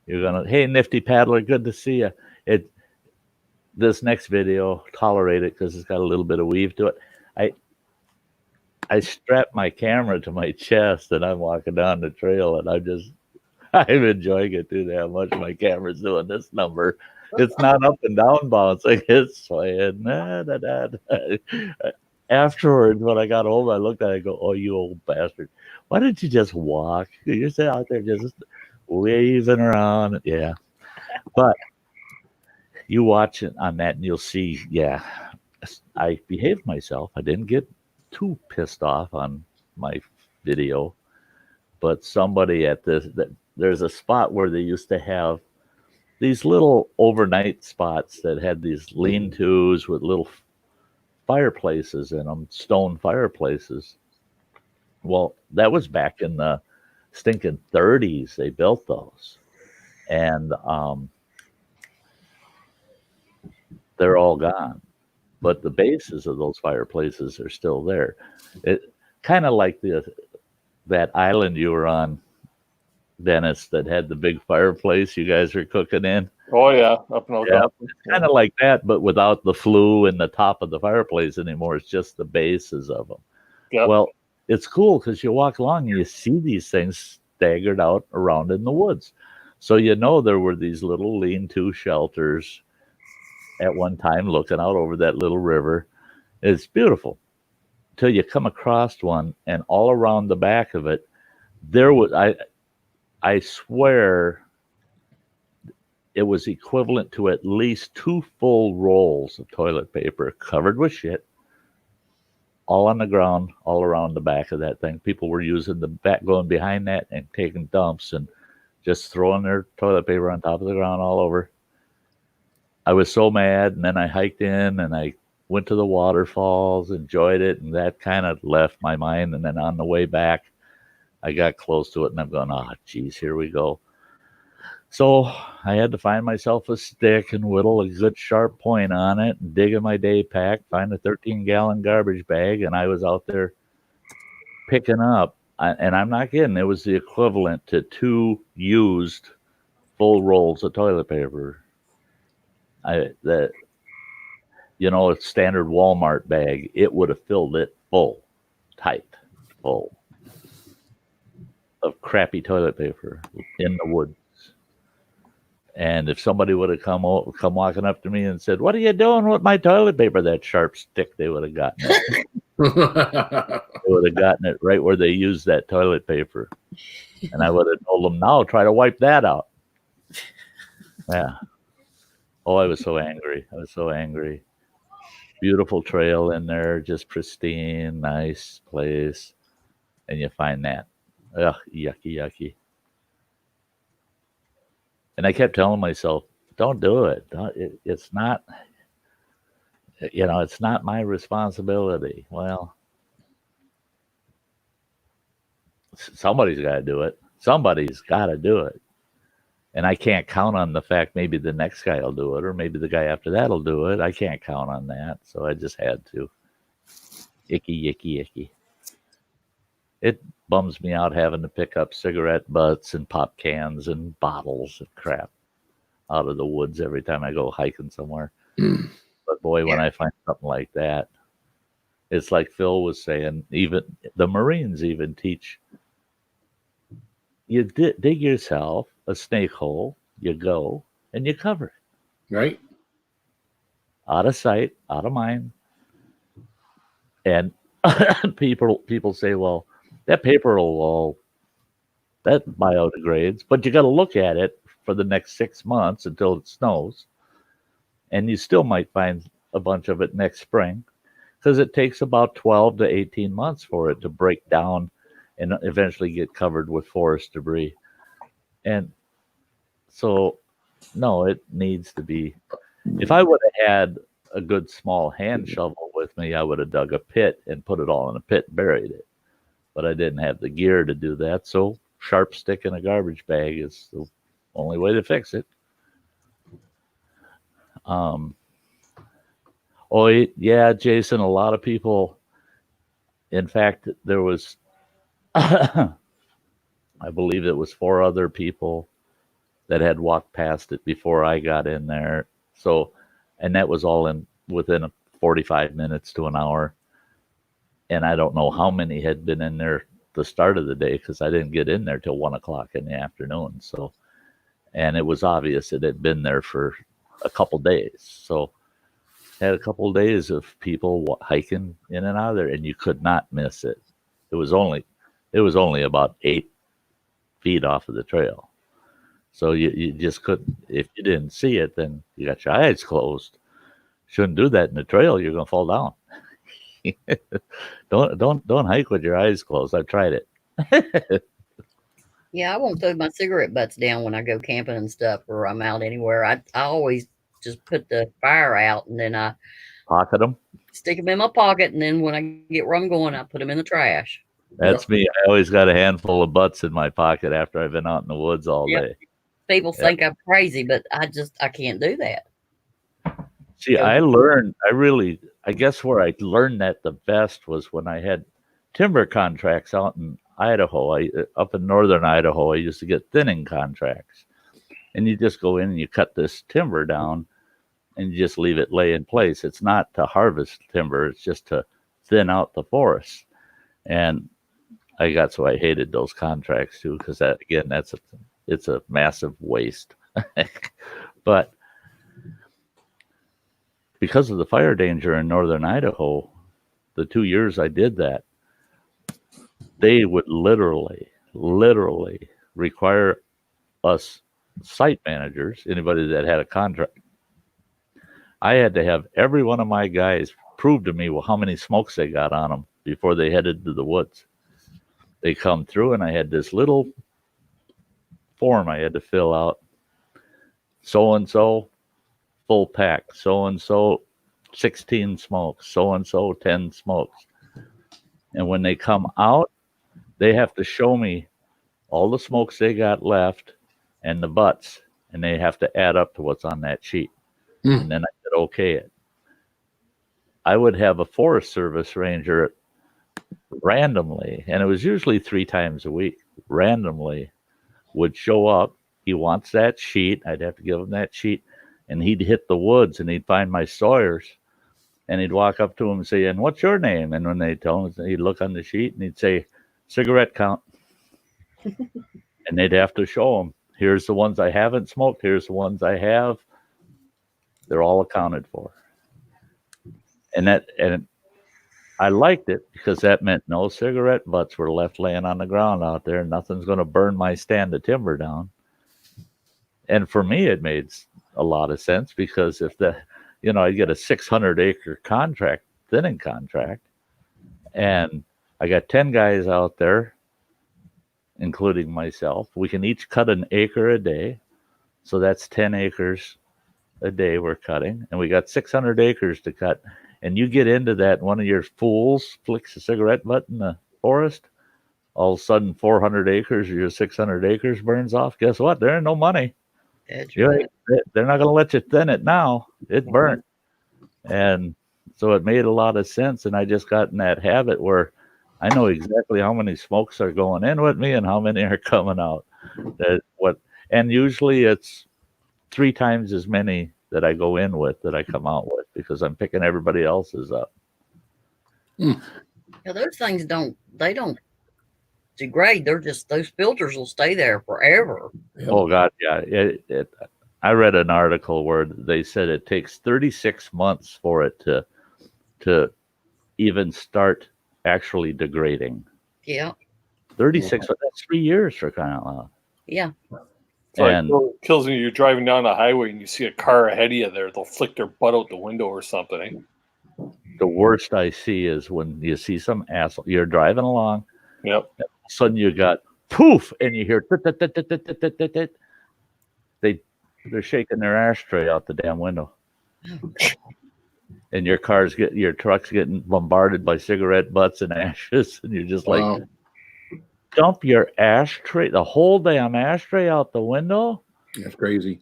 Hey, nifty paddler, good to see you. This next video, tolerate it because it's got a little bit of weave to it. I strap my camera to my chest and I'm walking down the trail and I'm enjoying it too damn much. My camera's doing this number. It's not up and down bouncing. It's swaying. Afterwards, when I got home, I looked at it and go, "Oh, you old bastard. Why didn't you just walk? You're sitting out there just waving around." Yeah. But you watch it on that and you'll see, yeah, I behaved myself. I didn't get too pissed off on my video. But somebody there's a spot where they used to have these little overnight spots that had these lean-tos with little fireplaces in them, stone fireplaces. Well, that was back in the stinking 30s. They built those, and they're all gone. But the bases of those fireplaces are still there. It kind of like that island you were on, Dennis, that had the big fireplace you guys were cooking in. Oh yeah, up in Algonquin. It's kind of like that, but without the flue in the top of the fireplace anymore. It's just the bases of them. Yep. Well, it's cool because you walk along and you see these things staggered out around in the woods. So there were these little lean-to shelters at one time looking out over that little river. It's beautiful till you come across one, and all around the back of it, there was I swear it was equivalent to at least 2 full rolls of toilet paper covered with shit, all on the ground, all around the back of that thing. People were using the back, going behind that and taking dumps and just throwing their toilet paper on top of the ground all over. I was so mad, and then I hiked in and I went to the waterfalls, enjoyed it, and that kind of left my mind. And then on the way back, I got close to it, and I'm going, "Oh, geez, here we go." So I had to find myself a stick and whittle a good sharp point on it and dig in my day pack, find a 13-gallon garbage bag, and I was out there picking up. And I'm not kidding. It was the equivalent to 2 used full rolls of toilet paper. A standard Walmart bag, it would have filled it full, tight, full of crappy toilet paper in the woods. And if somebody would have come walking up to me and said, "What are you doing with my toilet paper?" That sharp stick, they would have gotten it. They would have gotten it right where they used that toilet paper. And I would have told them, "Now try to wipe that out." Yeah. Oh, I was so angry. Beautiful trail in there, just pristine, nice place. And you find that. Ugh, yucky. And I kept telling myself, "Don't do it. It's not, it's not my responsibility." Well, somebody's got to do it. Somebody's got to do it. And I can't count on the fact maybe the next guy will do it, or maybe the guy after that will do it. I can't count on that. So I just had to. Icky, icky, icky. It bums me out having to pick up cigarette butts and pop cans and bottles of crap out of the woods every time I go hiking somewhere. But boy, when I find something like that, it's like Phil was saying, even the Marines even teach you dig yourself a snake hole, you go, and you cover it. Right. Out of sight, out of mind. And people say, well, that paper that biodegrades, but you got to look at it for the next 6 months until it snows. And you still might find a bunch of it next spring because it takes about 12 to 18 months for it to break down and eventually get covered with forest debris. And so, no, it needs to be. If I would have had a good small hand shovel with me, I would have dug a pit and put it all in a pit and buried it. But I didn't have the gear to do that. So sharp stick in a garbage bag is the only way to fix it. Oh, yeah, Jason, a lot of people, in fact, there was, I believe it was 4 other people that had walked past it before I got in there. So, and that was all within 45 minutes to an hour. And I don't know how many had been in there the start of the day because I didn't get in there till 1 o'clock in the afternoon. So, and it was obvious it had been there for a couple days. So, had a couple of days of people hiking in and out of there, and you could not miss it. It was only about 8 feet off of the trail. So you just couldn't, if you didn't see it, then you got your eyes closed. Shouldn't do that in the trail. You're going to fall down. Don't hike with your eyes closed. I've tried it. Yeah, I won't throw my cigarette butts down when I go camping and stuff, or I'm out anywhere. I always just put the fire out, and then I pocket them, stick them in my pocket, and then when I get where I'm going, I put them in the trash. That's me. I always got a handful of butts in my pocket after I've been out in the woods all day. People think I'm crazy, but I can't do that. See, I guess where I learned that the best was when I had timber contracts out in Idaho. Up in northern Idaho, I used to get thinning contracts. And you just go in and you cut this timber down and you just leave it lay in place. It's not to harvest timber. It's just to thin out the forest. And I hated those contracts too, because it's a massive waste. But because of the fire danger in northern Idaho, the 2 years I did that, they would literally require us site managers, anybody that had a contract, I had to have every one of my guys prove to me how many smokes they got on them before they headed to the woods. They come through, and I had this little form I had to fill out. So-and-so, full pack. So-and-so, 16 smokes. So-and-so, 10 smokes. And when they come out, they have to show me all the smokes they got left and the butts, and they have to add up to what's on that sheet. And then I could okay it. I would have a Forest Service ranger randomly, and it was usually 3 times a week, randomly would show up. He wants that sheet. I'd have to give him that sheet, and he'd hit the woods, and he'd find my sawyers, and he'd walk up to him and say, "And what's your name?" And when they tell him, he'd look on the sheet, and he'd say, "Cigarette count." And they'd have to show him, here's the ones I haven't smoked, here's the ones I have. They're all accounted for. And I liked it because that meant no cigarette butts were left laying on the ground out there. Nothing's going to burn my stand of timber down. And for me, it made a lot of sense because if I get a 600-acre contract, thinning contract, and I got 10 guys out there, including myself. We can each cut an acre a day. So that's 10 acres a day we're cutting. And we got 600 acres to cut. And you get into that, one of your fools flicks a cigarette butt in the forest. all of a sudden 400 acres or your 600 acres burns off. Guess what? There ain't no money. That's You right. ain't- They're not going to let you thin it now. It burnt. And so it made a lot of sense. And I just got in that habit where I know exactly how many smokes are going in with me and how many are coming out. And usually it's 3 times as many that I go in with that I come out with because I'm picking everybody else's up. Yeah, those things don't degrade. They're just, those filters will stay there forever. Oh God, yeah. I read an article where they said it takes 36 months for it to even start actually degrading. Yeah. 36, that's 3 years for crying out loud. Yeah. It's like And it kills me. You're driving down the highway and you see a car ahead of you there. They'll flick their butt out the window or something. Eh? the worst I see is when you see some asshole, you're driving along, Yep. and all of a sudden you got poof, and you hear they're shaking their ashtray out the damn window. And your truck's getting bombarded by cigarette butts and ashes, and you're just like, dump your ashtray, the whole damn ashtray out the window. That's crazy.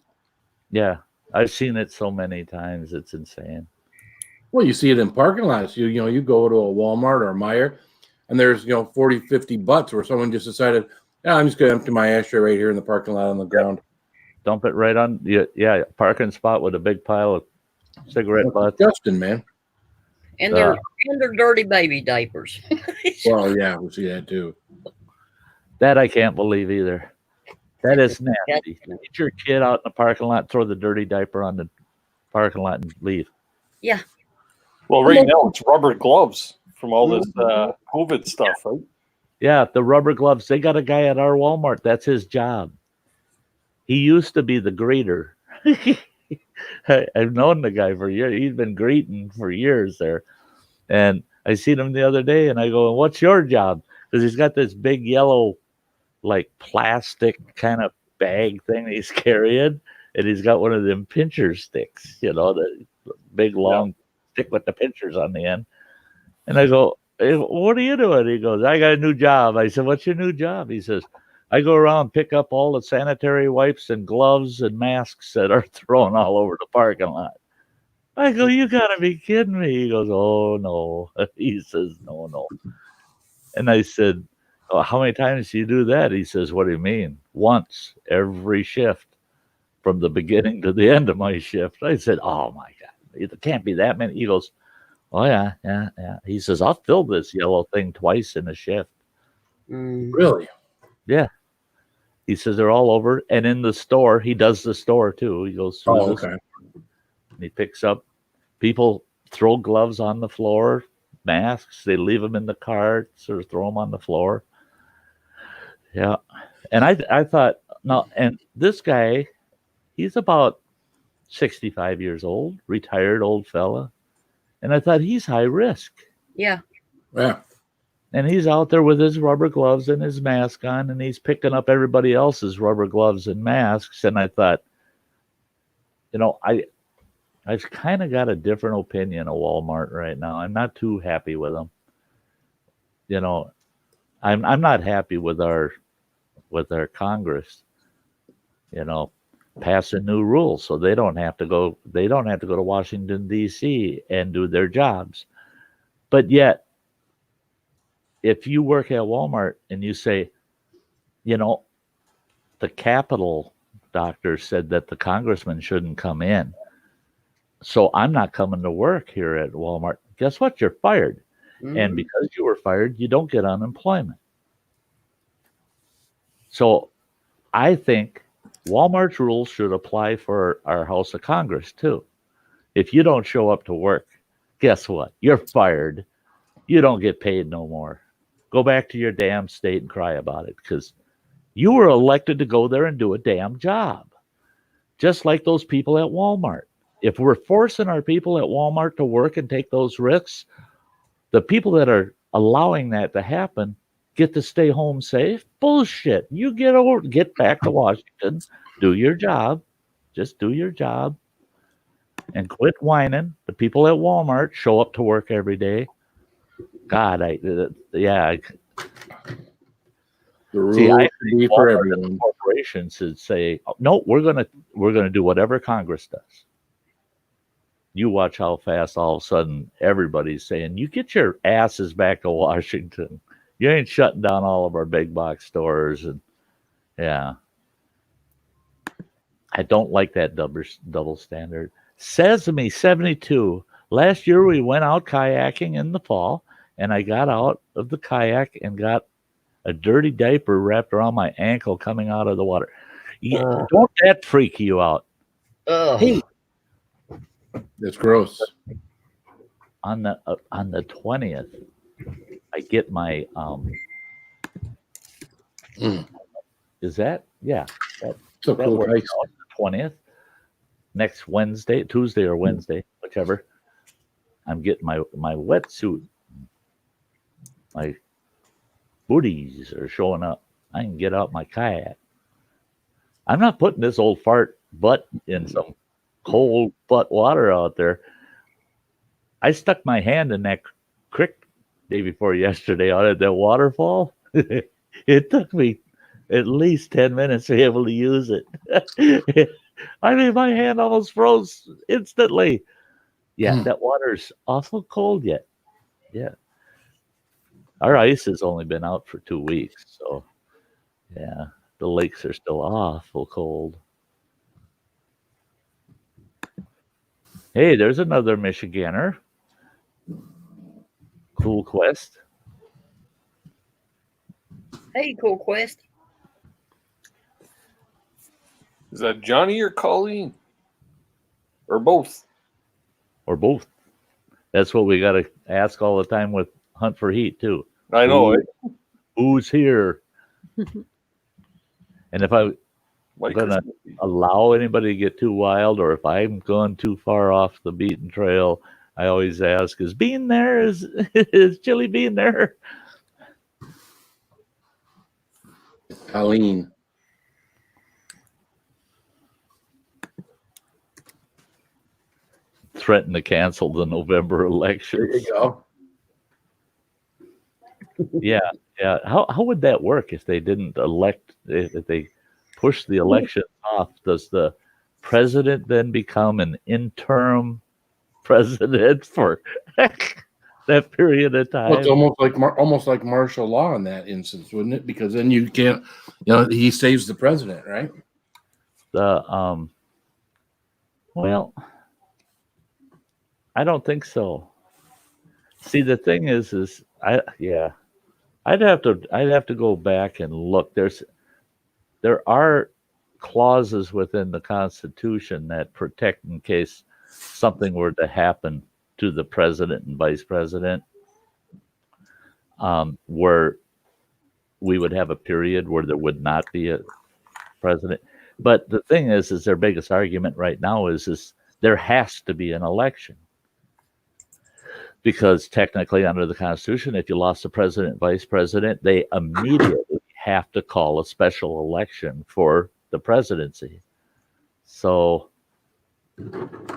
Yeah, I've seen it so many times, it's insane. Well, you see it in parking lots. You go to a Walmart or a Meijer, and there's 40, 50 butts where someone just decided, I'm just going to empty my ashtray right here in the parking lot on the ground. Dump it right on, parking spot with a big pile of cigarette butts. Disgusting, man. And they're dirty baby diapers. Well, yeah, we see that too. That I can't believe either. That is nasty. Get your kid out in the parking lot, throw the dirty diaper on the parking lot, and leave. Yeah. Well, right now it's rubber gloves from all this COVID stuff, right? Yeah, the rubber gloves. They got a guy at our Walmart. That's his job. He used to be the greeter. I've known the guy for years. He's been greeting for years there. And I seen him the other day, and I go, what's your job? Because he's got this big yellow, like plastic kind of bag thing he's carrying, and he's got one of them pincher sticks, the big long stick with the pinchers on the end. And I go, hey, what are you doing? He goes, I got a new job. I said, what's your new job? He says, I go around, pick up all the sanitary wipes and gloves and masks that are thrown all over the parking lot. I go, you gotta be kidding me. He goes, oh no. He says, no. And I said, oh, how many times do you do that? He says, what do you mean? Once every shift from the beginning to the end of my shift. I said, oh my God, it can't be that many. He goes, oh yeah. He says, I'll fill this yellow thing twice in a shift. Really? Yeah. He says they're all over. And in the store, he does the store too. He goes through the store, and he picks up. People throw gloves on the floor, masks. They leave them in the carts or throw them on the floor. Yeah. And I thought, no, and this guy, he's about 65 years old, retired old fella. And I thought he's high risk. Yeah. Yeah. And he's out there with his rubber gloves and his mask on, and he's picking up everybody else's rubber gloves and masks. And I thought, I've kind of got a different opinion of Walmart right now. I'm not too happy with them. I'm not happy with our Congress, passing new rules so they don't have to go to Washington D.C. and do their jobs. But yet, if you work at Walmart and you say, the Capitol doctor said that the congressman shouldn't come in, so I'm not coming to work here at Walmart. Guess what? You're fired. Mm-hmm. And because you were fired, you don't get unemployment. So I think Walmart's rules should apply for our House of Congress too. If you don't show up to work, guess what? You're fired. You don't get paid no more. Go back to your damn state and cry about it, because you were elected to go there and do a damn job. Just like those people at Walmart. If we're forcing our people at Walmart to work and take those risks, the people that are allowing that to happen get to stay home safe. Bullshit. You get back to Washington, do your job. Just do your job. And quit whining. The people at Walmart show up to work every day. God, The rule See, I should think be for Walmart and the everyone. corporations should say, no, we're gonna do whatever Congress does. You watch how fast all of a sudden everybody's saying, you get your asses back to Washington. You ain't shutting down all of our big box stores. And yeah, I don't like that double standard. Sesame 72. Last year we went out kayaking in the fall, and I got out of the kayak and got a dirty diaper wrapped around my ankle coming out of the water. Don't that freak you out? Hey, That's gross. on the 20th, I get my Is that So that cool. works out, the 20th? Next Wednesday, Tuesday or Wednesday, whichever. I'm getting my wetsuit. My booties are showing up. I can get out my kayak. I'm not putting this old fart butt in some cold butt water out there. I stuck my hand in that creek day before yesterday out at that waterfall. It took me at least 10 minutes to be able to use it. I mean, my hand almost froze instantly. Yeah, that water's awful cold yet. Yeah. Our ice has only been out for 2 weeks, so yeah, the lakes are still awful cold. Hey, there's another Michiganer. Cool Quest. Hey, Cool Quest. Is that Johnny or Colleen? Or both? Or both. That's what we got to ask all the time with Hunt for Heat, too. I know. Who's here? And if I'm going to allow anybody to get too wild, or if I'm going too far off the beaten trail, I always ask, is Bean there? Is Chili Bean there? Colleen. Threaten to cancel the November elections. There you go. Yeah. How would that work if they didn't elect? If they push the election off, does the president then become an interim president for that period of time? Well, it's almost like martial law in that instance, wouldn't it? Because then you can't, he saves the president, right? Well, I don't think so. See, the thing is I'd have to go back and look. There are clauses within the Constitution that protect in case something were to happen to the president and vice president, where we would have a period where there would not be a president. But the thing is their biggest argument right now is there has to be an election. Because technically, under the Constitution, if you lost the president and vice president, they immediately have to call a special election for the presidency. So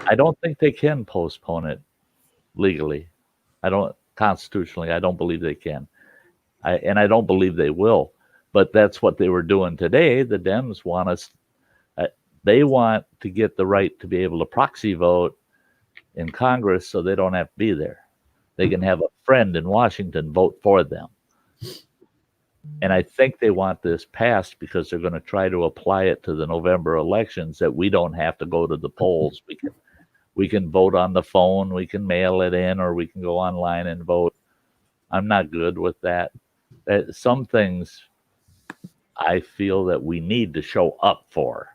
I don't think they can postpone it legally. Constitutionally, I don't believe they can. And I don't believe they will. But that's what they were doing today. The Dems want us, they want to get the right to be able to proxy vote in Congress so they don't have to be there. They can have a friend in Washington vote for them. And I think they want this passed because they're going to try to apply it to the November elections, that we don't have to go to the polls. We can vote on the phone, we can mail it in, or we can go online and vote. I'm not good with that. Some things I feel that we need to show up for.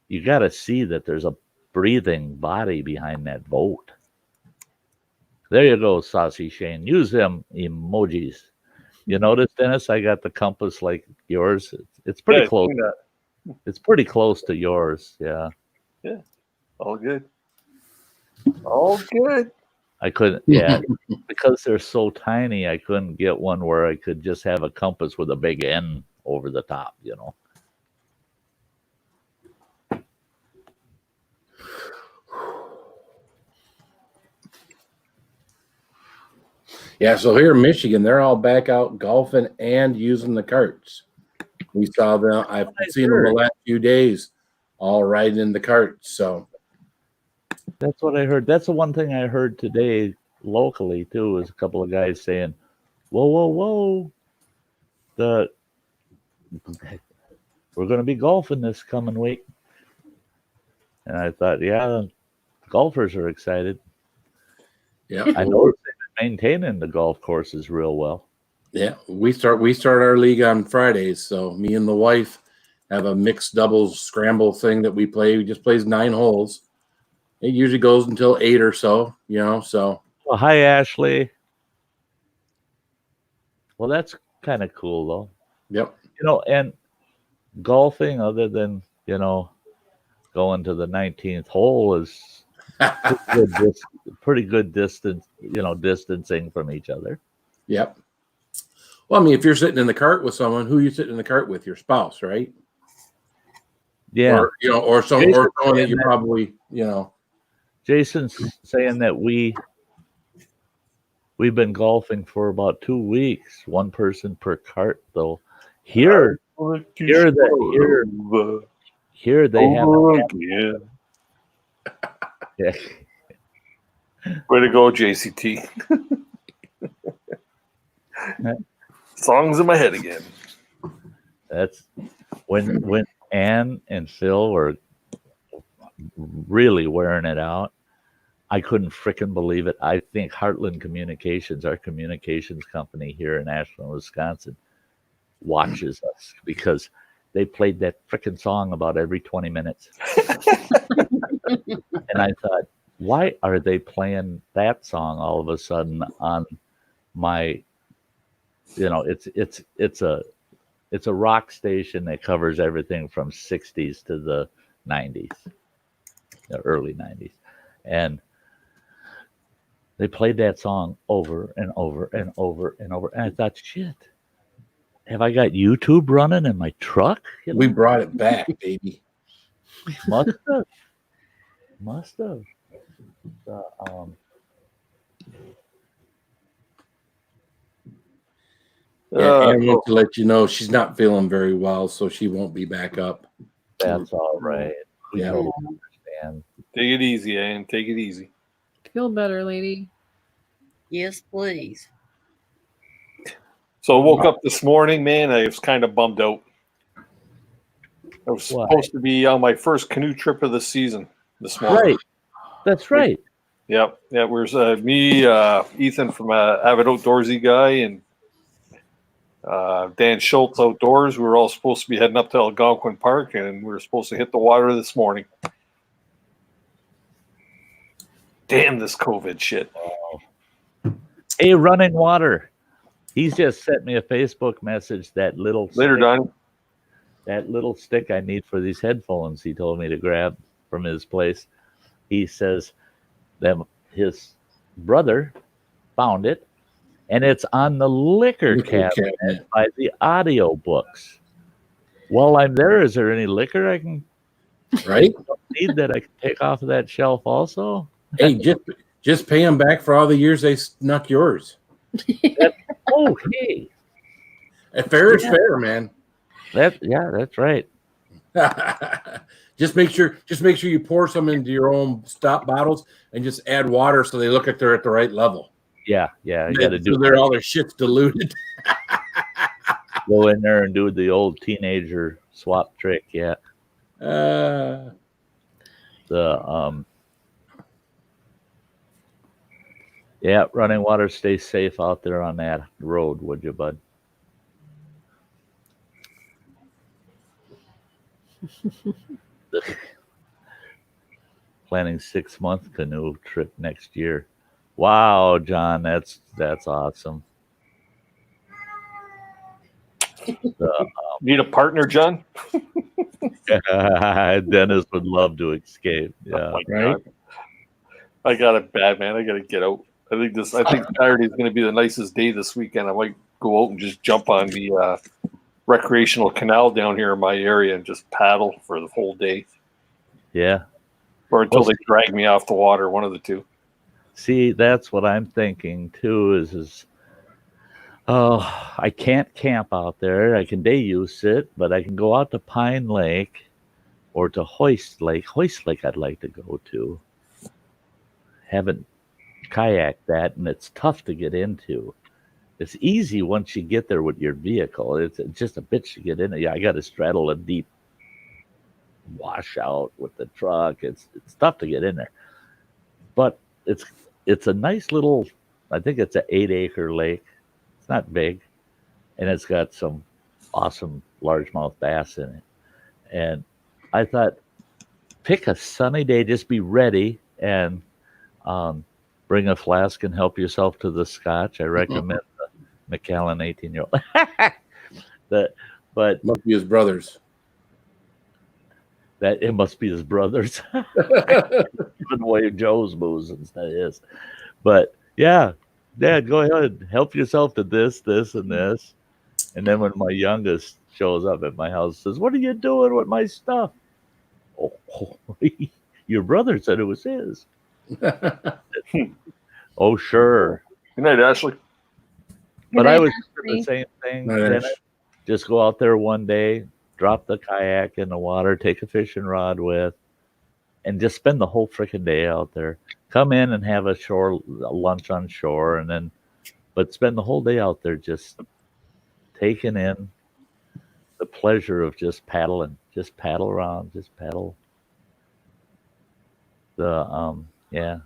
You got to see that there's a breathing body behind that vote. There you go, Saucy Shane. Use them emojis. You notice, Dennis, I got the compass like yours. It's pretty close. It's pretty close to yours. Yeah. Yeah. All good. All good. I couldn't, yeah, because they're so tiny, I couldn't get one where I could just have a compass with a big N over the top, Yeah, so here in Michigan, they're all back out golfing and using the carts. We saw them. I've seen them the last few days, all riding in the carts. So That's what I heard. That's the one thing I heard today locally too. Is a couple of guys saying, "Whoa, whoa, whoa! We're going to be golfing this coming week." And I thought, yeah, golfers are excited. yeah, I know they've been maintaining the golf courses real well. yeah. We start our league on Fridays. So me and the wife have a mixed doubles scramble thing that we play. We just plays 9 holes. It usually goes until 8 or so. So. Well, hi, Ashley. Well, that's kind of cool, though. Yep. And golfing, other than going to the 19th hole, is pretty good distance. Distancing from each other. Yep. Well, I mean, if you're sitting in the cart with someone, who are you sitting in the cart with? Your spouse, right? Yeah. Or someone that you probably, Jason's saying that we've been golfing for about 2 weeks, one person per cart, though. Here they have. Yeah. Way to go, JCT. Songs in my head again. That's when Ann and Phil were really wearing it out. I couldn't frickin' believe it. I think Heartland Communications, our communications company here in Ashland, Wisconsin, watches us because they played that frickin' song about every 20 minutes. And I thought, why are they playing that song all of a sudden on my, it's a rock station that covers everything from 60s to the 90s, the early 90s. And they played that song over and over and over and over. And I thought, shit, have I got YouTube running in my truck? We brought it back, baby. Must have. I want to let you know she's not feeling very well, so she won't be back up. That's all right. We Yeah. totally understand. Take it easy, Ann. Take it easy. Feel better, lady. Yes, please. So I woke up this morning, man. I was kind of bummed out. I was supposed to be on my first canoe trip of the season this morning. Right. That's right. Yep. Yeah, it was me, Ethan from Avid Outdoorsy Guy, and Dan Schultz Outdoors. We were all supposed to be heading up to Algonquin Park, and we were supposed to hit the water this morning. Damn this COVID shit. Hey, Running Water. He's just sent me a Facebook message. That little Donnie. That little stick I need for these headphones he told me to grab from his place. He says that his brother found it, and it's on the liquor cabinet by the audio books. While I'm there, is there any liquor I can need that I can take off of that shelf also? Hey, just pay them back for all the years they snuck yours. Okay. Fair is fair, man. That's right. Just make sure you pour some into your own stop bottles and just add water so they look like they're at the right level. Yeah. You got to do. So all their shit's diluted. Go in there and do the old teenager swap trick. Yeah. Running Water, stay safe out there on that road, would you, bud? Planning 6-month canoe trip next year. Wow, John, that's awesome. Need a partner, John? Dennis would love to escape. Yeah, right. I got it bad, man. I got to get out. I think Saturday is going to be the nicest day this weekend. I might go out and just jump on the recreational canal down here in my area and just paddle for the whole day. Yeah. Or until they drag me off the water, one of the two. See, that's what I'm thinking too. Is Oh, I can't camp out there. I can day use it, but I can go out to Pine Lake or to Hoist Lake. Hoist Lake I'd like to go to. Haven't kayaked that, and it's tough to get into. It's easy once you get there with your vehicle. It's just a bitch to get in. Yeah, I got to straddle a deep washout with the truck. It's tough to get in there, but it's a nice little. I think it's an 8-acre lake. It's not big, and it's got some awesome largemouth bass in it. And I thought, pick a sunny day, just be ready, and bring a flask and help yourself to the scotch. I recommend the Macallan 18-year-old. But Must be his brothers. that it must be his brothers. The way Joe's boozing is. But yeah, Dad, go ahead, help yourself to this, and this. And then when my youngest shows up at my house, says, "What are you doing with my stuff?" Oh, your brother said it was his. Oh, sure. Good night, Ashley. But Good I night, was Ashley. doing the same thing. Night, Dennis. Ash. Just go out there one day, drop the kayak in the water, take a fishing rod with, and just spend the whole freaking day out there. Come in and have a lunch on shore, but spend the whole day out there just taking in the pleasure of just paddling, just paddle around, just paddle. Yeah,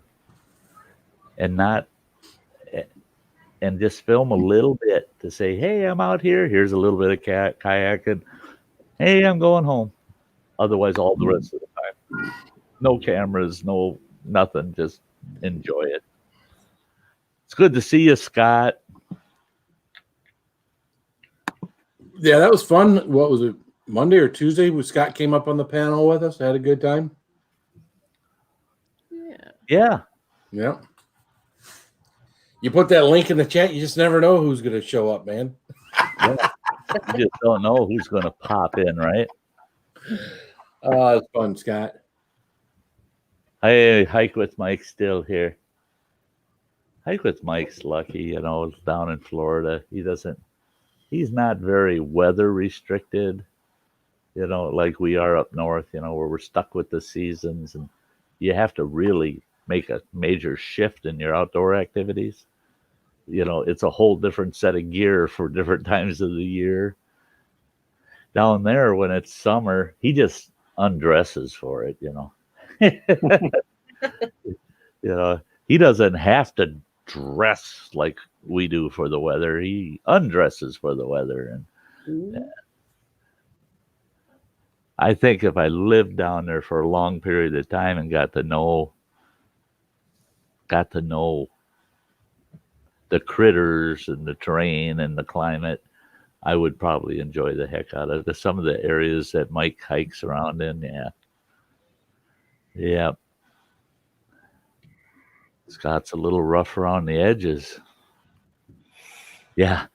and just film a little bit to say, "Hey, I'm out here. Here's a little bit of kayaking. Hey, I'm going home." Otherwise, all the rest of the time, no cameras, no nothing. Just enjoy it. It's good to see you, Scott. Yeah, that was fun. What was it? Monday or Tuesday? When Scott came up on the panel with us. I had a good time. Yeah. Yeah. You put that link in the chat, you just never know who's going to show up, man. Yeah. You just don't know who's going to pop in, right? It's fun, Scott. Hey, Hike with Mike's still here. Hike with Mike's lucky, down in Florida. He's not very weather restricted, like we are up north, where we're stuck with the seasons, and you have to really make a major shift in your outdoor activities. It's a whole different set of gear for different times of the year. Down there, when it's summer, he just undresses for it, He doesn't have to dress like we do for the weather. He undresses for the weather. And I think if I lived down there for a long period of time and got to know the critters and the terrain and the climate, I would probably enjoy the heck out of some of the areas that Mike hikes around in. Yeah. Scott's a little rough around the edges. Yeah.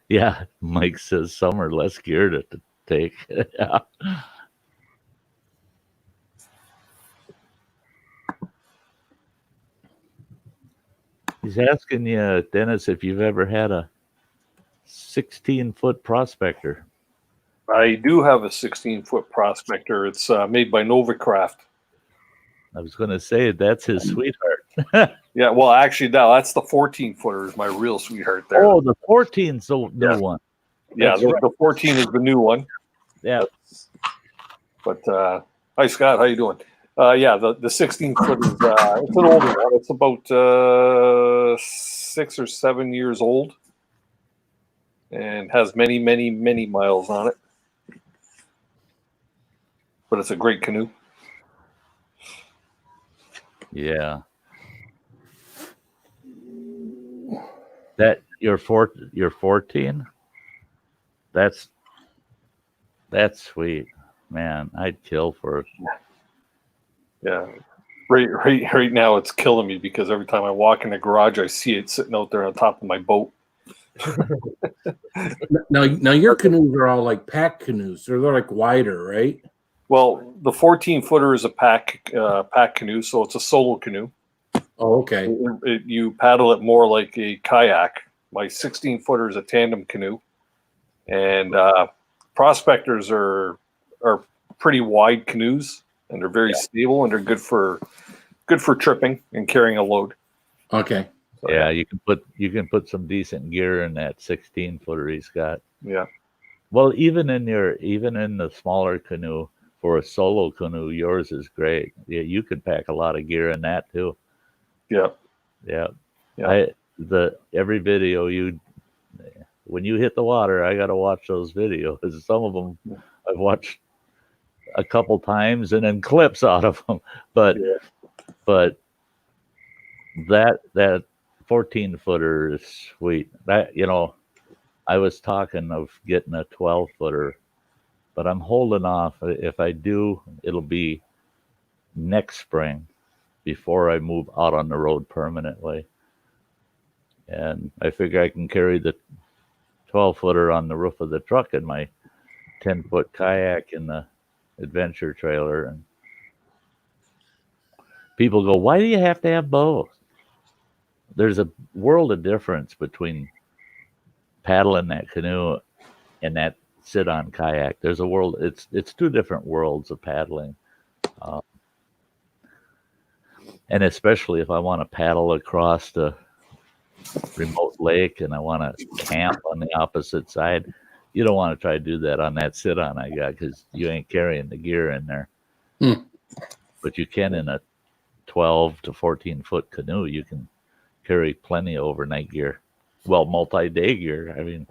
Mike says some are less gear to take. Yeah. He's asking you, Dennis, if you've ever had a 16-foot prospector. I do have a 16-foot prospector. It's made by Novacraft. I was going to say that's his sweetheart. Yeah, well, actually, no, that's the 14-footer is my real sweetheart there. Oh, the 14's the new one. Yeah, That's the 14 is the new one. Yeah. But hi, Scott. How you doing? Yeah, the 16-foot is it's an older one. It's about 6 or 7 years old and has many, many, many miles on it. But it's a great canoe. Yeah. That you're 14? That's sweet. Man, I'd kill for it. Yeah. Right now it's killing me because every time I walk in the garage I see it sitting out there on top of my boat. Now your canoes are all like pack canoes. They're like wider, right? Well, the 14-footer is a pack canoe, so it's a solo canoe. Oh, okay. You paddle it more like a kayak my 16 footer is a tandem canoe, and prospectors are pretty wide canoes, and they're very stable, and they're good for tripping and carrying a load. Okay. So, Yeah, you can put some decent gear in that 16 footer he's got. yeah. Well, even in the smaller canoe, for a solo canoe, yours is great. Yeah, you could pack a lot of gear in that too. Yeah. Yeah. Yeah. Every video when you hit the water, I got to watch those videos. Some of them I've watched a couple times and then clips out of them. But that 14 footer is sweet. That, I was talking of getting a 12 footer, but I'm holding off. If I do, it'll be next spring before I move out on the road permanently. And I figure I can carry the 12 footer on the roof of the truck and my 10-foot kayak in the adventure trailer. And people go, why do you have to have both? There's a world of difference between paddling that canoe and that sit-on kayak. There's a world. It's two different worlds of paddling. And especially if I want to paddle across the remote lake and I want to camp on the opposite side, you don't want to try to do that on that sit-on I got, because you ain't carrying the gear in there. But you can in a 12 to 14 foot canoe. You can carry plenty of overnight gear. Well, multi-day gear. I mean,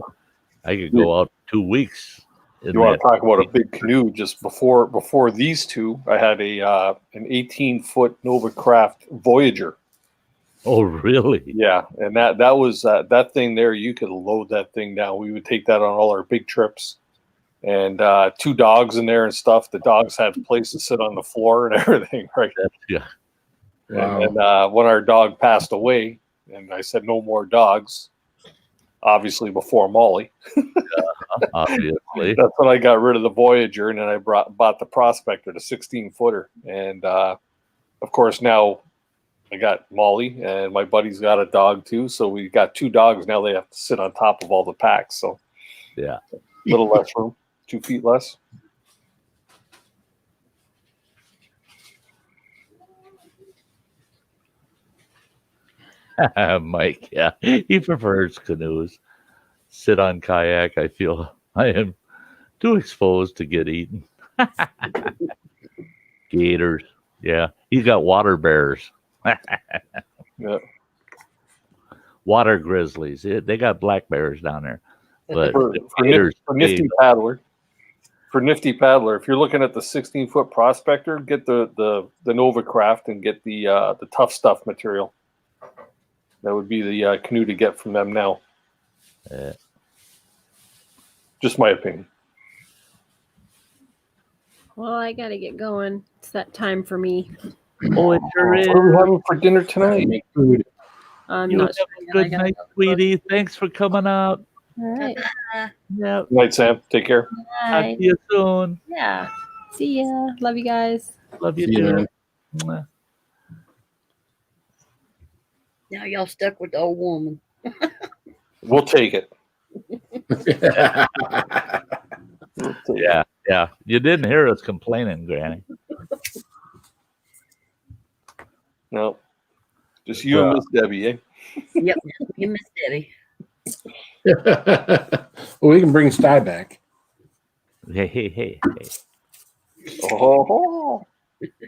I could go out 2 weeks. You want to talk about a big canoe? Just before these two, I had an 18-foot Novacraft Voyager. Oh, really? Yeah, and that was that thing there. You could load that thing down. We would take that on all our big trips, and 2 dogs in there and stuff. The dogs had a place to sit on the floor and everything, right? Yeah. Wow. And when our dog passed away, and I said no more dogs, obviously before Molly. Obviously. That's when I got rid of the Voyager, and then I bought the Prospector, the 16-footer. And of course now I got Molly, and my buddy's got a dog too. So we got 2 dogs now. They have to sit on top of all the packs. So Yeah. a little less room, 2 feet less. Mike, yeah, he prefers canoes. Sit on kayak, I feel I am too exposed to get eaten. Gators, yeah. He's got water bears. Yeah. Water grizzlies. They got black bears down there. But For Nifty Paddler, if you're looking at the 16-foot Prospector, get the Novacraft and get the Tough Stuff material. That would be the canoe to get from them now. Just my opinion. Well, I got to get going. It's that time for me. Oh, it sure is. What are we having for dinner tonight? I'm You not have sure a yet. I good gotta night, go. sweetie. Thanks for coming out. All right. Yeah. Good night, Sam. Take care. Talk Bye. to you soon. Yeah. See ya. Love you guys. Love you See you, too. man. Mwah. Now y'all stuck with the old woman. We'll take it. Yeah, yeah. You didn't hear us complaining, Granny. No. Just you and Miss Debbie, eh? Yep, you Miss Debbie. Well, we can bring Sty back. Hey. Oh.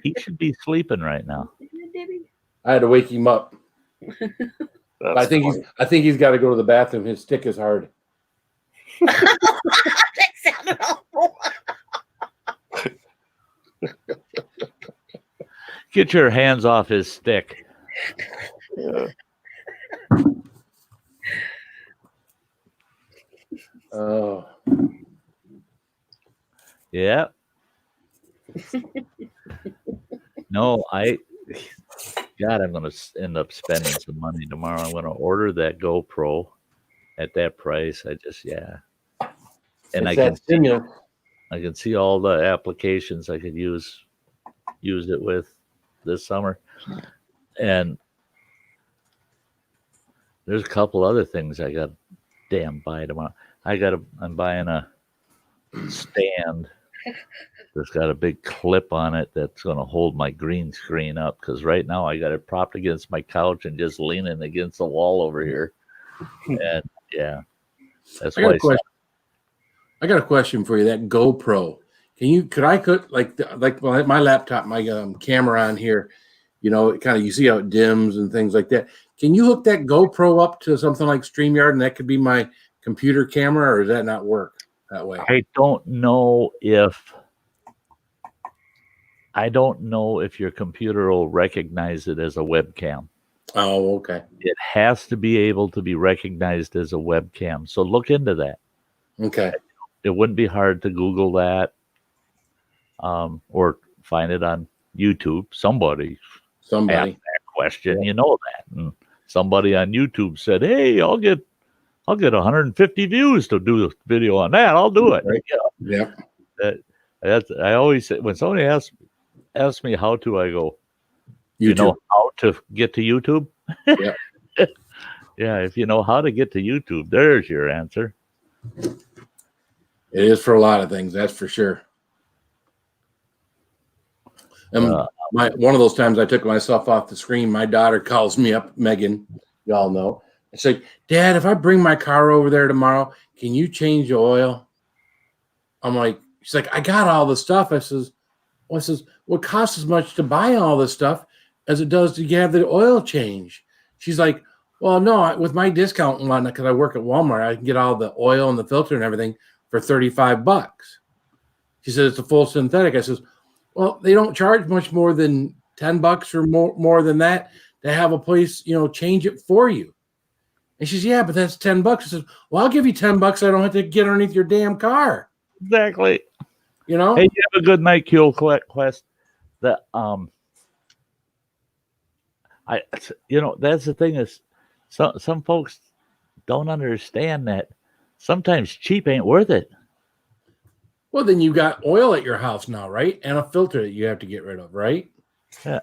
He should be sleeping right now. Debbie. I had to wake him up. That's I think he's got to go to the bathroom. His stick is hard. That sounded awful. Get your hands off his stick. Yeah. Oh, Yeah. No, God, I'm going to end up spending some money tomorrow. I'm going to order that GoPro at that price. And I can see all the applications I could use it with this summer. And there's a couple other things I got damn buy tomorrow. I'm buying a stand that's got a big clip on it that's going to hold my green screen up, because right now I got it propped against my couch and just leaning against the wall over here. And yeah, that's why I got a question for you. That GoPro, like my laptop, my camera on here, you know, it kind of, you see how it dims and things like that. Can you hook that GoPro up to something like StreamYard and that could be my computer camera, or does that not work that way? I don't know if your computer will recognize it as a webcam. Oh, okay. It has to be able to be recognized as a webcam. So look into that. Okay. It wouldn't be hard to Google that, or find it on YouTube. Somebody asked that question, you know that. And somebody on YouTube said, "Hey, I'll get 150 views to do a video on that. I'll do it." Right. Yeah. I always say, when somebody asks me how to, I go, YouTube. You know how to get to YouTube? Yeah. Yeah, if you know how to get to YouTube, there's your answer. It is for a lot of things, that's for sure. And one of those times I took myself off the screen, my daughter calls me up, Megan, y'all know. It's like, Dad, if I bring my car over there tomorrow, can you change the oil? I'm like, she's like, I got all the stuff. I says, well, it costs as much to buy all this stuff as it does to have the oil change. She's like, well, no, with my discount and whatnot, because I work at Walmart, I can get all the oil and the filter and everything for $35. She said it's a full synthetic. I says, well, they don't charge much more than $10 or more than that to have a place, you know, change it for you. And she's, yeah, but that's $10. I says, well, I'll give you $10. I don't have to get underneath your damn car. Exactly. You know? Hey, you have a good night, Kill Quest. That's the thing is, some folks don't understand that sometimes cheap ain't worth it. Well, then you got oil at your house now, right? And a filter that you have to get rid of, right? Yeah.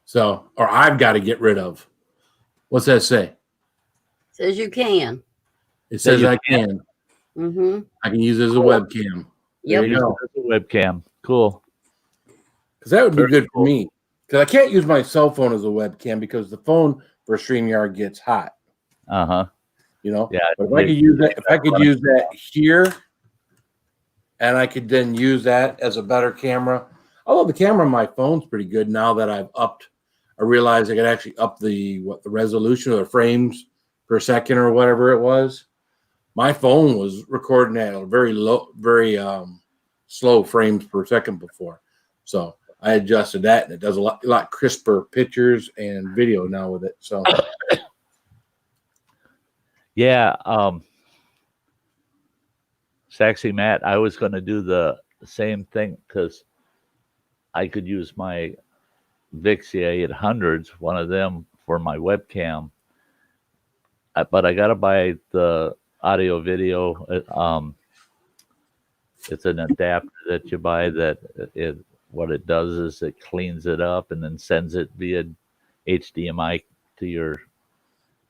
So, or I've got to get rid of. What's that say? Says you can. It says I can. Mm-hmm. I can use it as a webcam. Yep. There you go. As a webcam. Cool. Because that would be good for me. Because I can't use my cell phone as a webcam because the phone for StreamYard gets hot. Uh-huh. You know? Yeah. But if I could use that, here, and I could then use that as a better camera. Although the camera on my phone's pretty good now that I realized I could actually up the resolution of the frames per second or whatever it was. My phone was recording at a very slow frames per second before. So I adjusted that, and it does a lot crisper pictures and video now with it. So yeah, Sexy Matt, I was going to do the same thing because I could use my Vixia 800s, one of them, for my webcam. But I got to buy the audio video. It's an adapter that you buy that what it does is it cleans it up and then sends it via HDMI to your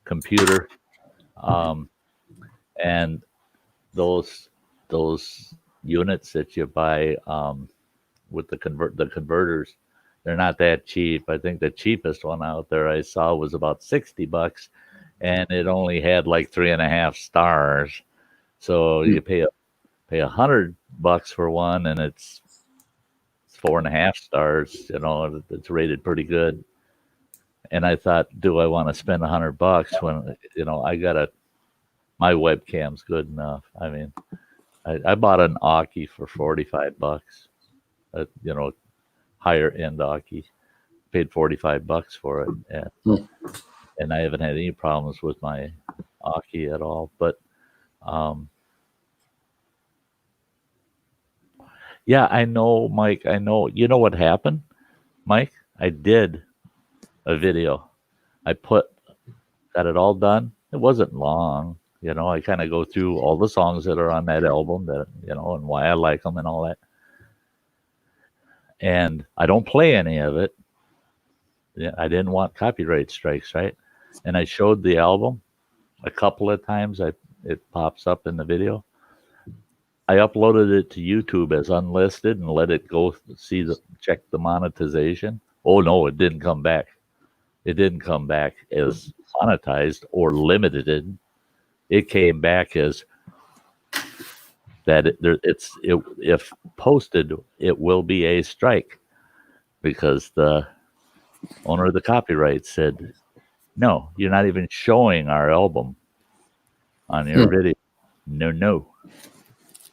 computer. And those units that you buy with the converters, they're not that cheap. I think the cheapest one out there I saw was about $60, and it only had like 3.5 stars. So you pay $100 for one, and it's 4.5 stars. You know, it's rated pretty good. And I thought, do I want to spend $100 when, you know, my webcam's good enough. I mean, I bought an Aki for $45. You know, higher end Aki. Paid $45 for it, and I haven't had any problems with my Aki at all. But yeah, I know, Mike. I know. You know what happened, Mike? I did a video. Got it all done. It wasn't long. You know, I kind of go through all the songs that are on that album, that, you know, and why I like them and all that. And I don't play any of it. Yeah, I didn't want copyright strikes, right? and I showed the album a couple of times. It pops up in the video. I uploaded it to YouTube as unlisted and let it go check the monetization. Oh no, it didn't come back. It didn't come back as monetized or limited. It came back as that if posted, it will be a strike, because the owner of the copyright said, no, you're not even showing our album on your video. No.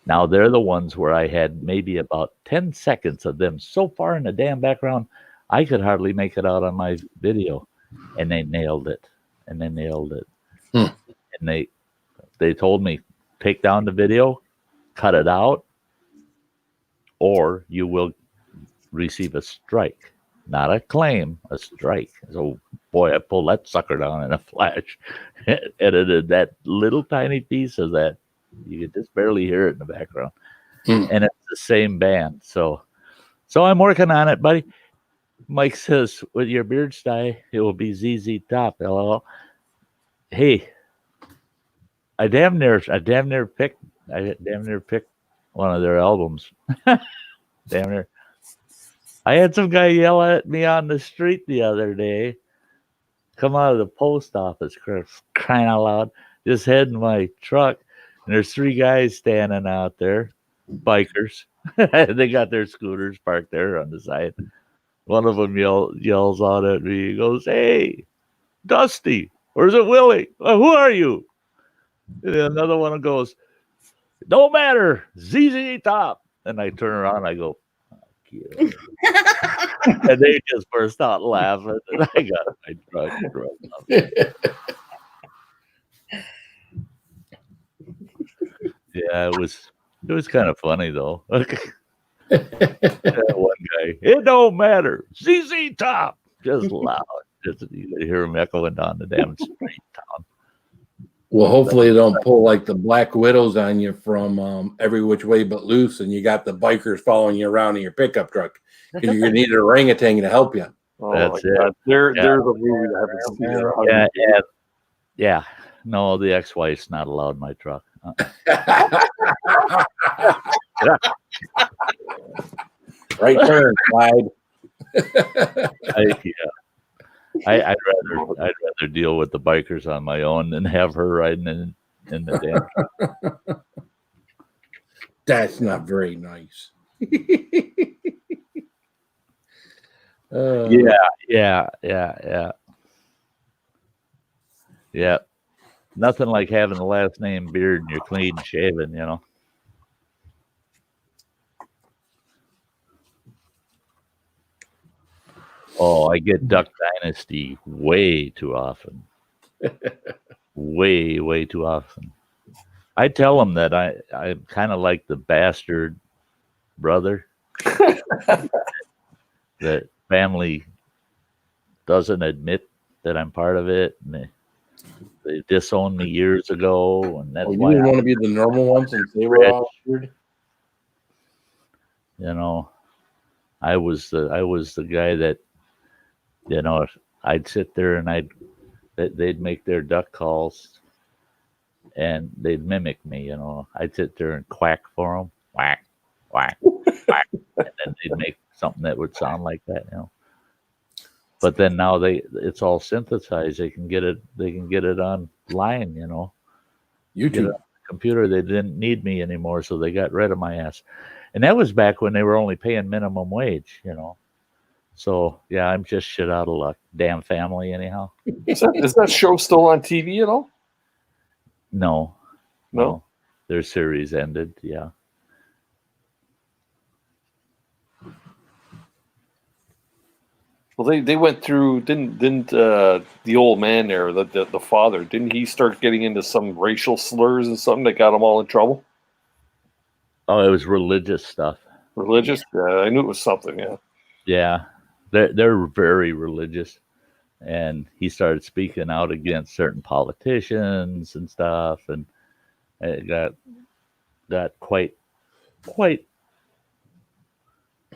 Now they're the ones where I had maybe about 10 seconds of them so far in the damn background, I could hardly make it out on my video. And they nailed it. And they told me, take down the video, cut it out, or you will receive a strike. Not a claim, a strike. So, boy, I pulled that sucker down in a flash. Edited that little tiny piece of that. You could just barely hear it in the background. And it's the same band. So I'm working on it, buddy. Mike says, with your beard, Sty, it will be ZZ Top. LOL. Hey, I damn near picked one of their albums. Damn near. I had some guy yell at me on the street the other day. Come out of the post office, crying out loud. Just heading my truck, and there's 3 guys standing out there, bikers. They got their scooters parked there on the side. One of them yells out at me. He goes, "Hey, Dusty, or is it Willie? Who are you?" And another one goes, "Don't matter, ZZ Top." And I turn around, I go, "Fuck you." And they just burst out laughing, and I got my truck drove up. Yeah, it was kind of funny though. One guy, "It don't matter, ZZ Top," just loud. Just you could hear him echoing down the damn street town. Well, hopefully they don't pull like the Black Widows on you from Every Which Way But Loose, and you got the bikers following you around in your pickup truck because you're gonna need an orangutan to help you. Oh, That's my it. God. There's a movie that happens. Yeah. No, the ex-wife's not allowed in my truck. Right turn, Clyde. I'd rather deal with the bikers on my own than have her riding in the damn truck. That's not very nice. Yeah. Nothing like having the last name Beard and you're clean shaven, you know. Oh, I get Duck Dynasty way too often. way too often. I tell them that I'm kind of like the bastard brother that family doesn't admit that I'm part of it, and they disowned me years ago, and that's you why didn't want to be the normal ones since they were all weird. You know, I was the guy that, you know, I'd sit there and they'd make their duck calls, and they'd mimic me. You know, I'd sit there and quack for them, quack, quack, quack, and then they'd make something that would sound like that. You know, but then now it's all synthesized. They can get it online. You know, YouTube. Get it on the computer. They didn't need me anymore, so they got rid of my ass. And that was back when they were only paying minimum wage. You know. So, yeah, I'm just shit out of luck. Damn family, anyhow. Is that show still on TV at all? No. No? Their series ended, yeah. Well, they went through, didn't the old man there, the father, didn't he start getting into some racial slurs and something that got them all in trouble? Oh, it was religious stuff. Religious? Yeah, I knew it was something, yeah. Yeah. They're very religious, and he started speaking out against certain politicians and stuff, and it got quite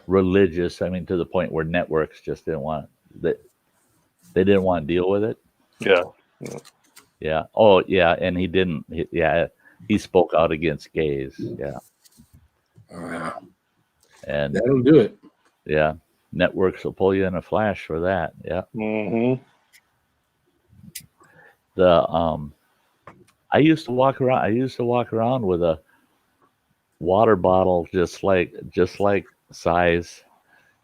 religious. I mean, to the point where networks just didn't want to deal with it. Yeah. Yeah. Oh, yeah. And he didn't. Yeah. He spoke out against gays. Yeah. And that'll do it. yeah, networks will pull you in a flash for that. Yeah. Mm-hmm. I used to walk around with a water bottle just like size,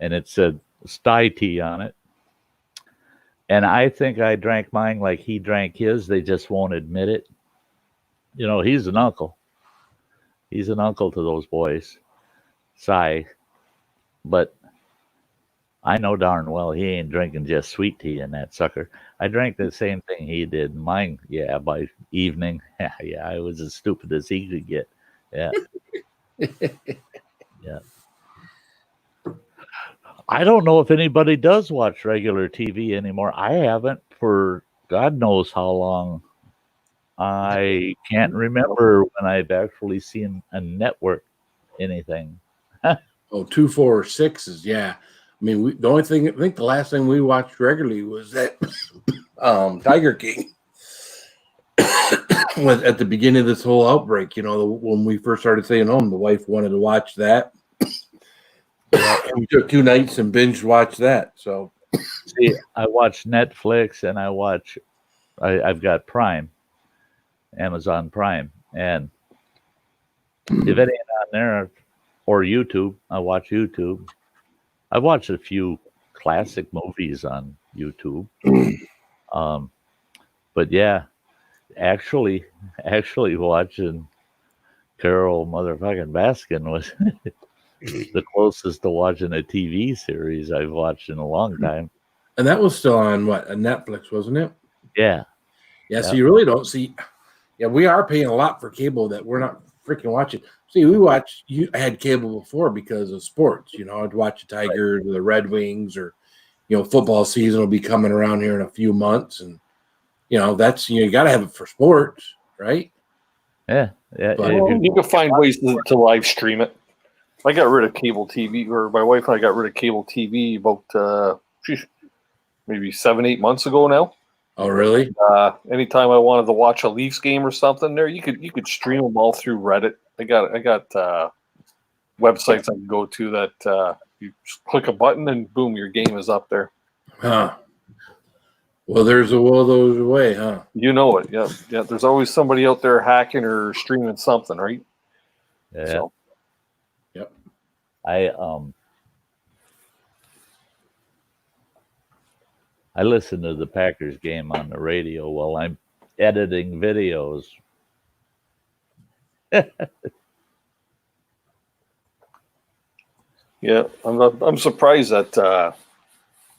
and it said Sty tea on it. And I think I drank mine like he drank his. They just won't admit it. You know, he's an uncle. He's an uncle to those boys, Sty. But I know darn well he ain't drinking just sweet tea in that sucker. I drank the same thing he did. Mine, yeah, by evening, yeah, I was as stupid as he could get. Yeah. Yeah. I don't know if anybody does watch regular TV anymore. I haven't for God knows how long. I can't remember when I've actually seen a network anything. Oh, 2, 4, 6s. Yeah. I mean, the only thing, I think the last thing we watched regularly was that Tiger King. Was at the beginning of this whole outbreak, you know, when we first started staying home, the wife wanted to watch that. We took 2 nights and binge watched that. So, see, I watch Netflix and I've got Prime, Amazon Prime, and if it ain't on there or YouTube, I watch YouTube. I've watched a few classic movies on YouTube, but yeah. Actually watching Carol motherfucking Baskin was the closest to watching a TV series I've watched in a long time. And that was still on what? A Netflix, wasn't it? Yeah. Yeah. So you really don't see. Yeah, we are paying a lot for cable that we're not freaking watching. See, I had cable before because of sports. You know, I'd watch the Tigers or the Red Wings, or football season will be coming around here in a few months, and that's you got to have it for sports, right? Yeah. But, you can find ways to live stream it. I got rid of cable TV, or my wife and I got rid of cable TV about maybe 7-8 months ago now. Oh, really? Anytime I wanted to watch a Leafs game or something, there you could stream them all through Reddit. I got websites I can go to that you just click a button and boom, your game is up there. Huh. Well, there's a will, there's a way, huh? You know it, yeah. There's always somebody out there hacking or streaming something, right? Yeah. So. Yep. I listen to the Packers game on the radio while I'm editing videos. Yeah, I'm surprised that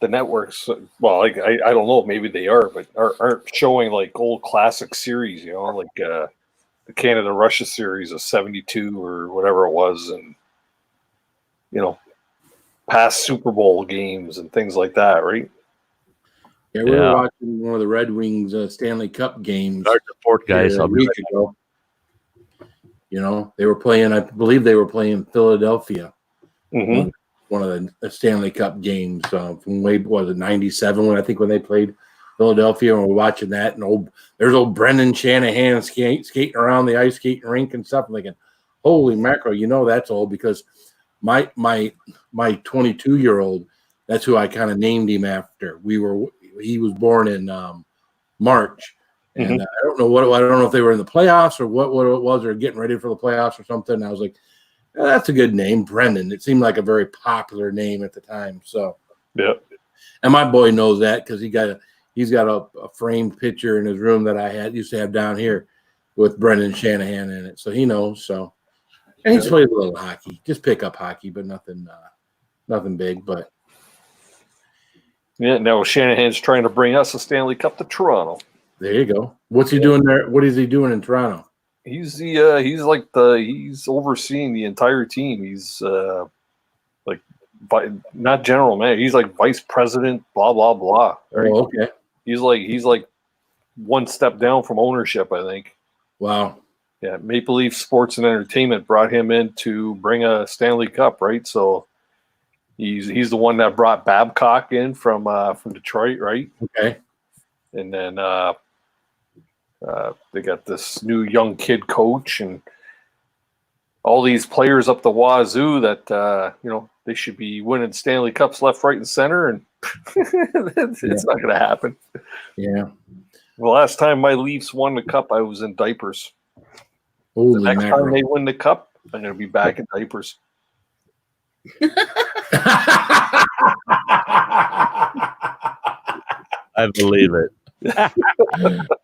the networks, well, like I don't know, maybe they are, but aren't showing like old classic series, like the Canada-Russia series of 72 or whatever it was, and past Super Bowl games and things like that, right? Yeah, we were watching one of the Red Wings Stanley Cup games. Start the port guys a week ago. They were playing, I believe they were playing Philadelphia. Mm-hmm. One of the Stanley Cup games from way, was it 97 when they played Philadelphia, and we're watching that, and there's old Brendan Shanahan skating around the ice skating rink and stuff. I'm thinking, holy mackerel, that's old, because my 22-year-old, that's who I kind of named him after. He was born in March, and I don't know if they were in the playoffs or what it was, or getting ready for the playoffs or something. And I was like, that's a good name, Brendan. It seemed like a very popular name at the time. So, yeah. And my boy knows that because he's got a framed picture in his room that I used to have down here with Brendan Shanahan in it. So he knows. So, and he's played a little hockey, just pick up hockey, but nothing big. But yeah, now Shanahan's trying to bring us a Stanley Cup to Toronto. There you go. What's he doing there? What is he doing in Toronto? He's overseeing the entire team. He's not general manager. He's like vice president, blah blah blah. Right? Oh, okay. He's like one step down from ownership, I think. Wow. Yeah, Maple Leaf Sports and Entertainment brought him in to bring a Stanley Cup, right? So he's the one that brought Babcock in from Detroit, right? Okay. and then they got this new young kid coach and all these players up the wazoo that they should be winning Stanley Cups left, right, and center, and it's not going to happen. Yeah. The last time my Leafs won the cup, I was in diapers. Holy The next mackerel. time they win the cup, I'm going to be back in diapers. I believe it.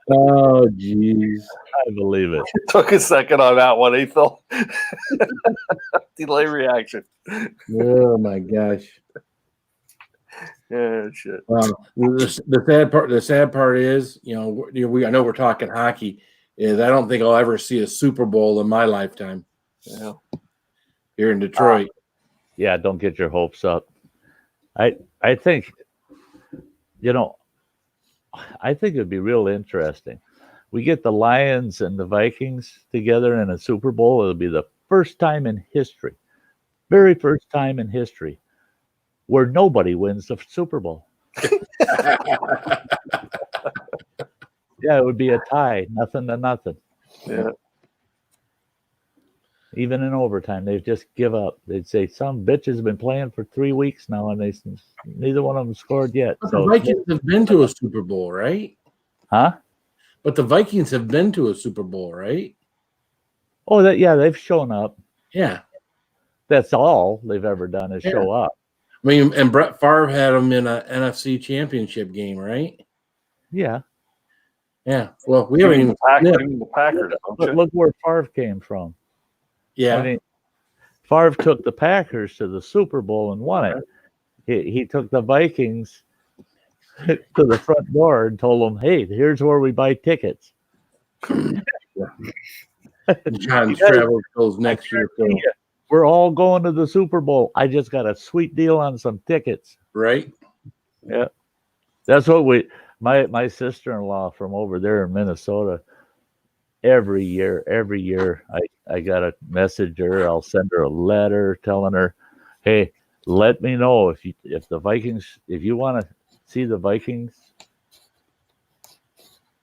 Oh, jeez. I believe it. Took a second on that one, eh, Phil? Delay reaction. Oh my gosh. Yeah, shit. The sad part is, I know we're talking hockey. Is I don't think I'll ever see a Super Bowl in my lifetime. Yeah. Here in Detroit. Yeah, don't get your hopes up. I think, I think it'd be real interesting. We get the Lions and the Vikings together in a Super Bowl. It'll be the first time in history, very first time in history, where nobody wins the Super Bowl. Yeah, it would be a tie, 0-0. Yeah. Even in overtime, they'd just give up. They'd say, some bitch has been playing for 3 weeks now, and neither one of them scored yet. But the Vikings have been to a Super Bowl, right? Huh? But the Vikings have been to a Super Bowl, right? Oh, they've shown up. Yeah. That's all they've ever done is show up. I mean, and Brett Favre had them in an NFC Championship game, right? Yeah. Yeah. Well, we haven't even the Packers. But look where Favre came from. Yeah. I mean, Favre took the Packers to the Super Bowl and won it. He took the Vikings to the front door and told them, "Hey, here's where we buy tickets." John's travel goes next year. So. We're all going to the Super Bowl. I just got a sweet deal on some tickets. Right? Yeah. That's what my sister-in-law from over there in Minnesota, every year, I got to message her. I'll send her a letter telling her, hey, let me know if the Vikings, if you want to see the Vikings,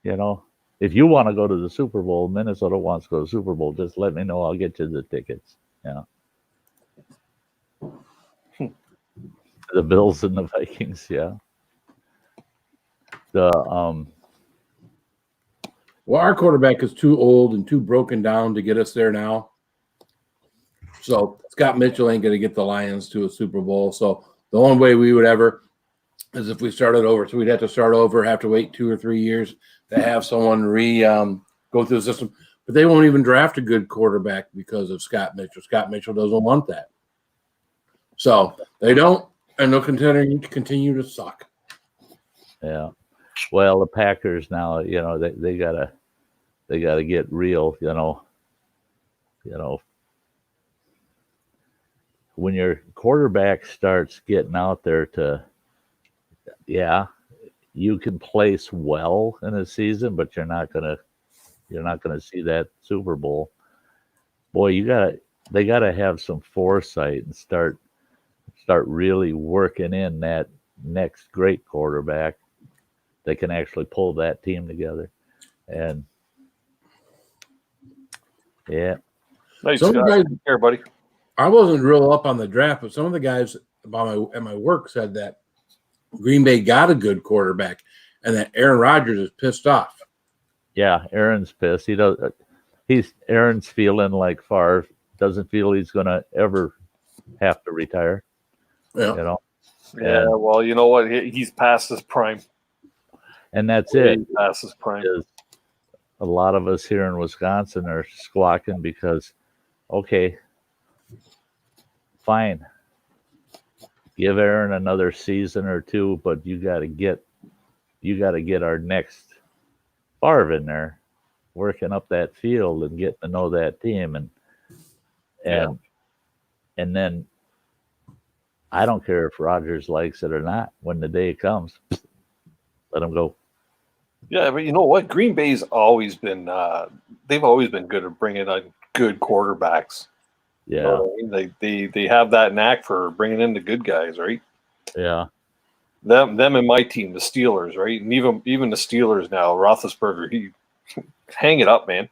if you want to go to the Super Bowl, Minnesota wants to go to the Super Bowl, just let me know. I'll get you the tickets. Yeah. The Bills and the Vikings, yeah. Well, our quarterback is too old and too broken down to get us there now. So Scott Mitchell ain't going to get the Lions to a Super Bowl. So the only way we would ever is if we started over. So we'd have to start over, have to wait 2 or 3 years to have someone go through the system. But they won't even draft a good quarterback because of Scott Mitchell. Scott Mitchell doesn't want that. So they don't, and they'll continue to suck. Yeah. Well, the Packers now, they gotta get real, when your quarterback starts getting out there you can place well in a season, but you're not gonna see that Super Bowl. Boy, they gotta have some foresight and start really working in that next great quarterback. They can actually pull that team together. And yeah. Nice guys here, buddy. I wasn't real up on the draft, but some of the guys at my work said that Green Bay got a good quarterback and that Aaron Rodgers is pissed off. Yeah, Aaron's pissed. Aaron's feeling like Favre doesn't feel he's gonna ever have to retire. Yeah. Yeah, well, you know what? He's past his prime. And that's it. He's past his prime. A lot of us here in Wisconsin are squawking because, okay, fine, give Aaron another season or two, but you got to get our next Favre in there, working up that field and getting to know that team, and then I don't care if Rodgers likes it or not. When the day comes, let him go. Yeah, but you know what? Green Bay's always been they've always been good at bringing on good quarterbacks. Yeah, they have that knack for bringing in the good guys, right? Yeah. them and my team, the Steelers, right? And even the Steelers now, Roethlisberger, he hang it up, man.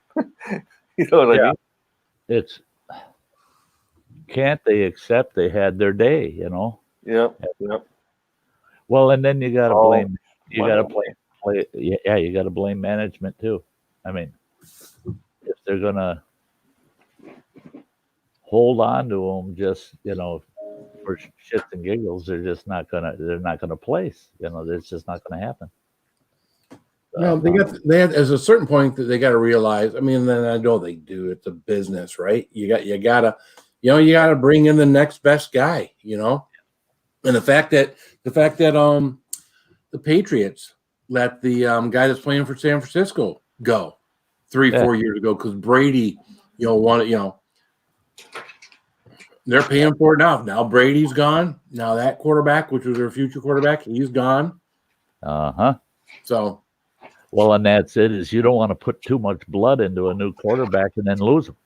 You know what I mean? It's can't they accept they had their day, you know? Yep. Well, and then you got to blame. You got to blame. you got to blame management too. I mean, if they're gonna hold on to them, just for shits and giggles, they're not gonna place. It's just not gonna happen. No, they had as a certain point that they got to realize. I mean, then I know they do. It's a business, right? You gotta bring in the next best guy. And the fact that the Patriots let the guy that's playing for San Francisco go 4 years ago because Brady, wanted. They're paying for it now. Now Brady's gone. Now that quarterback, which was their future quarterback, he's gone. So. Well, and that's it. Is you don't want to put too much blood into a new quarterback and then lose him.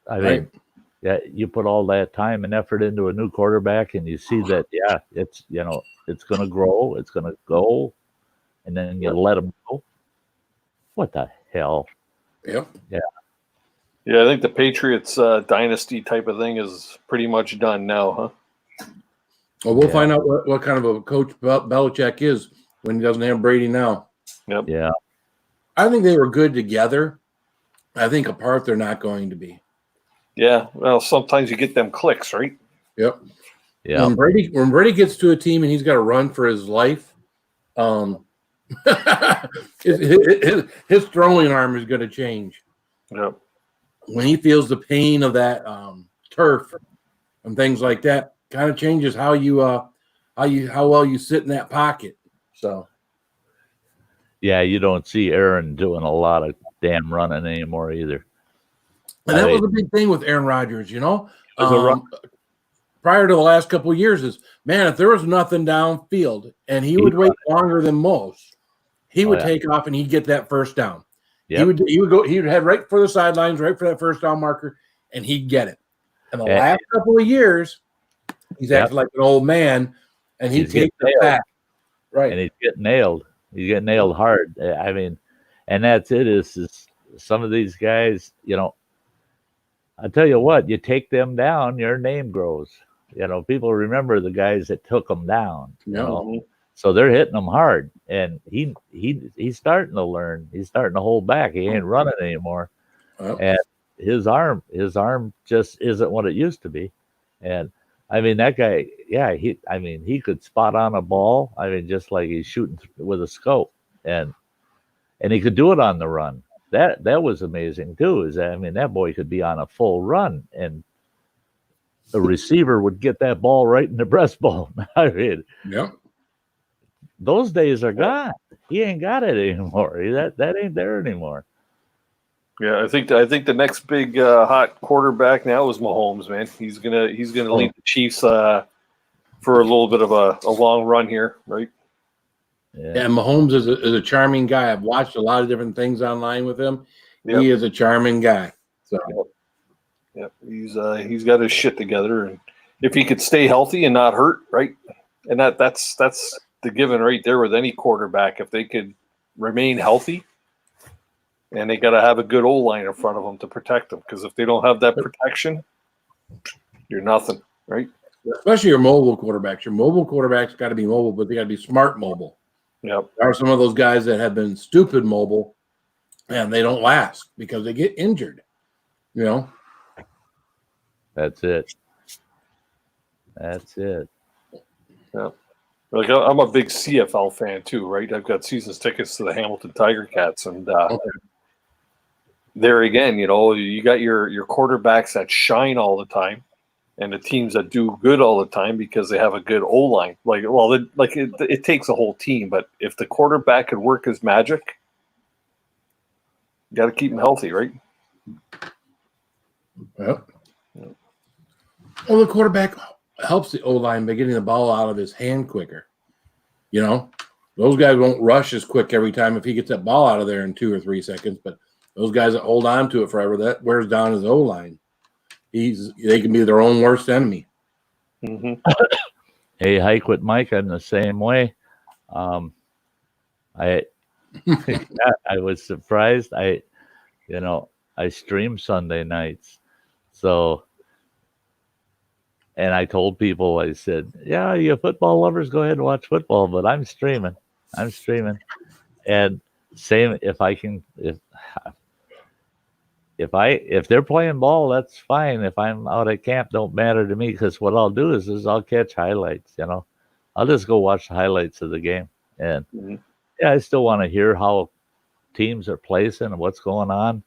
I mean, yeah, you put all that time and effort into a new quarterback, and you see that, it's going to grow, it's going to go, and then you let him go. What the hell? Yep. Yeah. Yeah, I think the Patriots dynasty type of thing is pretty much done now, huh? Well, we'll find out what kind of a coach Belichick is when he doesn't have Brady now. Yep. Yeah. I think they were good together. I think apart they're not going to be. Yeah. Well, sometimes you get them clicks, right? Yep. Yeah. When Brady gets to a team and he's got to run for his life, his throwing arm is going to change. Yep. When he feels the pain of that turf and things like that, kind of changes how well you sit in that pocket. So, yeah, you don't see Aaron doing a lot of damn running anymore either. And that was a big thing with Aaron Rodgers, prior to the last couple of years is, man, if there was nothing downfield and he would wait longer than most, he would take off and he'd get that first down. Yep. He would head right for the sidelines, right for that first down marker, and he'd get it. And the last couple of years, he's acting like an old man, and he'd take the back. Right. And he's getting nailed. He's getting nailed hard. I mean, and that's it is some of these guys, I tell you what, you take them down, your name grows. People remember the guys that took them down. So they're hitting them hard. And he's starting to learn. He's starting to hold back. He ain't running anymore. And his arm just isn't what it used to be. And I mean, that guy, he could spot on a ball. I mean, just like he's shooting with a scope, and he could do it on the run. That was amazing too. That boy could be on a full run, and the receiver would get that ball right in the breastbone. I mean, those days are gone. He ain't got it anymore. That ain't there anymore. Yeah, I think the next big hot quarterback now is Mahomes, man. He's gonna lead the Chiefs for a little bit of a long run here, right? Yeah, and Mahomes is a charming guy. I've watched a lot of different things online with him. Yep. He is a charming guy. So, he's got his shit together, and if he could stay healthy and not hurt, right? And that's the given right there with any quarterback. If they could remain healthy. And they got to have a good O-line in front of them to protect them. Because if they don't have that protection, you're nothing, right? Especially your mobile quarterbacks. Your mobile quarterbacks got to be mobile, but they got to be smart mobile. Yep. There are some of those guys that have been stupid mobile, and they don't last because they get injured. That's it. Yeah. Like I'm a big CFL fan too, right? I've got seasons tickets to the Hamilton Tiger Cats, and there again, you got your quarterbacks that shine all the time, and the teams that do good all the time because they have a good O-line. It takes a whole team, but if the quarterback could work his magic, you got to keep him healthy, right? Yep. Well, the quarterback helps the O-line by getting the ball out of his hand quicker. Those guys won't rush as quick every time if he gets that ball out of there in 2 or 3 seconds, but those guys that hold on to it forever, that wears down his O-line. They can be their own worst enemy. Mm-hmm. Hey, Hike with Mike, I'm the same way. I I was surprised. I stream Sunday nights. So, and I told people, I said, yeah, you football lovers, go ahead and watch football, but I'm streaming. I'm streaming. And same if they're playing ball, that's fine. If I'm out at camp, don't matter to me, because what I'll do is I'll catch highlights, I'll just go watch the highlights of the game. And yeah, I still want to hear how teams are placing and what's going on.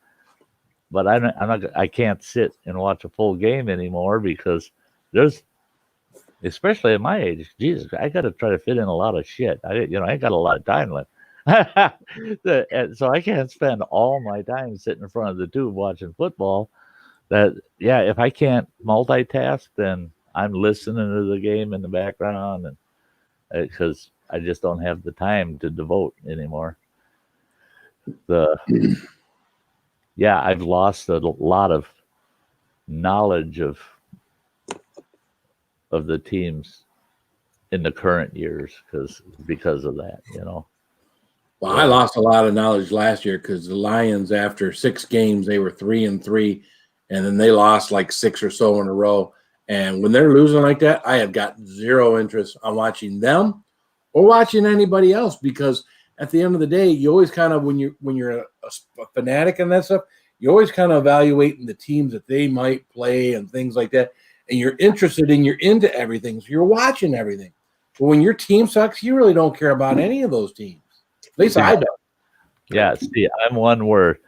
But I can't sit and watch a full game anymore, because there's, especially at my age, Jesus, I got to try to fit in a lot of shit. I got a lot of time left. And so I can't spend all my time sitting in front of the tube watching football. If I can't multitask, then I'm listening to the game in the background, and because I just don't have the time to devote anymore. I've lost a lot of knowledge of the teams in the current years because of that, Well, I lost a lot of knowledge last year because the Lions, after 6 games, they were 3-3, and then they lost like 6 or so in a row. And when they're losing like that, I have got zero interest on watching them or watching anybody else, because at the end of the day, you always kind of, when you're a fanatic and that stuff, you always kind of evaluating the teams that they might play and things like that. And you're interested and you're into everything, so you're watching everything. But when your team sucks, you really don't care about any of those teams. At least I don't. Yeah, see, I'm one where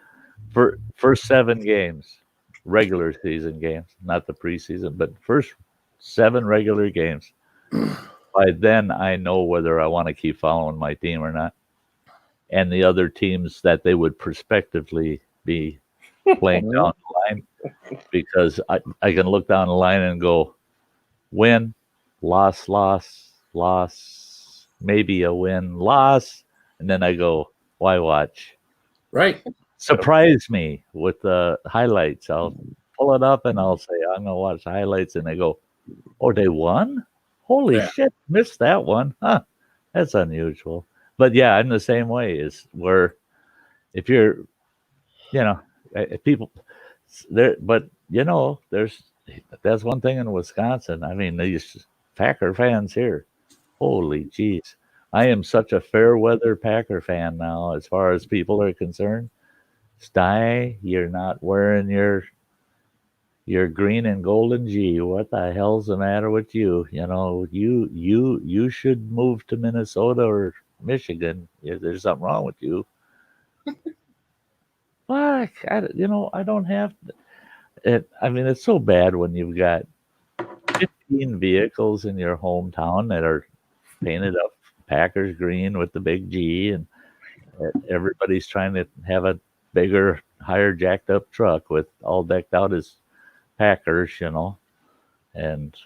for first 7 games, regular season games, not the preseason, but first 7 regular games, by then I know whether I want to keep following my team or not. And the other teams that they would prospectively be playing down the line, because I can look down the line and go, win, loss, maybe a win, loss. And then I go, why watch? Right. Surprise me with the highlights. I'll pull it up and I'll say, I'm going to watch the highlights. And they go, oh, they won? Holy shit, missed that one. Huh, that's unusual. But yeah, I'm the same way, is where if you're, people there, but that's one thing in Wisconsin. I mean, these Packer fans here, holy jeez. I am such a fair weather Packer fan now, as far as people are concerned. Sty, you're not wearing your green and golden G. What the hell's the matter with you? You should move to Minnesota or Michigan. There's something wrong with you. Fuck, I don't have it. I mean, it's so bad when you've got 15 vehicles in your hometown that are painted up Packers green with the big G, and everybody's trying to have a bigger, higher jacked up truck with all decked out as Packers, and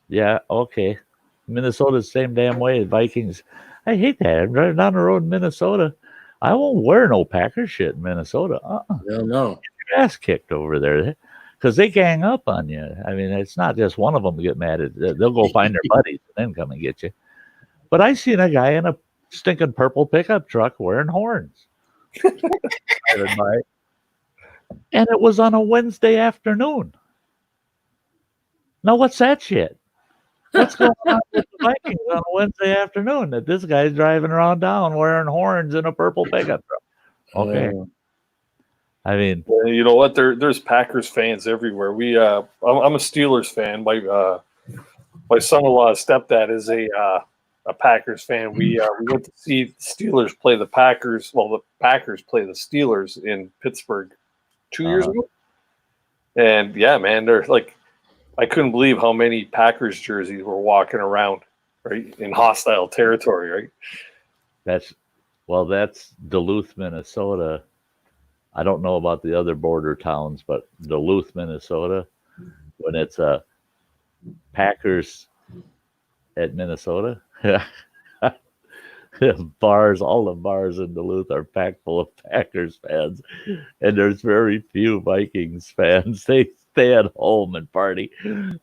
yeah, okay. Minnesota's the same damn way. Vikings, I hate that. I'm driving down the road in Minnesota. I won't wear no Packer shit in Minnesota. No. Get your ass kicked over there, because they gang up on you. I mean, it's not just one of them get mad at. They'll go find their buddies and then come and get you. But I seen a guy in a stinking purple pickup truck wearing horns. And it was on a Wednesday afternoon. Now, what's that shit? What's going on with the Vikings on a Wednesday afternoon that this guy's driving around town wearing horns in a purple pickup truck? Okay. I mean, you know what? There's Packers fans everywhere. I'm a Steelers fan. My son-in-law's stepdad is a Packers fan. We went to see Steelers play the Packers. Well, the Packers play the Steelers in Pittsburgh 2 years ago. And yeah, man, they're like, I couldn't believe how many Packers jerseys were walking around, right, in hostile territory, right? That's Duluth, Minnesota. I don't know about the other border towns, but Duluth, Minnesota, when it's a Packers at Minnesota, all the bars in Duluth are packed full of Packers fans, and there's very few Vikings fans. They stay at home and party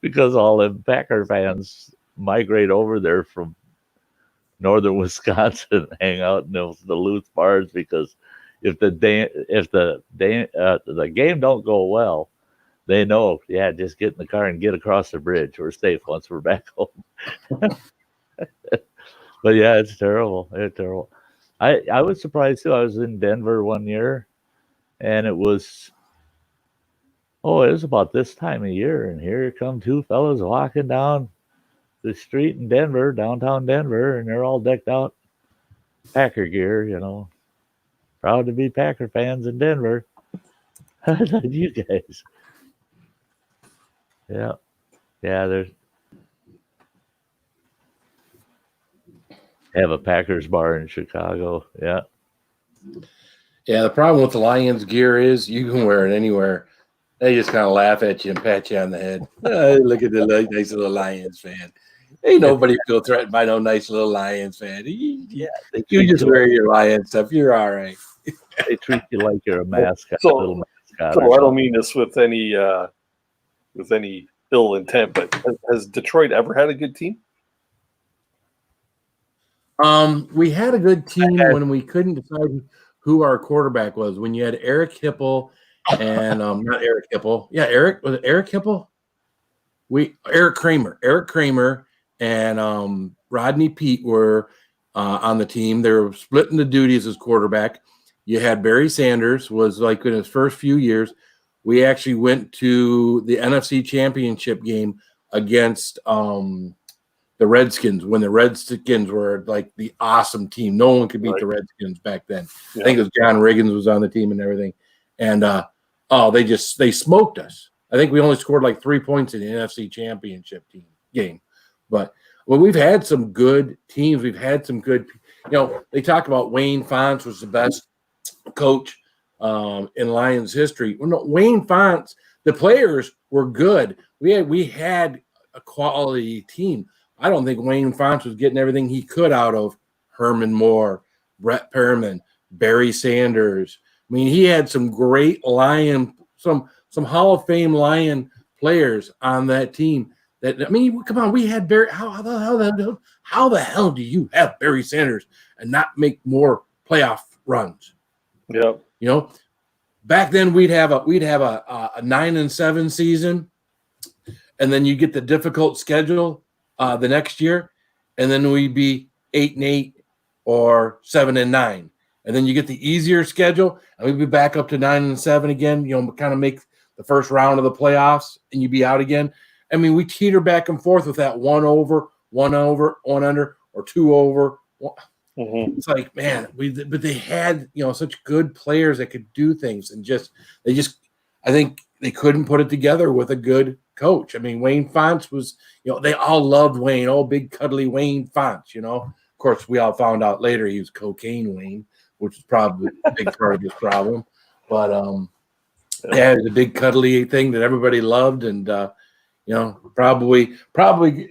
because all them Packer fans migrate over there from northern Wisconsin and hang out in those Duluth bars, because if the game don't go well, they know, yeah, just get in the car and get across the bridge. We're safe once we're back home. But yeah, it's terrible. It's terrible. I was surprised too. I was in Denver one year, and it was about this time of year, and here come two fellas walking down the street in Denver, downtown Denver, and they're all decked out Packer gear, proud to be Packer fans in Denver. How about you guys? Yeah, there's have a Packers bar in Chicago. Yeah. Yeah, the problem with the Lions gear is you can wear it anywhere. They just kind of laugh at you and pat you on the head. Oh, look at the nice little Lions fan. Ain't nobody feel threatened by no nice little Lions fan. You just wear your Lions stuff. You're all right. They treat you like you're a mascot. So, little mascot. So I don't mean this with any ill intent, but has Detroit ever had a good team? We had a good team when we couldn't decide who our quarterback was. When you had Eric Hipple and not Eric Hipple. Yeah, was it Eric Hipple? Eric Kramer and Rodney Pete were on the team. They were splitting the duties as quarterback. You had Barry Sanders, was like in his first few years. We actually went to the NFC Championship game against the Redskins, when the Redskins were like the awesome team. No one could beat the Redskins back then. Yeah. I think it was John Riggins was on the team and everything. And they smoked us. I think we only scored like 3 points in the NFC Championship game. But we've had some good teams. We've had some good, they talk about Wayne Fonts was the best coach in Lions history. Well, no, Wayne Fonts, the players were good. We had a quality team. I don't think Wayne Fonts was getting everything he could out of Herman Moore, Brett Perriman, Barry Sanders. I mean, he had some great some Hall of Fame Lion players on that team. Come on, we had Barry. How the hell do you have Barry Sanders and not make more playoff runs? Yeah, back then we'd have a 9-7 season, and then you get the difficult schedule the next year, and then we'd be 8-8 or 7-9, and then you get the easier schedule, and we'd be back up to 9-7 again. Kind of make the first round of the playoffs, and you'd be out again. I mean, we teeter back and forth with that one over, one under, or two over. Mm-hmm. It's like, man, but they had such good players that could do things, and I think they couldn't put it together with a good coach. I mean, Wayne Fonts was, they all loved Wayne. Oh, big cuddly Wayne Fonts. Of course, we all found out later he was cocaine Wayne, which is probably a big part of his problem. But yeah, it was a big cuddly thing that everybody loved, and probably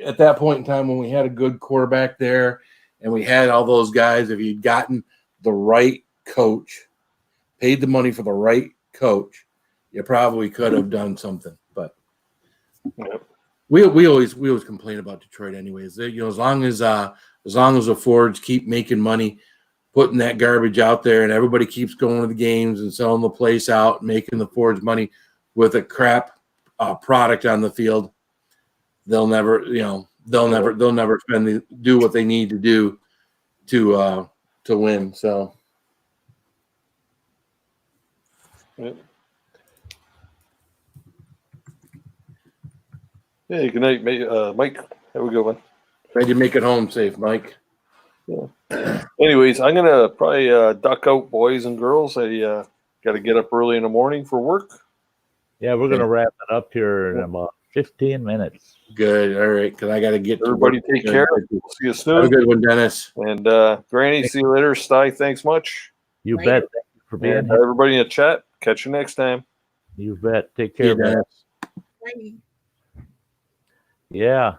at that point in time when we had a good quarterback there, and we had all those guys, if you'd gotten the right coach, paid the money for the right coach, you probably could have done something. But we always complain about Detroit anyways. As long as the Fords keep making money, putting that garbage out there, and everybody keeps going to the games and selling the place out, making the Fords money with a crap product on the field, they'll never do what they need to do to win. So. Yep. Yeah, good night, Mike. Have a good one. Glad you make it home safe, Mike. Yeah. Anyways, I'm going to probably duck out, boys and girls. I got to get up early in the morning for work. Yeah, we're going to wrap it up here in about 15 minutes. Good. All right, because I got to get to everybody. Work. Take care. See you soon. Have a good one, Dennis. And Granny, see you later. Sty, thanks much. You bet. Thank you for being here. Everybody in the chat. Catch you next time. You bet. Take care, Dennis. Bye. Yeah.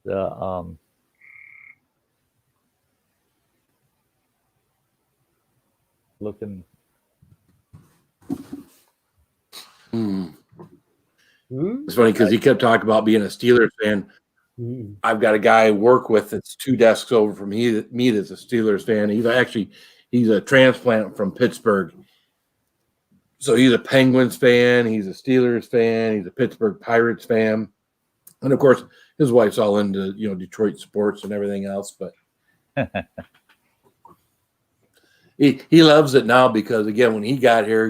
The looking. It's funny because he kept talking about being a Steelers fan I've got a guy I work with that's 2 desks over from me that's a Steelers fan. He's a transplant from Pittsburgh. So he's a Penguins fan, he's a Steelers fan, he's a Pittsburgh Pirates fan. And of course, his wife's all into, Detroit sports and everything else, but he loves it now because, again, when he got here,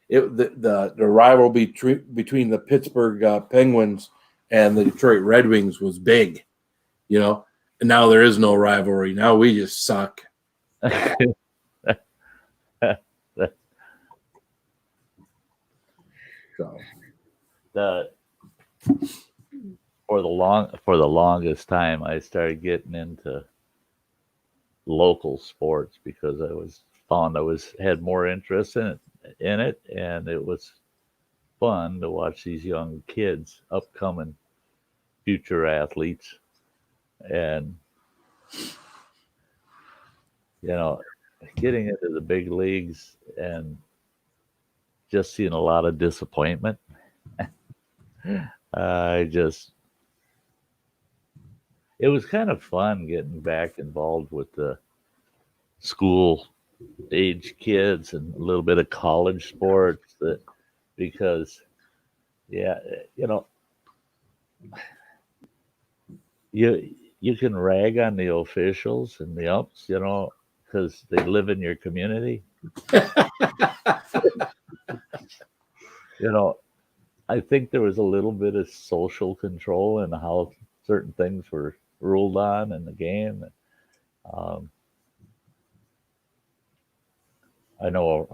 the rivalry between the Pittsburgh Penguins and the Detroit Red Wings was big, and now there is no rivalry. Now we just suck. So for the longest time, I started getting into local sports because I had more interest in it, and it was fun to watch these young kids, upcoming future athletes, and getting into the big leagues and just seeing a lot of disappointment. It was kind of fun getting back involved with the school age kids and a little bit of college sports because you can rag on the officials and the umps, because they live in your community. I think there was a little bit of social control in how certain things were ruled on in the game. I know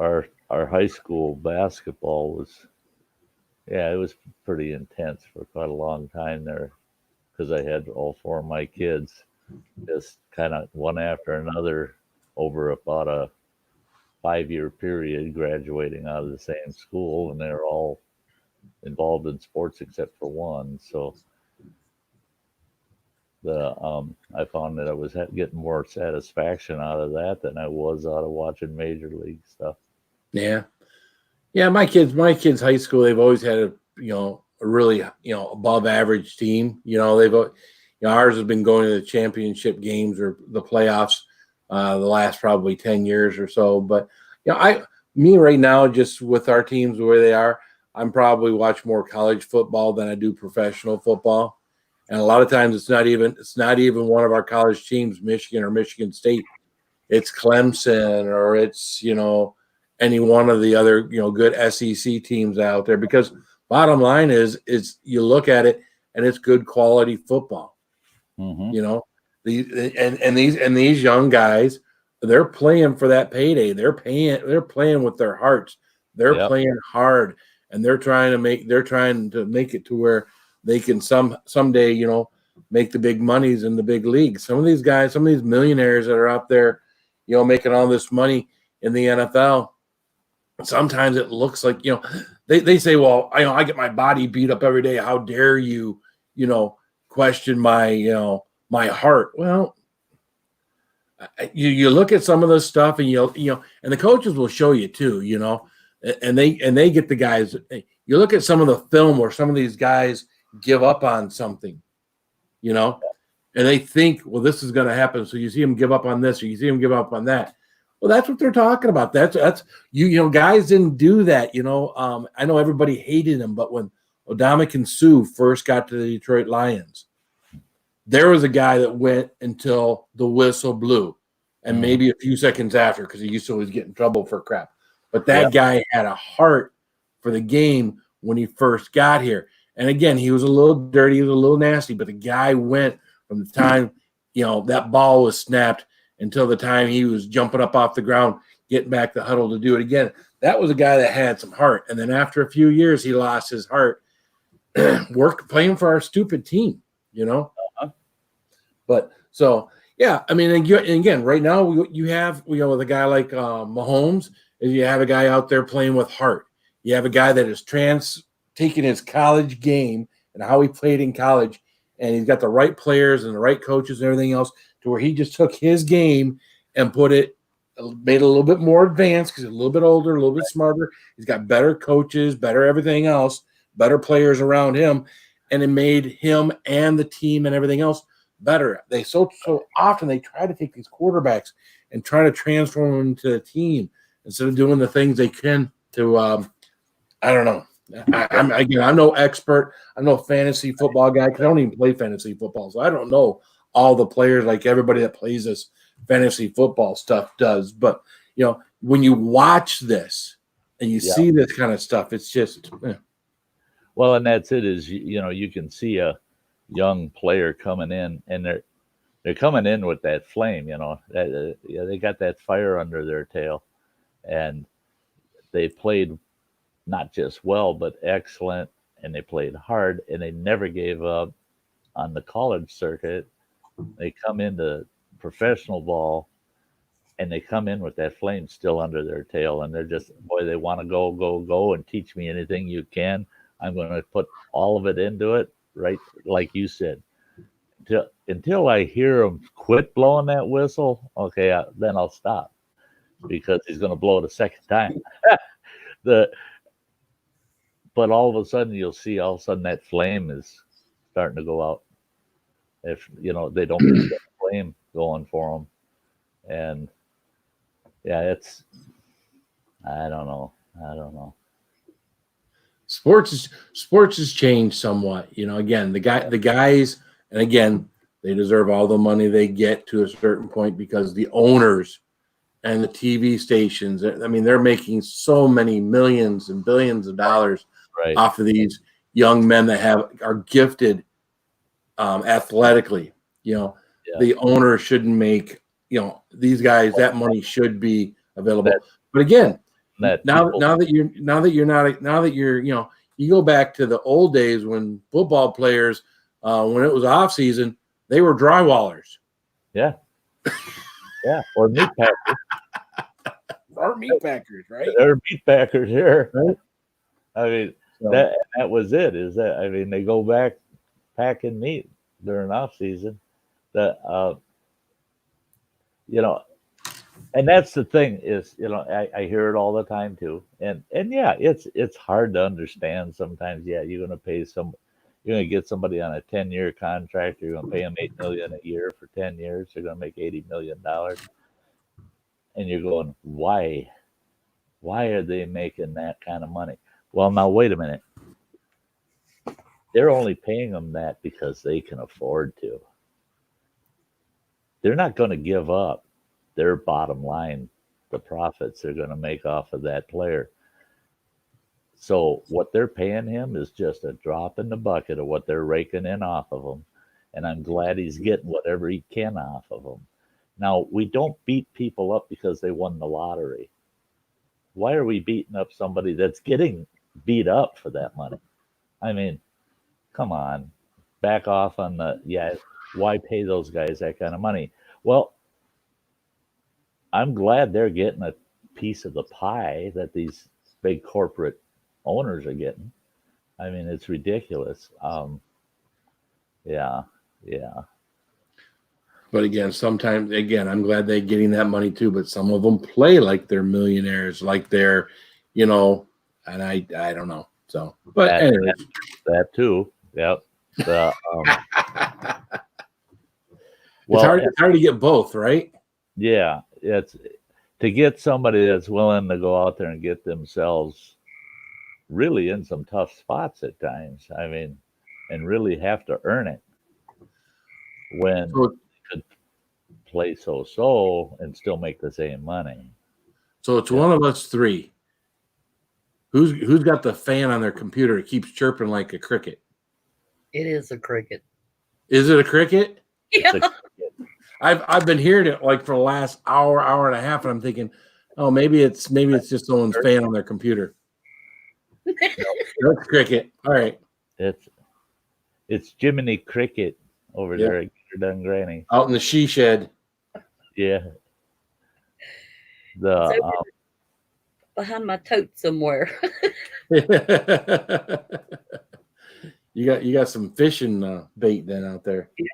our high school basketball was pretty intense for quite a long time there because I had all 4 of my kids just kind of one after another over about a 5-year period graduating out of the same school, and they're all involved in sports except for one. So I found that I was getting more satisfaction out of that than I was out of watching major league stuff. Yeah. My kids' high school, they've always had a really, above average team. Ours has been going to the championship games or the playoffs the last probably 10 years or so. But, me right now, just with our teams the way they are, I'm probably watch more college football than I do professional football. And a lot of times it's not even one of our college teams, Michigan or Michigan State. It's Clemson or it's, any one of the other, good SEC teams out there, because bottom line is you look at it and it's good quality football. Mm-hmm. These young guys, they're playing for that payday. They're playing with their hearts. They're playing hard, and they're trying to make it to where they can someday, make the big monies in the big leagues. Some of these guys, some of these millionaires that are out there, making all this money in the NFL, sometimes it looks like, they say, well, I get my body beat up every day. How dare you, question my, my heart? Well, you look at some of this stuff and and the coaches will show you too, and they get the guys. You look at some of the film where some of these guys give up on something, and they think, well, this is going to happen. So you see them give up on this, or you see them give up on that. Well, that's what they're talking about. That's guys didn't do that. I know everybody hated him, but when Ndamukong Suh first got to the Detroit Lions, there was a guy that went until the whistle blew, and maybe a few seconds after, because he used to always get in trouble for crap. But that guy had a heart for the game when he first got here. And again, he was a little dirty, he was a little nasty, but the guy went from the time, that ball was snapped until the time he was jumping up off the ground, getting back the huddle to do it again. That was a guy that had some heart. And then after a few years, he lost his heart, playing for our stupid team, But so, I mean, and again, right now you have, with a guy like Mahomes, is you have a guy out there playing with heart. You have a guy that is taking his college game and how he played in college, and he's got the right players and the right coaches and everything else to where he just took his game and made it a little bit more advanced because he's a little bit older, a little bit smarter. He's got better coaches, better everything else, better players around him. and it made him and the team and everything else better. They so often they try to take these quarterbacks and try to transform them into a team instead of doing the things they can to. I don't know. I'm no expert. I'm no fantasy football guy because I don't even play fantasy football, so I don't know all the players like everybody that plays this fantasy football stuff does. But when you watch this and you see this kind of stuff, it's just. Well, and that's it. Is you can see a young player coming in, and they're coming in with that flame. They got that fire under their tail, and they played not just well, but excellent, and they played hard, and they never gave up on the college circuit. They come into professional ball, and they come in with that flame still under their tail, and they're just, boy, they want to go, and teach me anything you can. I'm going to put all of it into it, right? Like you said, until I hear him quit blowing that whistle, okay, then I'll stop, because he's going to blow it a second time. But all of a sudden, you'll see all of a sudden that flame is starting to go out. If they don't get that flame going for them, and it's I don't know. Sports has changed somewhat. Again, the guys, and again, they deserve all the money they get to a certain point because the owners and the TV stations. I mean, they're making so many millions and billions of dollars off of these young men that are gifted athletically. The owner shouldn't make these guys, that money should be available. But again, you go back to the old days when football players, when it was off season, they were drywallers. Yeah. Yeah. Or meat packers. Or meat packers, right? They're meat packers here. Right. I mean, that was it. They go back packing meat during off season. And that's the thing is, I hear it all the time too. And yeah, it's hard to understand sometimes. Yeah, you're going to get somebody on a 10-year contract. You're going to pay them $8 million a year for 10 years. They're going to make $80 million. And you're going, why? Why are they making that kind of money? Well, now wait a minute. They're only paying them that because they can afford to. They're not going to give up their bottom line, the profits they're going to make off of that player. So what they're paying him is just a drop in the bucket of what they're raking in off of him. And I'm glad he's getting whatever he can off of them. Now, we don't beat people up because they won the lottery. Why are we beating up somebody that's getting beat up for that money? I mean, come on, back off on why pay those guys that kind of money? Well, I'm glad they're getting a piece of the pie that these big corporate owners are getting. I mean, it's ridiculous. Yeah. But again, sometimes, I'm glad they're getting that money too. But some of them play like they're millionaires, like they're, and I don't know. So, but anyway, that too. Yep. It's hard to get both, right? Yeah, it's to get somebody that's willing to go out there and get themselves really in some tough spots at times. I mean, and really have to earn it when they could play so and still make the same money. So it's one of us three. Who's got the fan on their computer? It keeps chirping like a cricket. It is a cricket. Is it a cricket? Yeah. I've been hearing it like for the last hour and a half, and I'm thinking, oh, maybe it's just someone's fan on their computer. That's cricket. All right. It's Jiminy Cricket over there at Dun Granny. Out in the she shed. Yeah. Behind my tote somewhere. You got some fishing bait then out there. Yeah.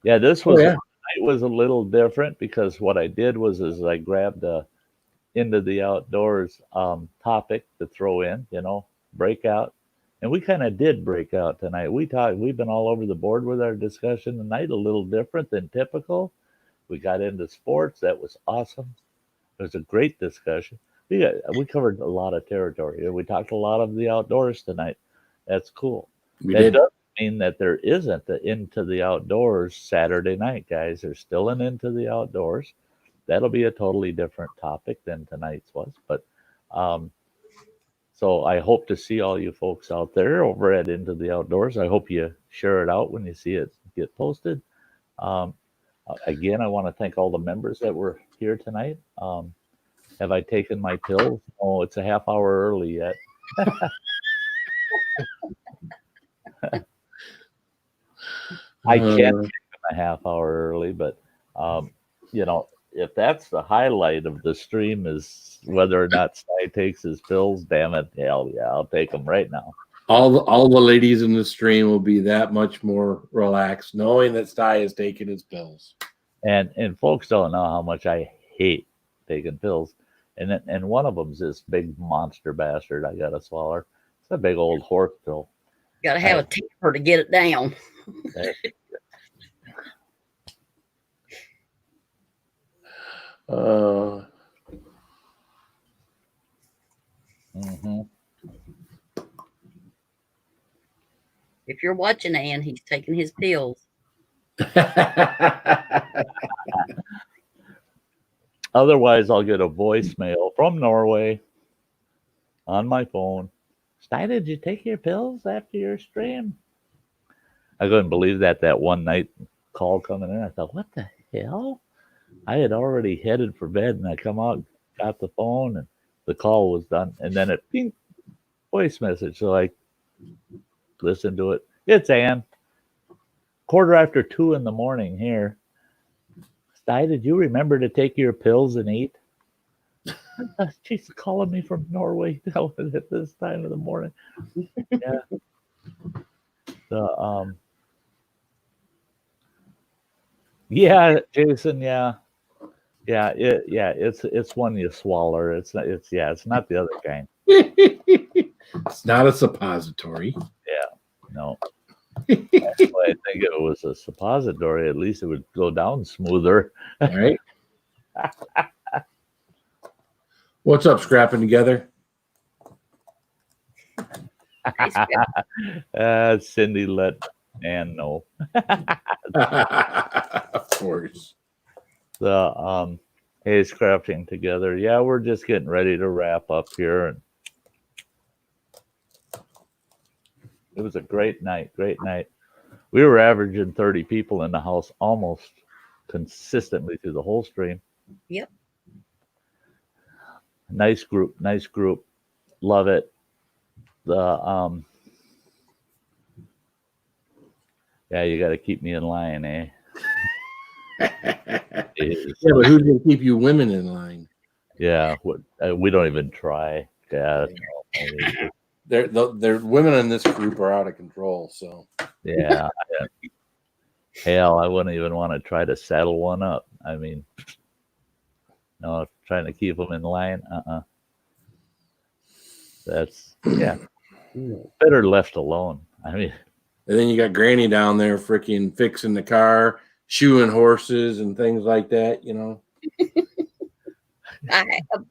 Yeah, this was it was a little different because what I did was I grabbed a into the outdoors topic to throw in, breakout, And we kind of did break out tonight. We've been all over the board with our discussion tonight, a little different than typical. We got into sports. That was awesome. It was a great discussion. We covered a lot of territory. We talked a lot of the outdoors tonight. That's cool. That doesn't mean that there isn't the Into the Outdoors Saturday night, guys. There's still an Into the Outdoors. That'll be a totally different topic than tonight's was. But so I hope to see all you folks out there over at Into the Outdoors. I hope you share it out when you see it get posted. Again, I want to thank all the members that were here tonight. Have I taken my pills? Oh, it's a half hour early yet. I can't take them a half hour early, but if that's the highlight of the stream is whether or not Sty takes his pills, damn it, hell yeah, I'll take them right now. All the ladies in the stream will be that much more relaxed knowing that Sty has taken his pills. And folks don't know how much I hate taking pills. And one of them's this big monster bastard I gotta swallow. It's a big old horse pill. Gotta have a temper to get it down. If you're watching Ann, he's taking his pills. Otherwise, I'll get a voicemail from Norway on my phone. Sty, did you take your pills after your stream? I couldn't believe that one night call coming in. I thought, what the hell? I had already headed for bed, and I come out, got the phone, and the call was done. And then it ping, voice message. So I listened to it. It's Ann. 2:15 in the morning here. Sty, did you remember to take your pills and eat? She's calling me from Norway at this time of the morning. Yeah. Yeah, Jason. Yeah. It's one you swallow. It's not the other kind. It's not a suppository. Yeah. No. That's why I think if it was a suppository, at least it would go down smoother. All right. What's up, Scrapping Together? Cindy let Ann know. Of course. The Hayes Crafting Together. Yeah, we're just getting ready to wrap up here, and it was a great night. We were averaging 30 people in the house almost consistently through the whole stream. Yep. Nice group. Love it. The yeah, you got to keep me in line, eh? Yeah, but who's going to keep you women in line? Yeah, we don't even try. Yeah, they're women in this group are out of control. So yeah. Hell, I wouldn't even want to try to saddle one up. I mean, no, trying to keep them in line. That's better left alone. I mean, and then you got Granny down there freaking fixing the car, shoeing horses and things like that, you know. I have.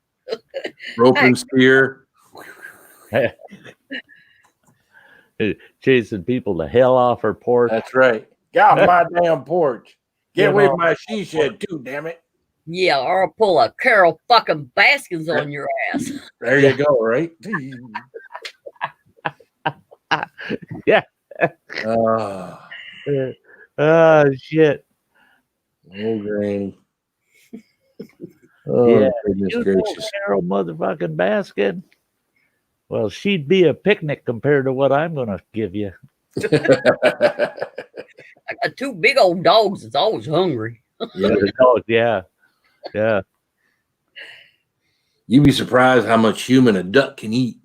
Rope and spear. Chasing people the hell off her porch. That's right. Get off my damn porch. Get away from my she shed too, damn it. Yeah, or I'll pull a Carol fucking Baskins on your ass. There you go, right? Yeah. Shit. Oh, Granny. Yeah, goodness gracious. Carol motherfucking Baskin. Well, she'd be a picnic compared to what I'm going to give you. I got two big old dogs that's always hungry. Yeah. You'd be surprised how much human a duck can eat.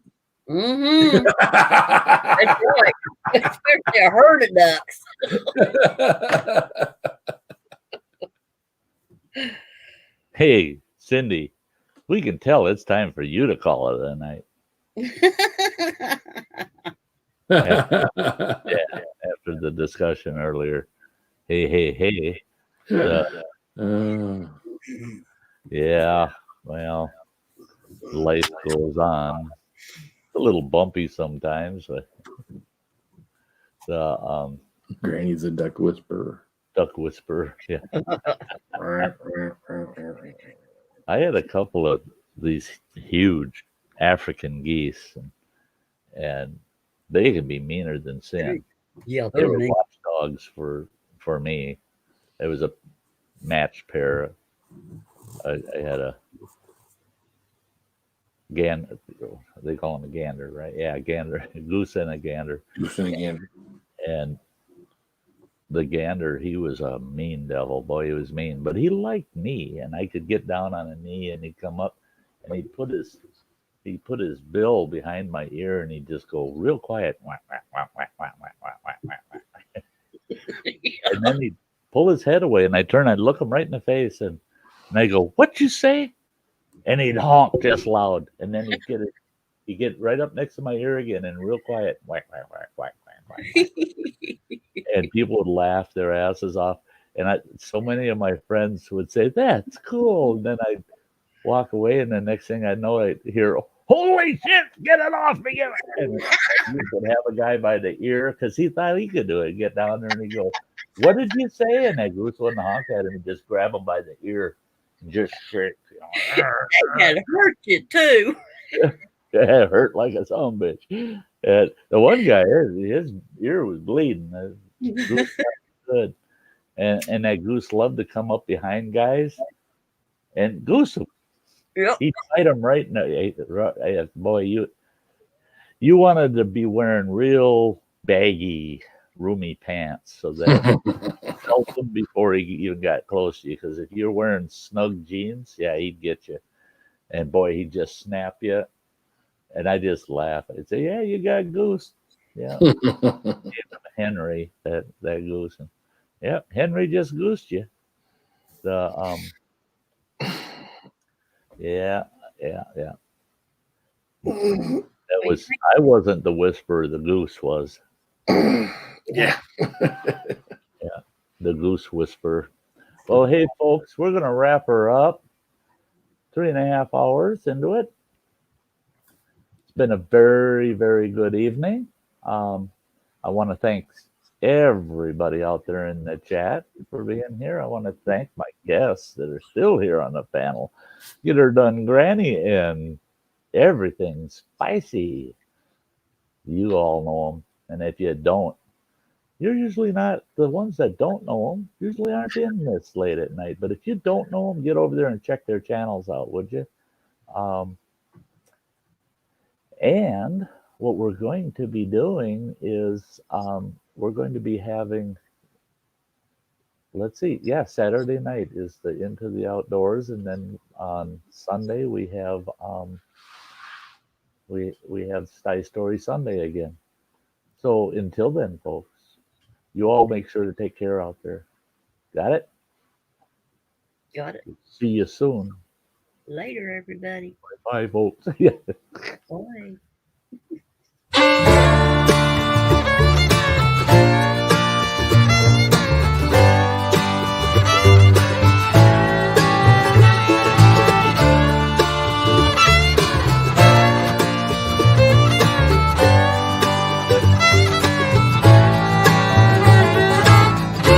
Mm-hmm. That's right. Especially a herd of ducks. Hey, Cindy, we can tell it's time for you to call it a night. after the discussion earlier. Hey. Yeah, well, life goes on. It's a little bumpy sometimes, but the Granny's a duck whisperer. duck whisperer. Yeah, I had a couple of these huge African geese, and they can be meaner than sin. Yeah, They they're were mean. watchdogs for me. It was a matched pair. I had a gander. They call them a gander, right? Yeah, a gander, a goose and a gander. And the gander, he was a mean devil. Boy, he was mean, but he liked me, and I could get down on a knee, and he'd come up, and he'd put his bill behind my ear, and he'd just go real quiet, whack, whack, whack, whack, whack, whack, whack, whack, whack, whack. And then he'd pull his head away, and I'd look him right in the face, and I go, "What you say?" And he'd honk just loud, and then he'd get right up next to my ear again, and real quiet, whack, whack, whack, whack, whack, whack, whack. And people would laugh their asses off. And so many of my friends would say, "That's cool." And then I'd walk away, and the next thing I know, I'd hear, "Holy shit, get it off me!" And you could have a guy by the ear because he thought he could do it. Get down there and he'd go, "What did you say?" And that goose wouldn't honk at him and just grab him by the ear and just shake. That hurt you too. It hurt like a son of a bitch. And the one guy, his ear was bleeding. The goose got good. And that goose loved to come up behind guys. And goose, Yep. he'd bite him right in the boy, you wanted to be wearing real baggy, roomy pants so that helped him before he even got close to you. Because if you're wearing snug jeans, yeah, he'd get you. And boy, he'd just snap you. And I just laugh. I'd say, "Yeah, you got goose." Yeah. Henry, that goose. And, yeah, Henry just goosed you. The yeah. That was I wasn't the whisperer, the goose was. Yeah. The goose whisperer. Well, hey folks, we're gonna wrap her up. 3.5 hours into it. It's been a very, very good evening. I want to thank everybody out there in the chat for being here. I want to thank my guests that are still here on the panel. Get her done, Granny, and everything spicy. You all know them, and if you don't, you're usually not the ones that don't know them. Usually aren't in this late at night. But if you don't know them, get over there and check their channels out, would you? And what we're going to be doing is we're going to be having, let's see, yeah, Saturday night is the Into the Outdoors, and then on Sunday we have we have Sty Story Sunday again. So until then, folks, you all make sure to take care out there. Got it? Got it. See you soon. Later, everybody. Bye, folks. Yeah. Bye.